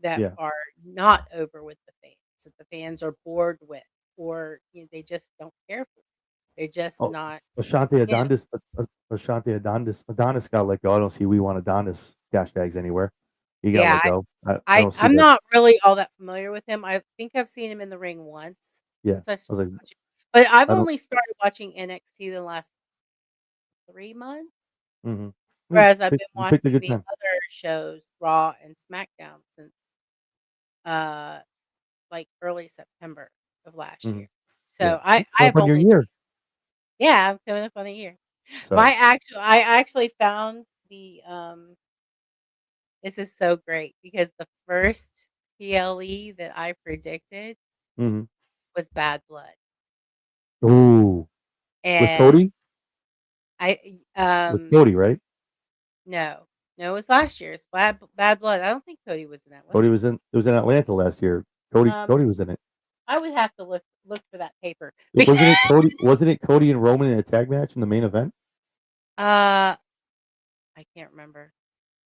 that yeah. are not over with the fans, that the fans are bored with, or they just don't care for. They're just Oh, not, Ashante you know. Adonis got let go. I don't see we want Adonis hashtags anywhere. He got Yeah, let go. I I don't see I'm that. not really all that familiar with him. I think I've seen him in the ring once Yeah, since I I was started like, watching. But I've I don't. only started watching NXT the last 3 months, Mm-hmm. whereas I've been You picked a watching good the time. other shows, Raw and SmackDown, since, uh, like, early September of last Mm-hmm. year. Yeah, So I coming up have on your only year. seen. Yeah, I'm coming up on a year. So, I actually found this is so great because the first PLE that I predicted mm-hmm. was Bad Blood. Ooh, with And Cody, I right? no. No, it was last year's Bad Blood. I don't think Cody was in that, was Cody he? was in. It was in Atlanta last year. Cody, Um, Cody was in it. I would have to look for that paper because Wasn't it Cody? Wasn't it Cody and Roman in a tag match in the main event? uh I can't remember.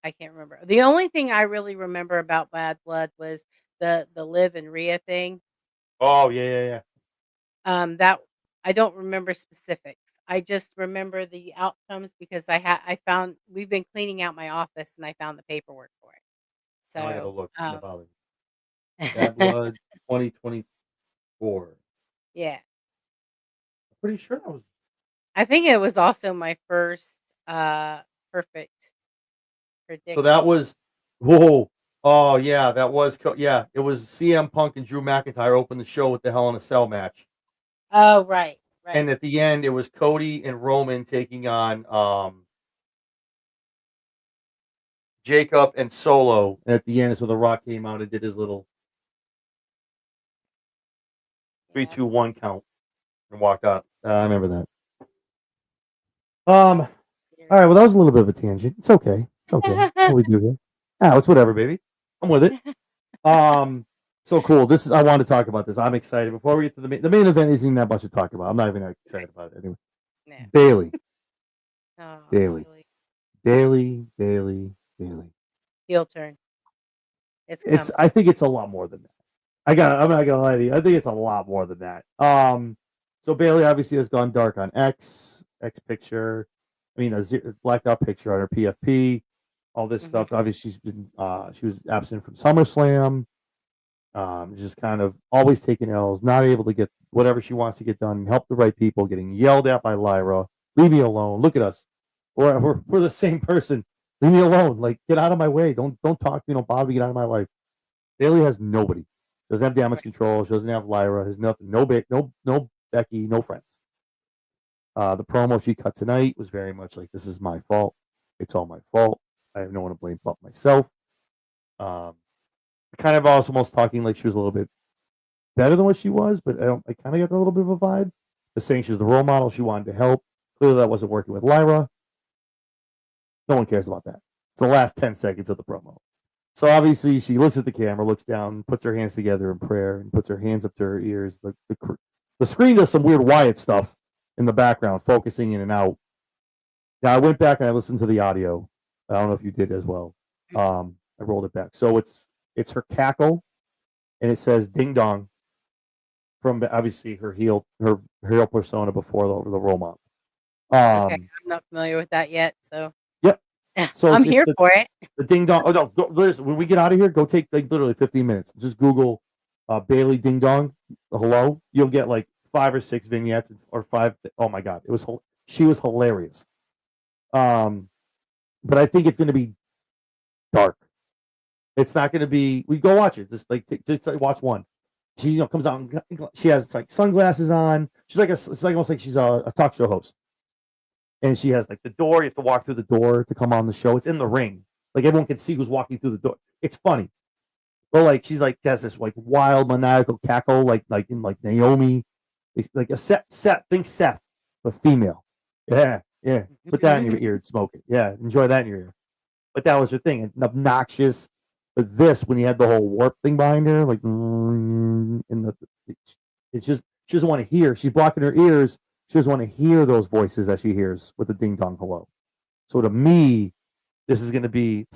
I can't remember. The only thing I really remember about Bad Blood was the Liv and Rhea thing. Oh yeah, yeah, yeah. That I don't remember specifics. I just remember the outcomes because I found we've been cleaning out my office and I found the paperwork for it. Now I gotta So, look. It's gonna bother me. Bad Blood 2024. yeah. Pretty sure that was. I think it was also my first, perfect So that prediction. was. Whoa. Oh yeah, that was. Yeah, it was CM Punk and Drew McIntyre opened the show with the Hell in a Cell match, Oh, right, and right. at the end it was Cody and Roman taking on Jacob and Solo. And at the end is where The Rock came out and did his little three, Yeah. two, one count and walked out. I remember that. All right. Well, that was a little bit of a tangent. It's okay. It's okay. What we do here? Ah, it's whatever, baby. I'm with it. So cool. This is. I want to talk about this. I'm excited. Before we get to the main event, isn't even that much to talk about. I'm not even that excited about it anyway. No. Bailey, Oh, Bailey, Bailey. Bailey. Heel turn. It's It's. coming. I think it's a lot more than that. I'm not gonna lie to you. I think it's a lot more than that. So Bailey obviously has gone dark on X picture. I mean, blacked out picture on her PFP. All this Mhm. stuff. Obviously, she was absent from SummerSlam. Just kind of always taking L's, not able to get whatever she wants to get done, help the right people, getting yelled at by Lyra. Leave me alone. Look at us. We're the same person. Leave me alone. Like, get out of my way. Don't talk to me. Don't bother me. Get out of my life. Bailey has nobody. Doesn't have damage control. She doesn't have Lyra. Has nothing. No Becky. No friends. The promo she cut tonight was very much like, this is my fault. It's all my fault. I have no one to blame but myself. Kind of almost talking like she was a little bit better than what she was, but I kind of got a little bit of a vibe. The saying she was the role model. She wanted to help. Clearly that wasn't working with Lyra. No one cares about that. It's the last 10 seconds of the promo. So obviously she looks at the camera, looks down, puts her hands together in prayer, and puts her hands up to her ears. The screen does some weird Wyatt stuff in the background, focusing in and out. Now I went back and I listened to the audio. I don't know if you did as well. I rolled it back. So it's her cackle, and it says "ding dong" from obviously her heel persona before the role model. Okay, I'm not familiar with that yet, so yep. So I'm here for it. The ding dong. Oh no! When we get out of here, go take like literally 15 minutes. Just Google Bailey ding dong. Hello, you'll get like 5 or 6 vignettes or 5. Oh my god, she was hilarious. But I think it's going to be dark. It's not going to be. We go watch it. Just watch one. She comes out. And she has like sunglasses on. She's like it's like almost like she's a talk show host. And she has like the door. You have to walk through the door to come on the show. It's in the ring. Like everyone can see who's walking through the door. It's funny. But like she's like has this like wild maniacal cackle like in like Naomi. It's like a Seth. Think Seth, but female. Yeah. Put that in your ear and smoke it. Yeah, enjoy that in your ear. But that was her thing. And obnoxious. But this, when you had the whole warp thing behind her, like it's just she doesn't want to hear. She's blocking her ears. She doesn't want to hear those voices that she hears with the ding dong hello. So to me, this is going to be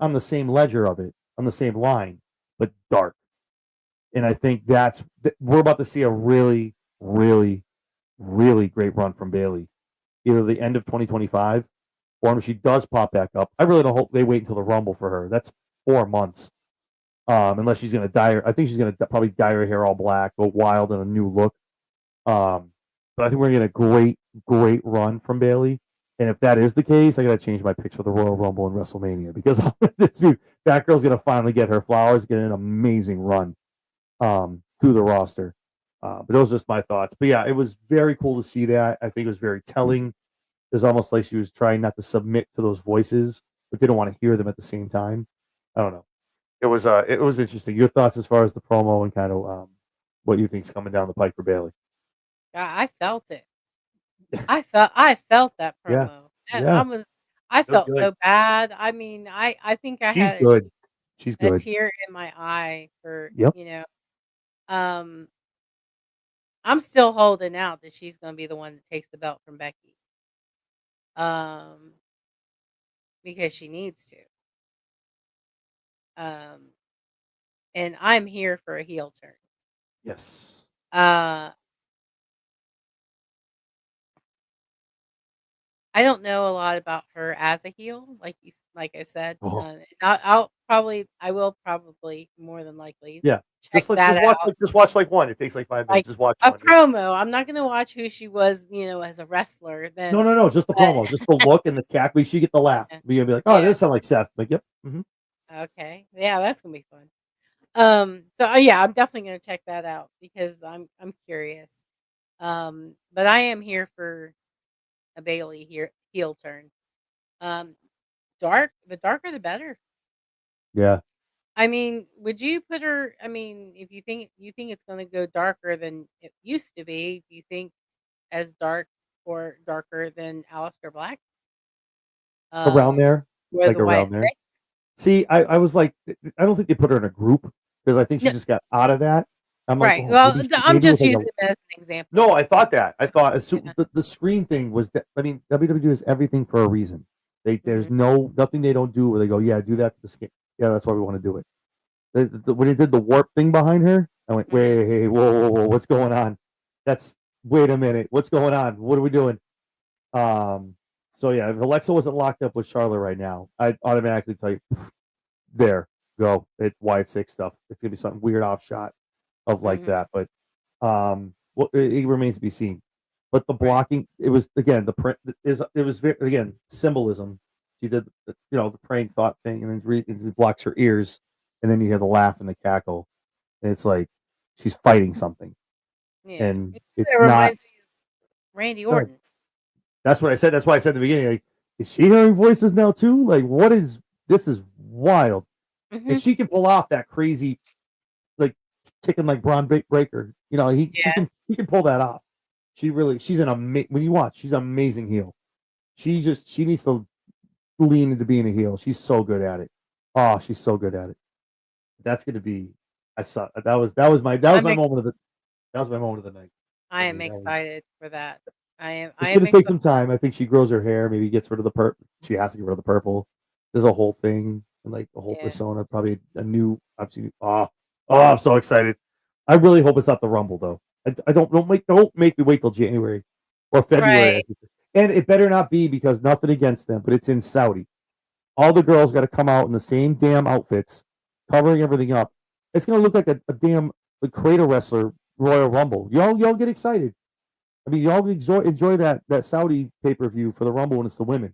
on the same ledger of it, on the same line, but dark. And I think we're about to see a really, really, really great run from Bailey. Either the end of 2025, or if she does pop back up. I really don't hope they wait until the Rumble for her. That's 4 months. Unless she's going to dye her. I think she's going to probably dye her hair all black, go wild in a new look. But I think we're going to get a great, great run from Bailey. And if that is the case, I got to change my picks for the Royal Rumble and WrestleMania because that girl's going to finally get her flowers, get an amazing run through the roster. But those are just my thoughts. But yeah, it was very cool to see that. I think it was very telling. It was almost like she was trying not to submit to those voices, but didn't want to hear them at the same time. I don't know. It was interesting. Your thoughts as far as the promo and kind of what you think is coming down the pike for Bailey? I felt it. I felt that promo. Yeah. I felt so bad. I mean, I think I had good. She's good. A tear in my eye for yep. I'm still holding out that she's going to be the one that takes the belt from Becky. Because she needs to. And I'm here for a heel turn. Yes. I don't know a lot about her as a heel, like I said. I will probably more than likely. Yeah. Check that out. Just watch like one. It takes like 5 minutes. Just watch a one. promo. I'm not gonna watch who she was, as a wrestler. Then no. Just the promo. Just the look and the cackle. She get the laugh. You're gonna be like, oh, this sounds like Seth. Like, yep. Mm-hmm. Okay. Yeah, that's gonna be fun. So yeah, I'm definitely gonna check that out because I'm curious. But I am here for a Bailey heel turn. The darker the better. Yeah. I mean, would you put her? I mean, if you think it's going to go darker than it used to be, do you think as dark or darker than Aleister Black? Around there, like around there. See, I was like, I don't think they put her in a group because I think she just got out of that. I'm right. Like, well, I'm just using it as an example. No, I thought that. I thought the screen thing was that. I mean, WWE is everything for a reason. There's nothing they don't do where they go, yeah, do that to the skin. Yeah, that's why we want to do it. When they did the warp thing behind her, I went, wait, whoa, what's going on? Wait a minute, what's going on? What are we doing? So yeah, if Alexa wasn't locked up with Charlotte right now, I'd automatically tell you, there, go. It's Wyatt 6 stuff. It's gonna be something weird off shot of like that. But Well, it remains to be seen. But the Right. blocking, it was again the print is it was very, again, symbolism. She did the praying thought thing, and then and blocks her ears, and then you hear the laugh and the cackle, and it's like she's fighting something, Yeah. and It it's not. reminds me of Randy Good. Orton. That's what I said. That's why I said at the beginning, like, is she hearing voices now too? Like, what is this? Is wild, and Mhm. she can pull off that crazy, like, ticking like Braun Breaker. Yeah. She can pull that off. She's an amazing, when you watch, she's an amazing heel. She needs to lean into being a heel. She's so good at it. Oh, she's so good at it. That's gonna be. I saw that was I'm my ex moment of the that was my moment of the night I for am me. excited for that. I It's am gonna take excited. some time. I think she grows her hair, maybe gets rid of the purple. She has to get rid of the purple. There's a whole thing, and like the whole Yeah. persona, probably a new. Obviously, I'm so excited. I really hope it's not the Rumble though. I don't make me wait till January or February. Right. And it better not be, because nothing against them, but it's in Saudi. All the girls got to come out in the same damn outfits, covering everything up. It's gonna look like a damn creator wrestler Royal Rumble. Y'all get excited. I mean, y'all enjoy that Saudi pay-per-view for the Rumble when it's the women,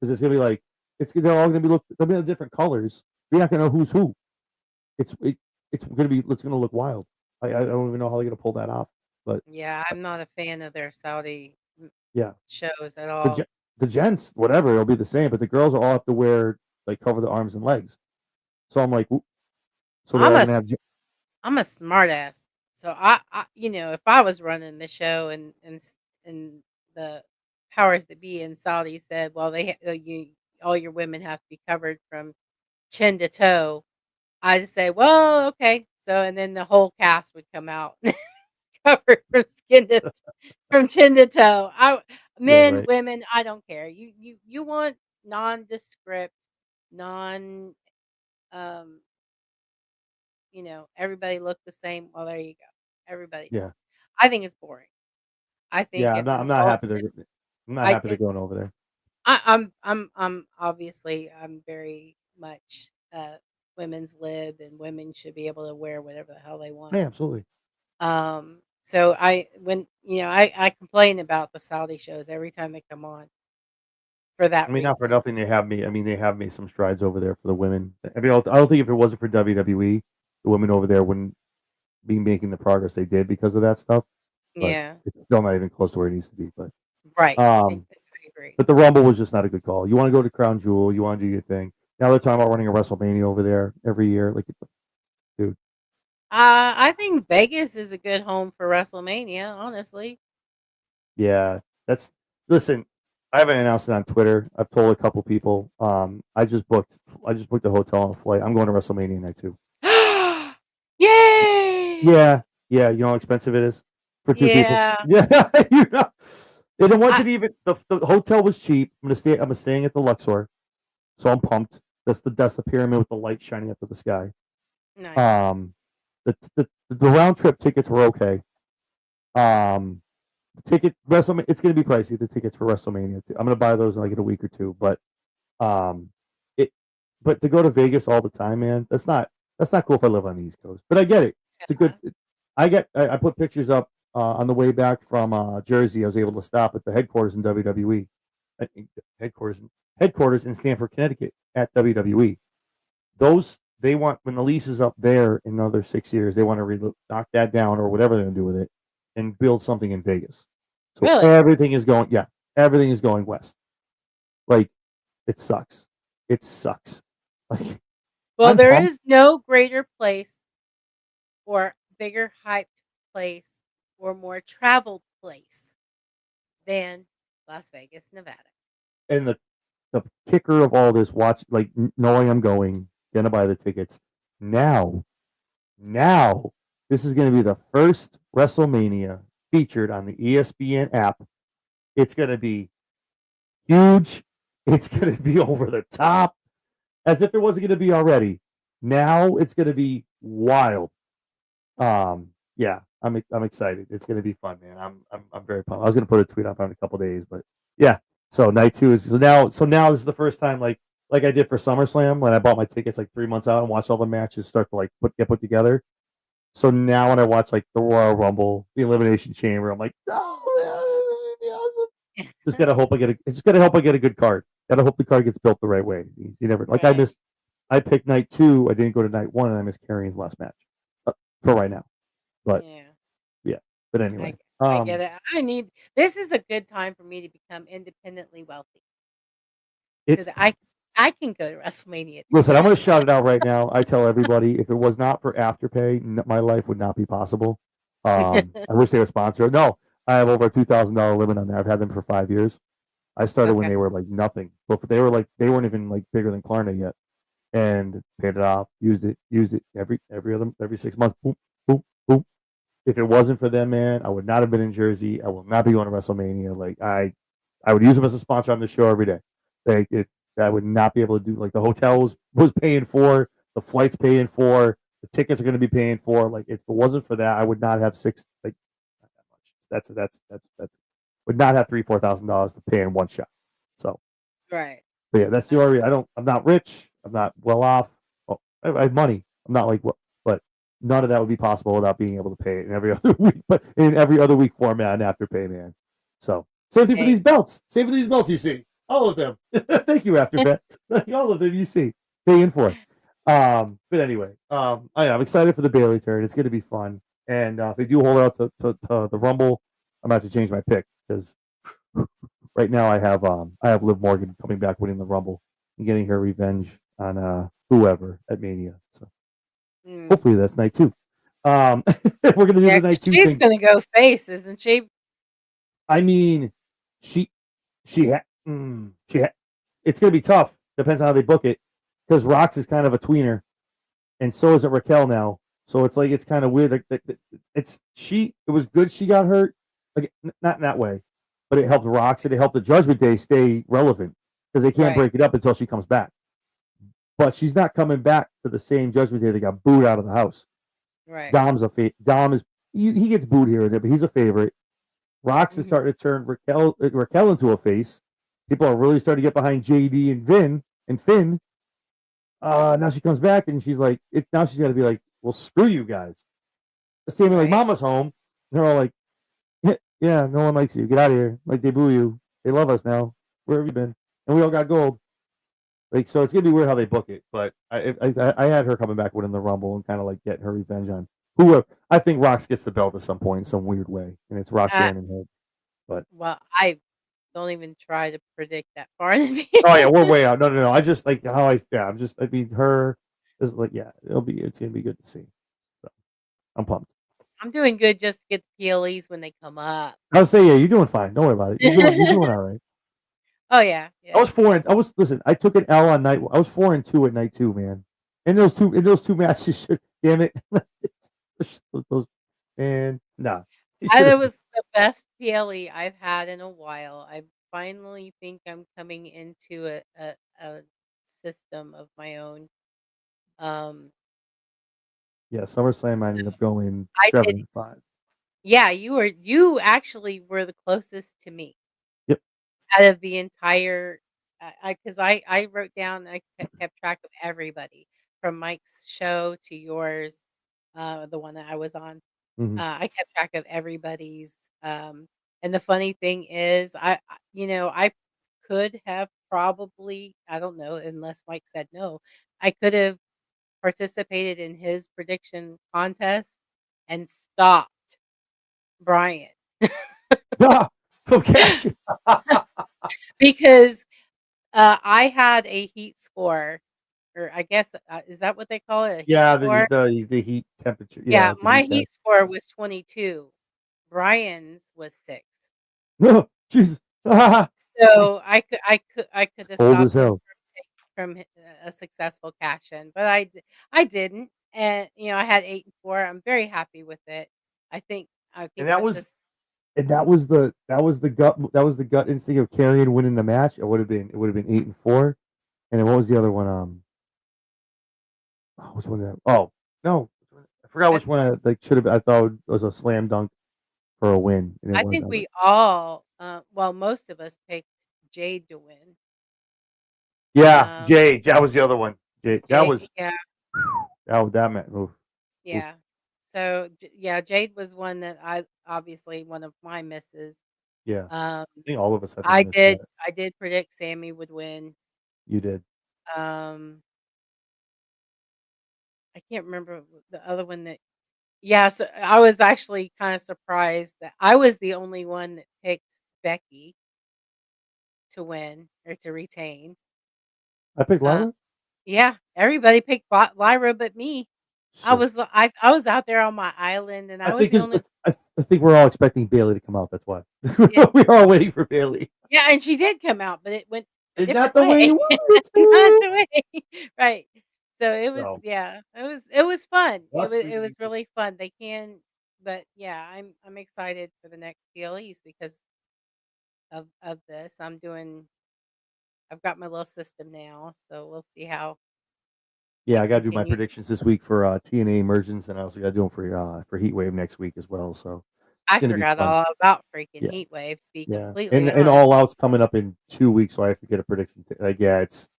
because it's gonna be like they're all gonna be they'll be in different colors. You're not gonna know who's who. It's it, it's gonna look wild. I don't even know how they're gonna pull that off. But Yeah, I'm not a fan of their Saudi yeah, shows at the all. the gents, whatever, it'll be the same, but the girls will all have to wear, like, cover the arms and legs. So I'm like, so they're I'm all a gonna s have I'm a smart ass. So if I was running the show and the powers that be in Saudi said, "Well, you all your women have to be covered from chin to toe," I'd say, "Well, okay." So and then the whole cast would come out covered from chin to toe. yeah, Men, right, women, I don't care. You want nondescript, non um everybody look the same. Well, there you go. Everybody yeah, does. I think it's boring. I think yeah. it's I'm not insult. happy they're I'm not I happy they're it, going over there. I'm obviously I'm very much women's lib and women should be able to wear whatever the hell they want. Yeah, absolutely. So I complain about the Saudi shows every time they come on for I that mean, not for reason. nothing, they have made some strides over there for the women. I mean, I don't think if it wasn't for WWE, the women over there wouldn't be making the progress they did because of that stuff. But Yeah, it's still not even close to where it needs to be. right. I Um, agree. but the Rumble was just not a good call. You want to go to Crown Jewel, you want to do your thing. Now they're talking about running a WrestleMania over there every year. Like, dude, I think Vegas is a good home for WrestleMania, honestly. yeah, that's listen. I haven't announced it on Twitter. I've told a couple people. I just booked a hotel and a flight. I'm going to WrestleMania night too. Yay! Yeah, yeah. You know how expensive it is for two people. Yeah. Yeah, you know. And it I wasn't even the hotel was cheap. I'm staying at the Luxor, so I'm pumped. That's the pyramid with the light shining up to the sky. Nice. Um, the round trip tickets were okay. Um, the ticket WrestleMania, it's going to be pricey. The tickets for WrestleMania. I'm going to buy those in like in a week or two. But um, it but to go to Vegas all the time, man, that's not cool if I live on the East Coast. But I get it. It's a good. Yeah. I put pictures up on the way back from Jersey. I was able to stop at the headquarters in WWE, I think headquarters headquarters in Stamford, Connecticut at WWE. Those they want, when the lease is up there in another 6 years, they want to knock that down or whatever they're gonna do with it and build something in Vegas. So Really? everything is going west. Like, it sucks. It sucks. Like, Well, I'm there pumped. is no greater place or bigger hyped place or more traveled place than Las Vegas, Nevada. And the kicker of all this, knowing I'm going, gonna buy the tickets now. Now, this is gonna be the first WrestleMania featured on the ESPN app. It's gonna be huge. It's gonna be over the top, as if it wasn't gonna be already. Now it's gonna be wild. Yeah, I'm excited. It's gonna be fun, man. I'm very pumped. I was gonna put a tweet up on it in a couple days, but yeah. So night two is so now this is the first time, like I did for SummerSlam when I bought my tickets like 3 months out and watched all the matches start to get put together. So now when I watch like the Royal Rumble, the Elimination Chamber, I'm like, oh, man, this would be awesome. Just gotta hope I get a good card. Gotta hope the card gets built the right way. You never like Right. I picked night 2. I didn't go to night 1, and I missed Karrion's last match for right now. But Yeah. yeah. But I anyway, I get it. This is a good time for me to become independently wealthy so it's that I can go to WrestleMania too. listen. I'm gonna shout it out right now. I tell everybody, if it was not for Afterpay, my life would not be possible. I wish they were sponsored. No, I have over a $2,000 limit on there. I've had them for 5 years. I started when Okay. they were like nothing, but they weren't even like bigger than Klarna yet, and paid it off. Used it every 6 months. Boom, boom, boom. If it wasn't for them, man, I would not have been in Jersey. I will not be going to WrestleMania. Like I would use them as a sponsor on the show every day. Like I would not be able to do like the hotels was paying for, the flights paying for, the tickets are going to be paying for. Like if it wasn't for that, I would not have not that much. That's would not have $3,000-4,000 to pay in one shot. So, Right. but yeah, that's the only. I'm not rich. I'm not well off. Well, I have money. I'm not like what, but none of that would be possible without being able to pay it in every other week. But in every other week format and Afterpay, man. So same thing for Hey, these belts. Same for these belts. You see all of them. Thank you, Afterpay. All of them. You see paying for. But anyway, I'm excited for the Bailey turn. It's going to be fun. And if they do hold out to the Rumble, I'm going to have to change my pick because right now I have Liv Morgan coming back winning the Rumble and getting her revenge on whoever at Mania. So mm. hopefully that's night 2. We're gonna do Yeah, the 'cause night 2 she's thing. gonna go face, isn't she? I mean, she she ha- she ha- it's gonna be tough. Depends on how they book it because Rox is kind of a tweener, and so isn't Raquel now. So it's like it's kind of weird. It was good she got hurt, like, not in that way, but it helped Rox and it helped the Judgment Day stay relevant because they can't Right. break it up until she comes back. But she's not coming back to the same Judgment Day that got booed out of the house. Right. Dom is he gets booed here and there, but he's a favorite. Rox is Mhm. starting to turn Raquel into a face. People are really starting to get behind JD and Finn. Now she comes back and she's like, now she's got to be like, well, screw you guys. The same way like Right. Mama's home. They're all like, yeah, no one likes you. Get out of here. Like they boo you. They love us now. Where have you been? And we all got gold. Like so, it's gonna be weird how they book it. But I had her coming back winning the Rumble and kind of like getting her revenge on whoever. I think Rox gets the belt at some point in some weird way, and it's Uh, Roxanne and her. But well, I don't even try to predict that far in oh yeah, advance. we're way out. No, no, no. I just like how I'm just. I mean, her is like yeah. It's gonna be good to see. So I'm pumped. I'm doing good just to get the PLEs when they come up. I would say yeah, you're doing fine. Don't worry about it. You're doing all right. Oh, yeah. I was Yeah. four and I was listen. I took an L on night. I was 4-2 at night 2, man. In those two matches, damn it, those man, nah, he should That have. was the best PLE I've had in a while. I finally think I'm coming into a system of my own. Um, Yeah, SummerSlam. I so ended up going I did 7-5. yeah, you actually were the closest to me Yep. out of the entire because I wrote down I kept track of everybody from Mike's show to yours, the one that I was on. Hmm. I kept track of everybody's, and the funny thing is I could have probably I don't know, unless Mike said no, I could have participated in his prediction contest and stopped Brian Ah, from cash. because, I had a heat score, or I guess, is that what they call it, a heat Yeah, score? the heat temperature. Yeah, Yeah, the my heat test. heat score was 22. Brian's was 6. No, Jesus. So I could It's have cold as stopped him hell. from a successful cash in, but I didn't, and, I had 8 and 4, I'm very happy with it. I And think that's just that was the gut instinct of Carrion winning the match. It would have been 8-4. And then what was the other one? Which one? Oh no, I forgot I which one. I like should have. I thought was a slam dunk for a win, and it I was. think I was we all, well, most of us picked Jade to win. yeah, Um, Jade. That was the other one. Jade. Jade, yeah, That meant. Oof, oof. yeah. So yeah, Jade was one that I obviously one of my misses. Yeah, Um, I think all of us, I think, I missed did that. I did predict Sammy would win. You did. Um, I can't remember the other one that. Yeah, so I was actually kind of surprised that I was the only one that picked Becky to win or to retain. I picked Uh, Lyra. yeah, everybody picked Lyra but me. Shit. I was out there on my island and I I was think the is only. I think we're all expecting Bailey to come out. That's why Yeah, we're all waiting for Bailey. yeah, and she did come out, but it went a It's not different the way way. you wanted it Not to. the way. Right. So it was, So yeah, it was fun. us It was three. really fun. They can, but yeah, I'm excited for the next PLEs because of this. I've got my little system now, so we'll see how Yeah, it I got to do my continues. predictions this week for TNA Emergence, and I also got to do them for Heatwave next week as well. So it's I gonna be forgot fun. all about freaking Yeah, heat wave, to be yeah, completely and honest. All Out's coming up in 2 weeks, so I have to get a prediction. Like, yeah, it's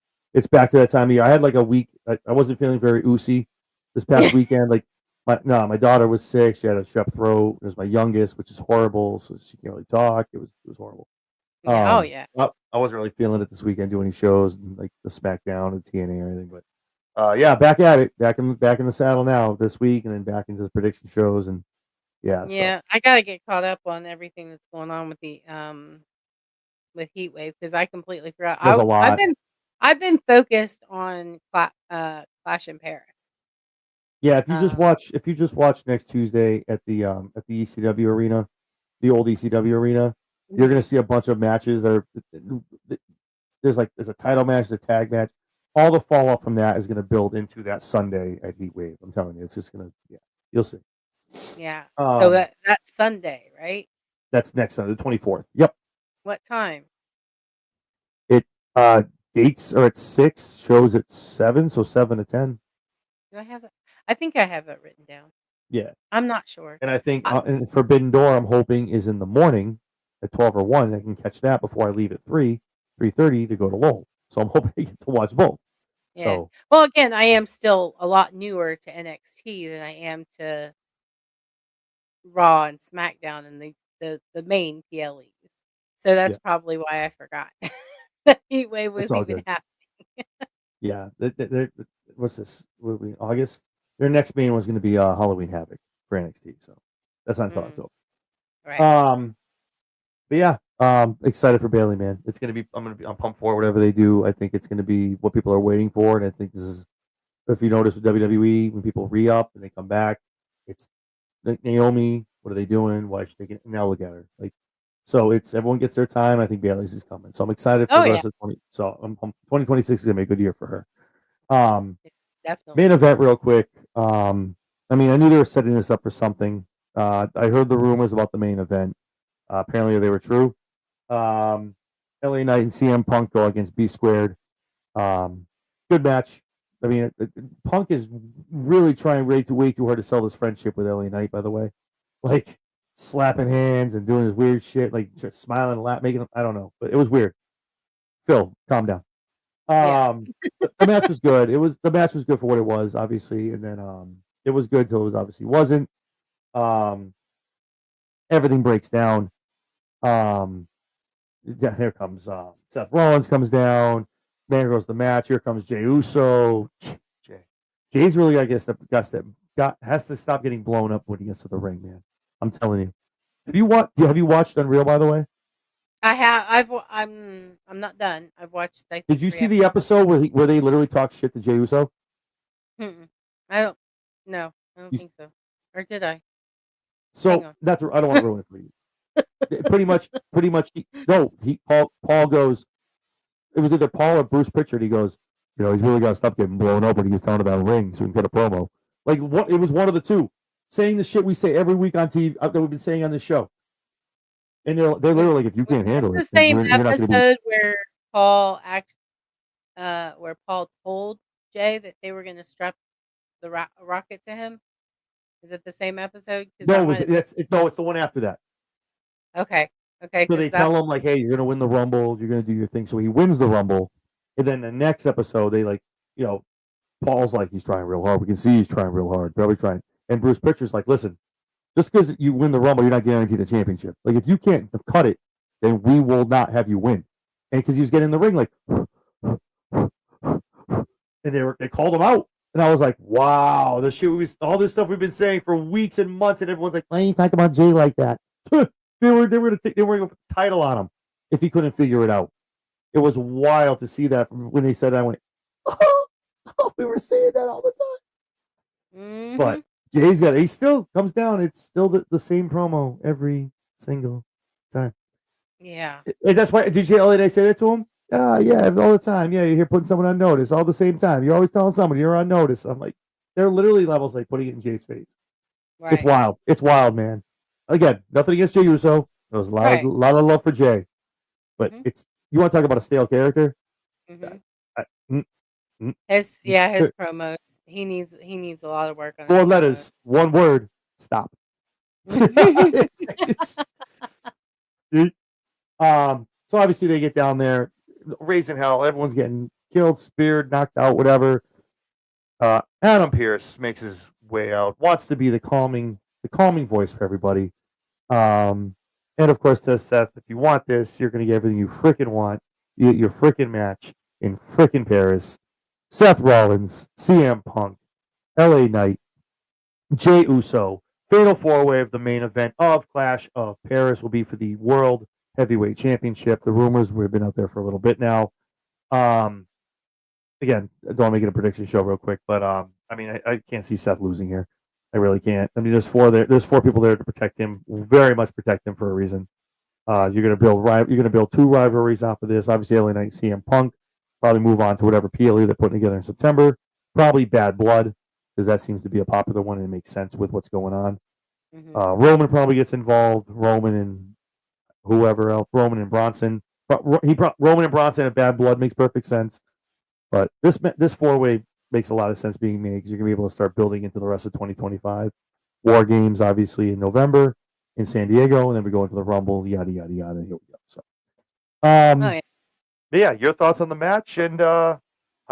back to that time of year. I had like a week. I wasn't feeling very oozy this past weekend. Like my daughter was sick. She had a strep throat. It was my youngest, which is horrible. So she can't really talk. It was horrible. Yeah, oh yeah. I wasn't really feeling it this weekend doing any shows like the SmackDown and TNA or anything, but yeah, back at it, back in the saddle now this week, and then back into the prediction shows, and yeah, so Yeah, I gotta get caught up on everything that's going on with the with heat wave because I completely forgot. there's a lot. I've been focused on Clash in Paris. Yeah, Um, if you just watch next Tuesday at the ECW arena, the old ECW arena, you're mhm. gonna see a bunch of matches that are there's a title match, a tag match. All the fallout from that is gonna build into that Sunday at Heatwave. I'm telling you, it's just gonna yeah, you'll see. Yeah. So Um, that's Sunday, right? that's next Sunday, the 24th. Yep. What time? It uh dates are at 6, shows at 7, so 7 to 10. Do I have it? I think I have it written down. Yeah. I'm not sure. And I think I, and Forbidden Door, I'm hoping is in the morning at 12 or 1. I can catch that before I leave at 3:30 to go to Lowell. So I'm hoping I get to watch both. yeah. So Well, again, I am still a lot newer to NXT than I am to Raw and SmackDown and the main PLEs. So that's yeah, probably why I forgot that Heatwave it's was all even good. happening. Yeah. What's this? What are we, August? Their next main one's going to be Halloween Havoc for NXT. So that's not until Mm, October. right. Um, but yeah, excited for Bailey, man. I'm pumped for whatever they do. I think it's gonna be what people are waiting for, and I think this is if you notice with WWE when people re-up and they come back, it's like Naomi. What are they doing? Why should they get now? Look at her. Like, so it's everyone gets their time. I think Bailey's is coming, so I'm excited for Oh the yeah, rest of 20. So 2026 is gonna be a good year for her. Um, Main definitely. event, real quick. I mean, I knew they were setting this up for something. I heard the rumors about the main event. Apparently, they were true. Um, LA Knight and CM Punk go against B Squared. Um, Good match. I mean, Punk is really trying way too hard to sell this friendship with LA Knight. By the way, like slapping hands and doing his weird shit, like just smiling and laughing, making. I don't know, but it was weird. Phil, calm down. Yeah. The match was good. The match was good for what it was, obviously, and then it was good till it was obviously wasn't. Um, Everything breaks down. Um, Here comes Seth Rollins comes down. There goes the match. Here comes Jey Uso. Jay. Jay's really, I guess, has to stop getting blown up when he gets to the ring, man. I'm telling you. Have you watched Unreal, by the way? I have. I'm not done. I've watched. I Did think you 3 see the episodes. episode where they literally talk shit to Jey Uso? Mm-mm. I don't. No, I don't You, think so. Or did I? Hang so on. that's I don't want to ruin it for you. Pretty much. No, Paul goes. It was either Paul or Bruce Pritchard. He goes, he's really got to stop getting blown up when he gets down to that ring so we can get a promo. Like what? It was one of the two, saying the shit we say every week on TV that we've been saying on this show. And they're Was literally like, if you was can't this handle it, the then same you're not going to be. episode where Paul where Paul told Jay that they were going to strap the rocket to him? Is it the same episode? Because I No, might have missed. no, it's the one after that. Okay, okay, So because they tell him like, hey, you're going to win the Rumble, you're going to do your thing. So he wins the Rumble, and then the next episode they like, Paul's like he's trying real hard. We can see he's trying real hard. Probably trying. And Bruce Pritchard's like, listen, just because you win the Rumble, you're not guaranteed a championship. Like, if you can't cut it, then we will not have you win. And because he was getting in the ring, like, and they called him out. And I was like, wow, the shit all this stuff we've been saying for weeks and months, and everyone's like, why ain't you talking about Jay like that? they were gonna put the title on him if he couldn't figure it out. It was wild to see that when they said that. I went, oh, we were saying that all the time. Mm-hmm. But he still comes down. It's still the same promo every single time. Yeah. And that's why, did you LA say that to him? Yeah, all the time. Yeah, you're here putting someone on notice all the same time. You're always telling somebody you're on notice. I'm like, they're literally levels like putting it in Jay's face. Right. It's wild. It's wild, man. Again, nothing against Jey Uso. There was a lot of love for Jay. But you want to talk about a stale character? His promos. He needs a lot of work on 4 letters, 1 word, stop. So obviously they get down there, raising hell. Everyone's getting killed, speared, knocked out, whatever. Adam Pearce makes his way out, wants to be the calming voice for everybody. And of course, says Seth, if you want this, you're going to get everything you freaking want. You get your freaking match in freaking Paris. Seth Rollins, CM Punk, LA Knight, Jey Uso. Fatal 4-way of the main event of Clash of Paris will be for the World Heavyweight Championship. The rumors, we've been out there for a little bit now. Again, I don't want to make it a prediction show real quick, but I mean, I can't see Seth losing here. I really can't. I mean, there's 4 people there to protect him, very much protect him for a reason. You're gonna build 2 rivalries off of this. Obviously, LA Knight, CM Punk. Probably move on to whatever PLE they're putting together in September. Probably Bad Blood, because that seems to be a popular one and it makes sense with what's going on. Roman probably gets involved. Roman and whoever else. Roman and Bronson. Roman and Bronson and Bad Blood makes perfect sense. But this 4-way makes a lot of sense being made because you're going to be able to start building into the rest of 2025. War Games, obviously, in November in San Diego, and then we go into the Rumble, yada, yada, yada. Here we go. So, yeah, your thoughts on the match and how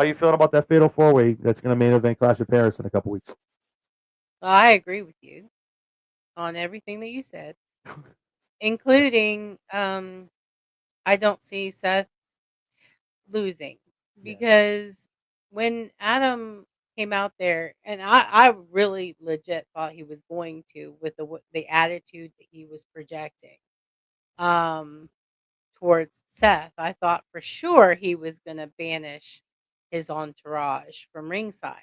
you feeling about that fatal 4-way that's going to main event Clash of Paris in a couple weeks? Well, I agree with you on everything that you said, including I don't see Seth losing because when Adam came out there, and I really legit thought he was going to with the attitude that he was projecting towards Seth. I thought for sure he was going to banish his entourage from ringside.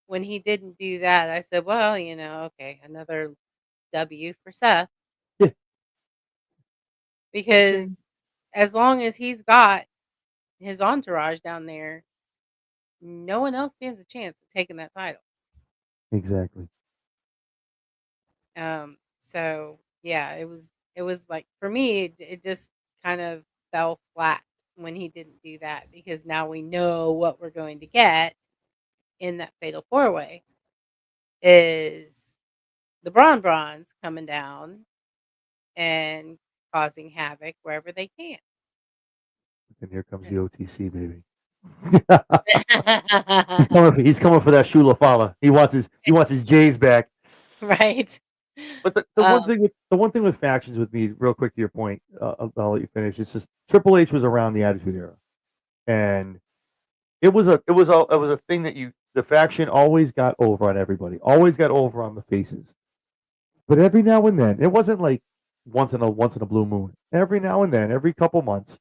When he didn't do that, I said, well, okay, another W for Seth. Yeah. Because as long as he's got his entourage down there, no one else stands a chance of taking that title. Exactly. So yeah, it was like, for me, it just kind of fell flat when he didn't do that, because now we know what we're going to get in that fatal 4-way is the Brawns coming down and causing havoc wherever they can. And here comes the OTC, baby. he's coming for that Shula Fala. He wants his J's back. Right. But the one thing with factions with me, real quick to your point, I'll let you finish. It's just Triple H was around the Attitude Era, and it was a thing that the faction always got over on everybody, always got over on the faces. But every now and then, it wasn't like once in a blue moon. Every now and then, every couple months,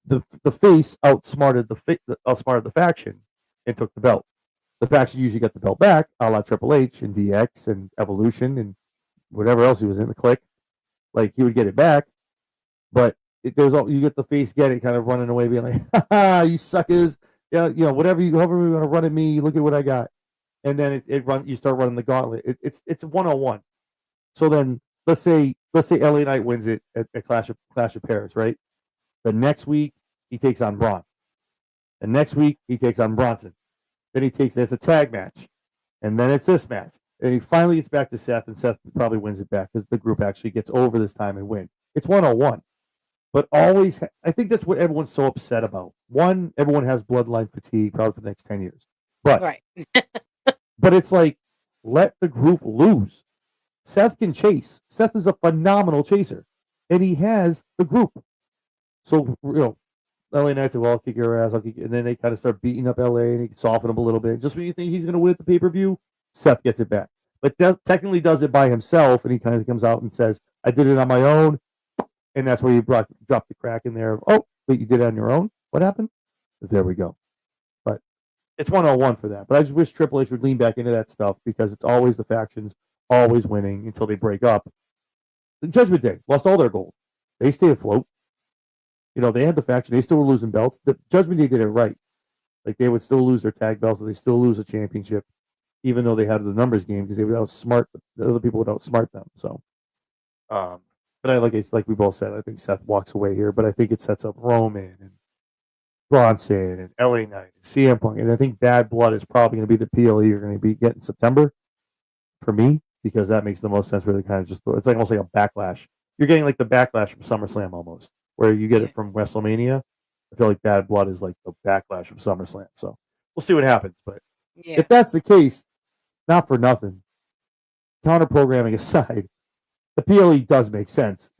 the face outsmarted the faction and took the belt. The faction usually got the belt back, a la Triple H and DX and Evolution and whatever else he was in the Click. Like, he would get it back, but you get the face get it kind of running away, being like, "Ha ha, you suckers! Yeah, however you want to run at me, look at what I got." And then you start running the gauntlet. It's 101. So then let's say LA Knight wins it at Clash of Paris, right? The next week he takes on Braun. The next week he takes on Bronson. Then there's a tag match, and then it's this match. And he finally gets back to Seth, and Seth probably wins it back because the group actually gets over this time and wins. It's 101. But always, I think that's what everyone's so upset about. One, everyone has bloodline fatigue probably for the next 10 years. But right. But it's like, let the group lose. Seth can chase. Seth is a phenomenal chaser, and he has the group. So, LA Knight said, well, I'll kick your ass. And then they kind of start beating up LA, and he soften him a little bit. Just when you think he's going to win at the pay-per-view, Seth gets it back. But technically does it by himself, and he kind of comes out and says, I did it on my own. And that's where you dropped the crack in there. Oh, wait, you did it on your own? What happened? There we go. But it's 101 for that. But I just wish Triple H would lean back into that stuff because it's always the factions always winning until they break up. The Judgment Day lost all their gold. They stayed afloat. They had the faction. They still were losing belts. The Judgment Day did it right. Like, they would still lose their tag belts, so they still lose a championship, even though they had the numbers game because they would outsmart the other people would outsmart them. So, but like we both said, I think Seth walks away here, but I think it sets up Roman and Bronson and LA Knight and CM Punk, and I think Bad Blood is probably going to be the PLE you're going to be getting in September for me because that makes the most sense. Where they kind of it's like almost like a backlash. You're getting like the backlash from SummerSlam almost, where you get it from WrestleMania. I feel like Bad Blood is like the backlash from SummerSlam. So we'll see what happens. But if that's the case, not for nothing, counter programming aside, the PLE does make sense.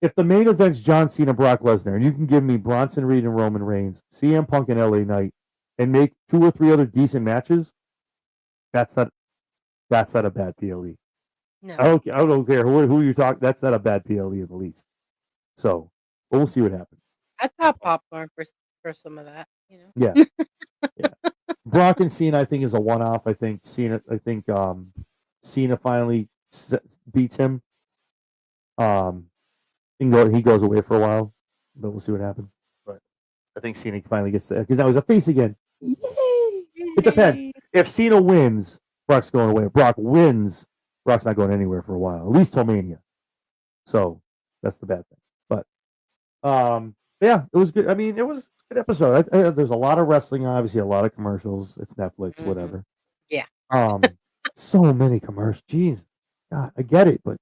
If the main event's John Cena, Brock Lesnar, and you can give me Bronson Reed and Roman Reigns, CM Punk and LA Knight, and make 2 or 3 other decent matches, that's not a bad PLE. No. I don't care who you talk. That's not a bad PLE in the least. So we'll see what happens. I pop popcorn for some of that. Yeah. Brock and Cena, I think, is a one-off. I think Cena finally beats him. He goes away for a while, but we'll see what happens. But I think Cena finally gets there because now he's a face again. Yay! It depends. If Cena wins, Brock's going away. If Brock wins, Brock's not going anywhere for a while, at least till Mania. So that's the bad thing. But yeah, it was good. I mean, it was a good episode. There's a lot of wrestling, obviously, a lot of commercials. It's Netflix, whatever. Yeah. So many commercials. Jeez, God, I get it, but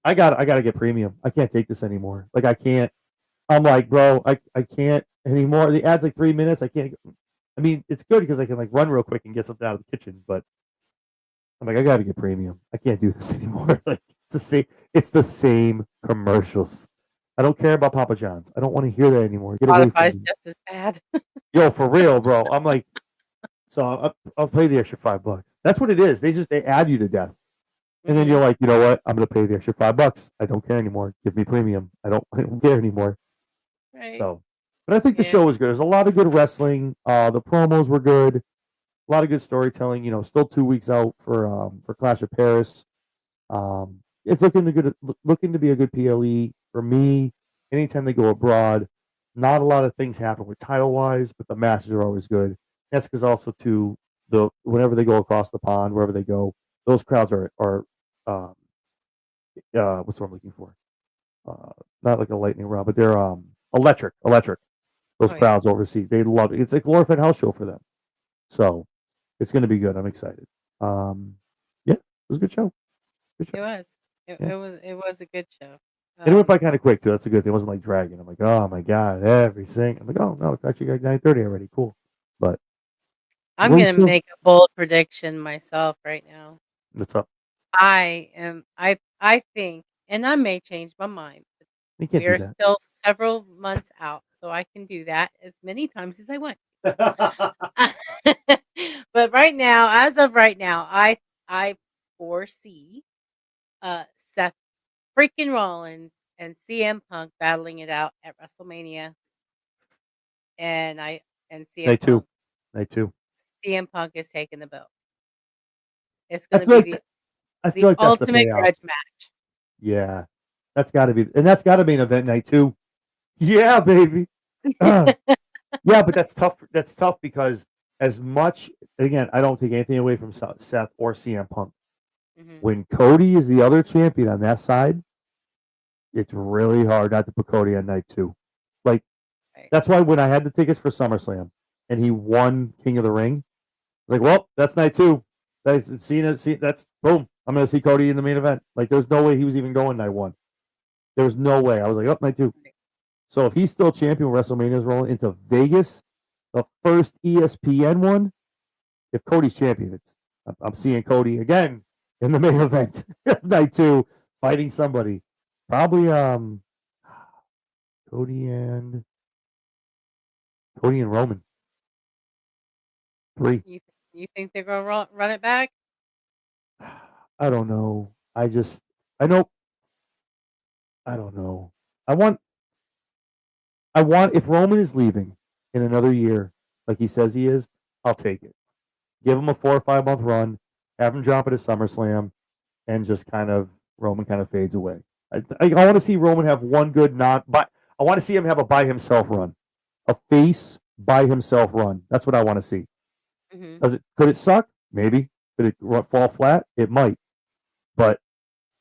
I gotta get premium. I can't take this anymore. Like, I can't. I'm like, bro, I can't anymore. The ad's like 3 minutes. I can't. I mean, it's good because I can like run real quick and get something out of the kitchen, but I'm like, I gotta get premium. I can't do this anymore. Like, it's the same commercials. I don't care about Papa John's. I don't want to hear that anymore. Get away from me. Spotify's just as bad. Yo, for real, bro. I'm like, so I'll pay the extra $5. That's what it is. They add you to death. And then you're like, you know what? I'm going to pay the extra $5. I don't care anymore. Give me premium. I don't care anymore. Right. So, but I think the show was good. There's a lot of good wrestling. The promos were good. A lot of good storytelling. Still 2 weeks out for Clash of Paris. It's looking to be a good PLE for me. Anytime they go abroad, not a lot of things happen with title wise, but the matches are always good. That's because also too whenever they go across the pond, wherever they go, those crowds are what's what I'm looking for? Not like a lightning rod, but they're electric. Those crowds overseas, they love it. It's a glorified house show for them. So it's going to be good. I'm excited. Yeah, it was a good show. It was. It was a good show. And it went by kind of quick too. That's a good thing. It wasn't like dragging. I'm like, oh my god, everything. I'm like, oh no, it's actually like 9:30 already. Cool. But I'm gonna make a bold prediction myself right now. What's up? I think, and I may change my mind. You can't We're do that. still several months out, so I can do that as many times as I want. But right now, as of right now, I foresee Seth freaking Rollins and CM Punk battling it out at WrestleMania. And Night two. CM Punk is taking the belt. It's going to be the ultimate grudge match. Yeah, that's got to be, and that's got to be an event night too. Yeah, baby. Yeah, but that's tough. That's tough because as much, again, I don't take anything away from Seth or CM Punk. When Cody is the other champion on that side, it's really hard not to put Cody on night two. Like, that's why when I had the tickets for SummerSlam and he won King of the Ring, I was like, well, that's night two. That's boom. I'm going to see Cody in the main event. Like, there's no way he was even going night one. There was no way. I was like, oh, night two. So if he's still champion, WrestleMania is rolling into Vegas, the first ESPN one, if Cody's champion, I'm seeing Cody again in the main event night 2, fighting somebody. Probably Cody and Roman 3. You think they're gonna run it back? I don't know. I know. I don't know. I want if Roman is leaving in another year, like he says he is, I'll take it. Give him a 4 or 5 month run, have him drop it at SummerSlam, and just kind of Roman kind of fades away. I want to see Roman have one good but I want to see him have a by himself run, a face by himself run. That's what I want to see. Hmm. Could it suck? Maybe. Could it fall flat? It might. But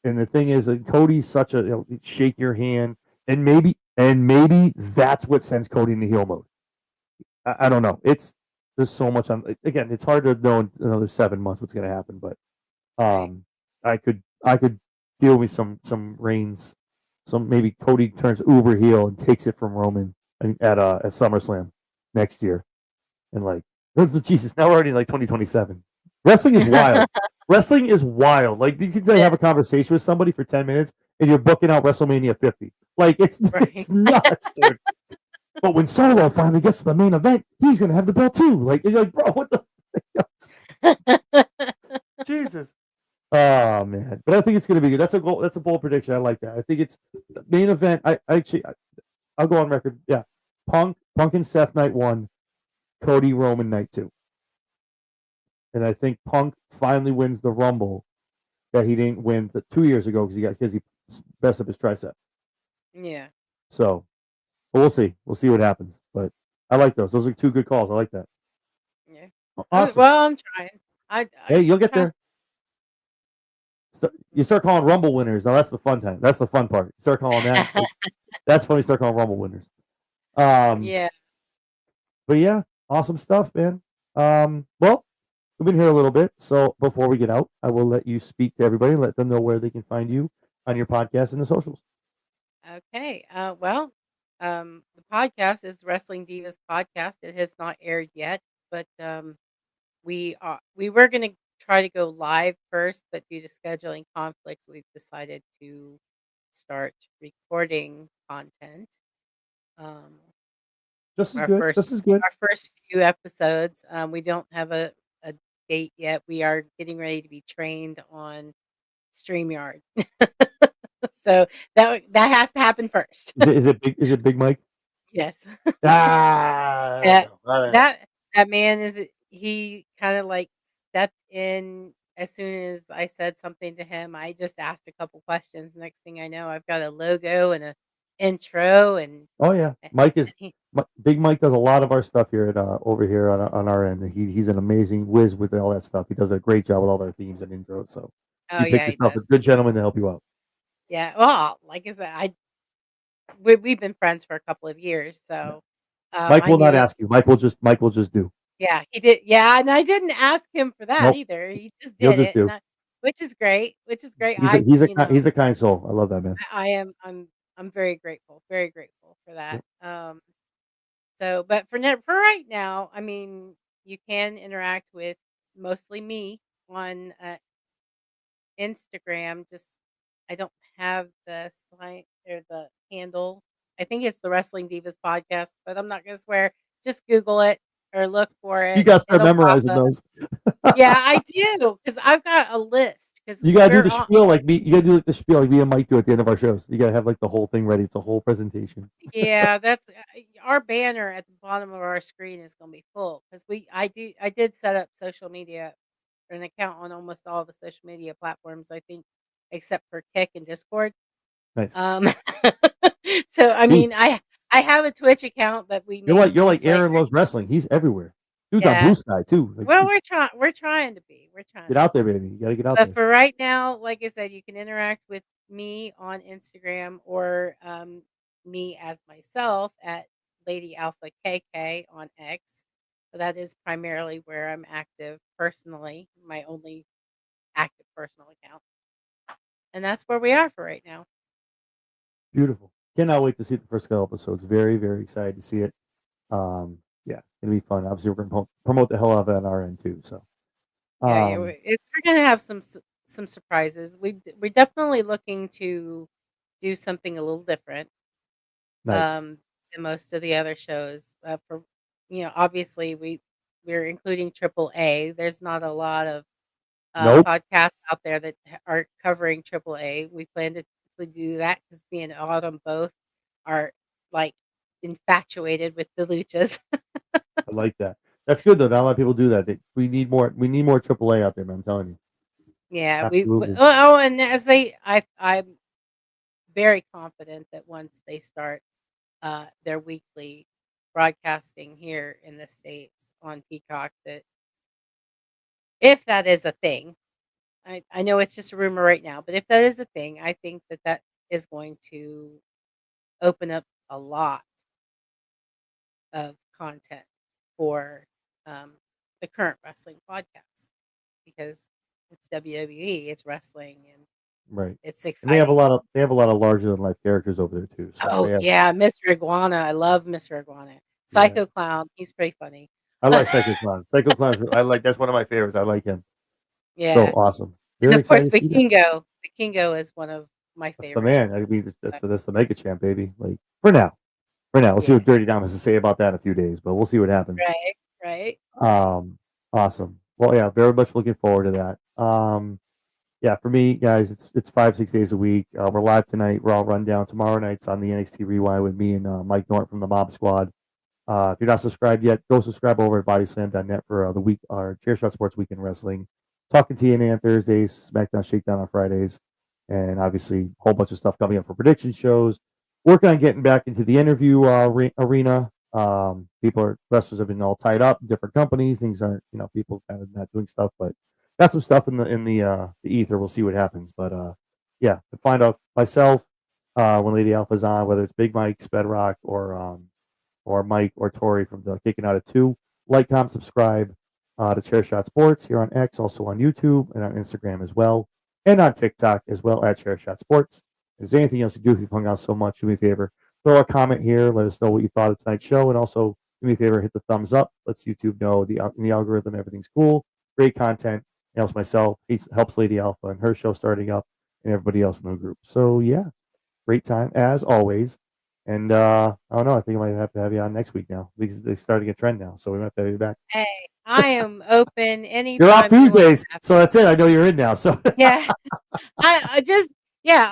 and the thing is, Cody's such a shake your hand, and maybe that's what sends Cody into heel mode. I don't know. There's so much on. Again, it's hard to know in another 7 months what's going to happen, but Right. I could deal with some Reigns. Some maybe Cody turns uber heel and takes it from Roman at SummerSlam next year, and like Jesus, now we're already in like 2027. Wrestling is wild. Wrestling is wild. Like you can have a conversation with somebody for 10 minutes and you're booking out WrestleMania 50. Like it's Right. nuts, dude. But when Solo finally gets to the main event, he's gonna have the belt too. Like you're like, bro, what the Jesus. Oh man, but I think it's gonna be good. That's a goal. That's a bold prediction. I like that. I think it's main event. I'll go on record. Yeah, Punk and Seth night 1, Cody Roman night 2, and I think Punk finally wins the Rumble that he didn't win 2 years ago because he messed up his tricep. Yeah. So, but we'll see. We'll see what happens. But I like those. Those are 2 good calls. I like that. Yeah. Awesome. Well, I'm trying. Hey, you'll get try. there. You start calling Rumble winners. Now that's the fun time. That's the fun part. You start calling that. That's when we start calling Rumble winners. Yeah. But yeah, awesome stuff, man. Well, we've been here a little bit, so before we get out, I will let you speak to everybody, let them know where they can find you on your podcast and the socials. Okay. Well, the podcast is Wrestling Divas podcast. It has not aired yet, but we were going to try to go live first, but due to scheduling conflicts, we've decided to start recording content. Um, Just as our good. first Just as good. our first few episodes. We don't have a date yet. We are getting ready to be trained on StreamYard. So that has to happen first. Is it big? Is it Big Mike? Yes. Ah, That I don't know. that man he kinda, like, stepped in as soon as I said something to him. I just asked a couple questions. Next thing I know, I've got a logo and a intro and Oh yeah, and he Big Mike does a lot of our stuff here at over here on our end. He's an amazing whiz with all that stuff. He does a great job with all our themes and intros. So Oh, you picked yeah, he yourself a does. good gentleman to help you out. Yeah, well, like I said, we've been friends for a couple of years, Yeah. so, Mike I will knew not it. ask you. Mike will just do. Yeah, he did yeah, and I didn't ask him for that Nope, either. He just he'll did just it, and do. I which is great. He's a kind soul. I love that man. I am I'm very grateful for that. Yep. So, but for right now, I mean, you can interact with mostly me on Instagram. Just I don't have the slide or the handle. I think it's the Wrestling Divas podcast, but I'm not gonna swear. Just Google it or look for You it. got to start It'll pop memorizing up. those. Yeah, I do because I've got a list. Because You gotta do we're the on. spiel like me. You gotta do like the spiel like me and Mike do at the end of our shows. You gotta have like the whole thing ready. It's a whole presentation. Yeah, that's our banner at the bottom of our screen is gonna be full because I did set up social media, an account on almost all the social media platforms, I think, except for Kick and Discord. Nice. Um, so I Jeez. mean, I have a Twitch account that we You're made like years later. Aaron loves wrestling. He's everywhere. Dude's on Yeah. Blue Sky too. Like Well, geez, we're trying to be. We're trying get to out be. there, baby. You gotta get out But there. for right now, like I said, you can interact with me on Instagram or me as myself at Lady Alpha KK on X. So that is primarily where I'm active personally, my only active personal account. And that's where we are for right now. Beautiful. Cannot wait to see the first couple episodes. Very, very excited to see it. Yeah, it'll be fun. Obviously, we're going to promote the hell out of it on our end too. So, Yeah, um, we're gonna have some surprises. We're definitely looking to do something a little different nice. than most of the other shows. For obviously we're including Triple A. There's not a lot of Nope, podcasts out there that are covering Triple A. We plan to do that because me and Autumn both are like infatuated with the luchas. I like that. That's good though. Not a lot of people do that. We need more. We need more AAA out there, man. I'm telling you. Yeah, Absolutely. and as I'm very confident that once they start their weekly broadcasting here in the States on Peacock, that if that is a thing, I know it's just a rumor right now, but if that is a thing, I think that is going to open up a lot of content for um, the current wrestling podcast because it's WWE, it's wrestling, and Right. it's And they have a exciting. lot of larger than life characters over there too. So Oh they have yeah, Mr. Iguana, I love Mr. Iguana. yeah. Psycho Clown, he's pretty funny. I like Psycho Clown. Psycho Clown's I like that's one of my favorites. I like him. So Yeah. awesome. And Very of course, excited to see that. The Kingo is one of my That's the man. favorites. I mean, that's the mega champ, baby. Like for now. For now. We'll see Yeah, what Dirty Dom has to say about that in a few days, but we'll see what happens. right, right. Um awesome. Well, yeah, very much looking forward to that. Yeah, for me, guys, it's 5 6 days a week. We're live tonight. Raw Rundown tomorrow night's on the NXT Rewind with me and Mike Norton from the Mob Squad. If you're not subscribed yet, go subscribe over at bodyslam.net for the week our Chairshot Sports Weekend Wrestling. Talking TNA on Thursdays, SmackDown Shakedown on Fridays, and obviously a whole bunch of stuff coming up for prediction shows. Working on getting back into the interview arena. Wrestlers have been all tied up, in different companies. Things aren't, people kind of not doing stuff, but got some stuff in the ether. We'll see what happens. But yeah, to find out myself when Lady Alpha's on, whether it's Big Mike, Bedrock, or Mike or Tori from the Kicking Out at 2. Like, comment, subscribe to Chairshot Sports here on X, also on YouTube and on Instagram as well, and on TikTok as well at Chairshot Sports. If there's anything else to do, if you've hung out so much, do me a favor, throw a comment here. Let us know what you thought of tonight's show, and also do me a favor, hit the thumbs up. Lets YouTube know the algorithm, everything's cool, great content. It helps myself, helps Lady Alpha and her show starting up, and everybody else in the group. So yeah, great time as always. And I don't know. I think I might have to have you on next week now. They're starting a trend now, so we might have to have you back. Hey, I am open You're off anytime you want Tuesdays, to have so me. that's it. I know you're in now. So Yeah, I just yeah,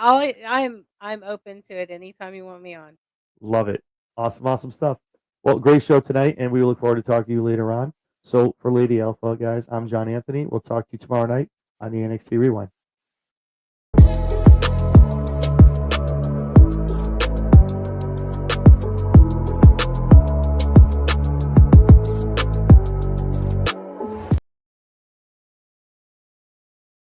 I'm open to it anytime you want me on. love it. Awesome, awesome stuff. Well, great show tonight, and we look forward to talking to you later on. So for Lady Alpha, guys, I'm John Anthony. We'll talk to you tomorrow night on the NXT Rewind.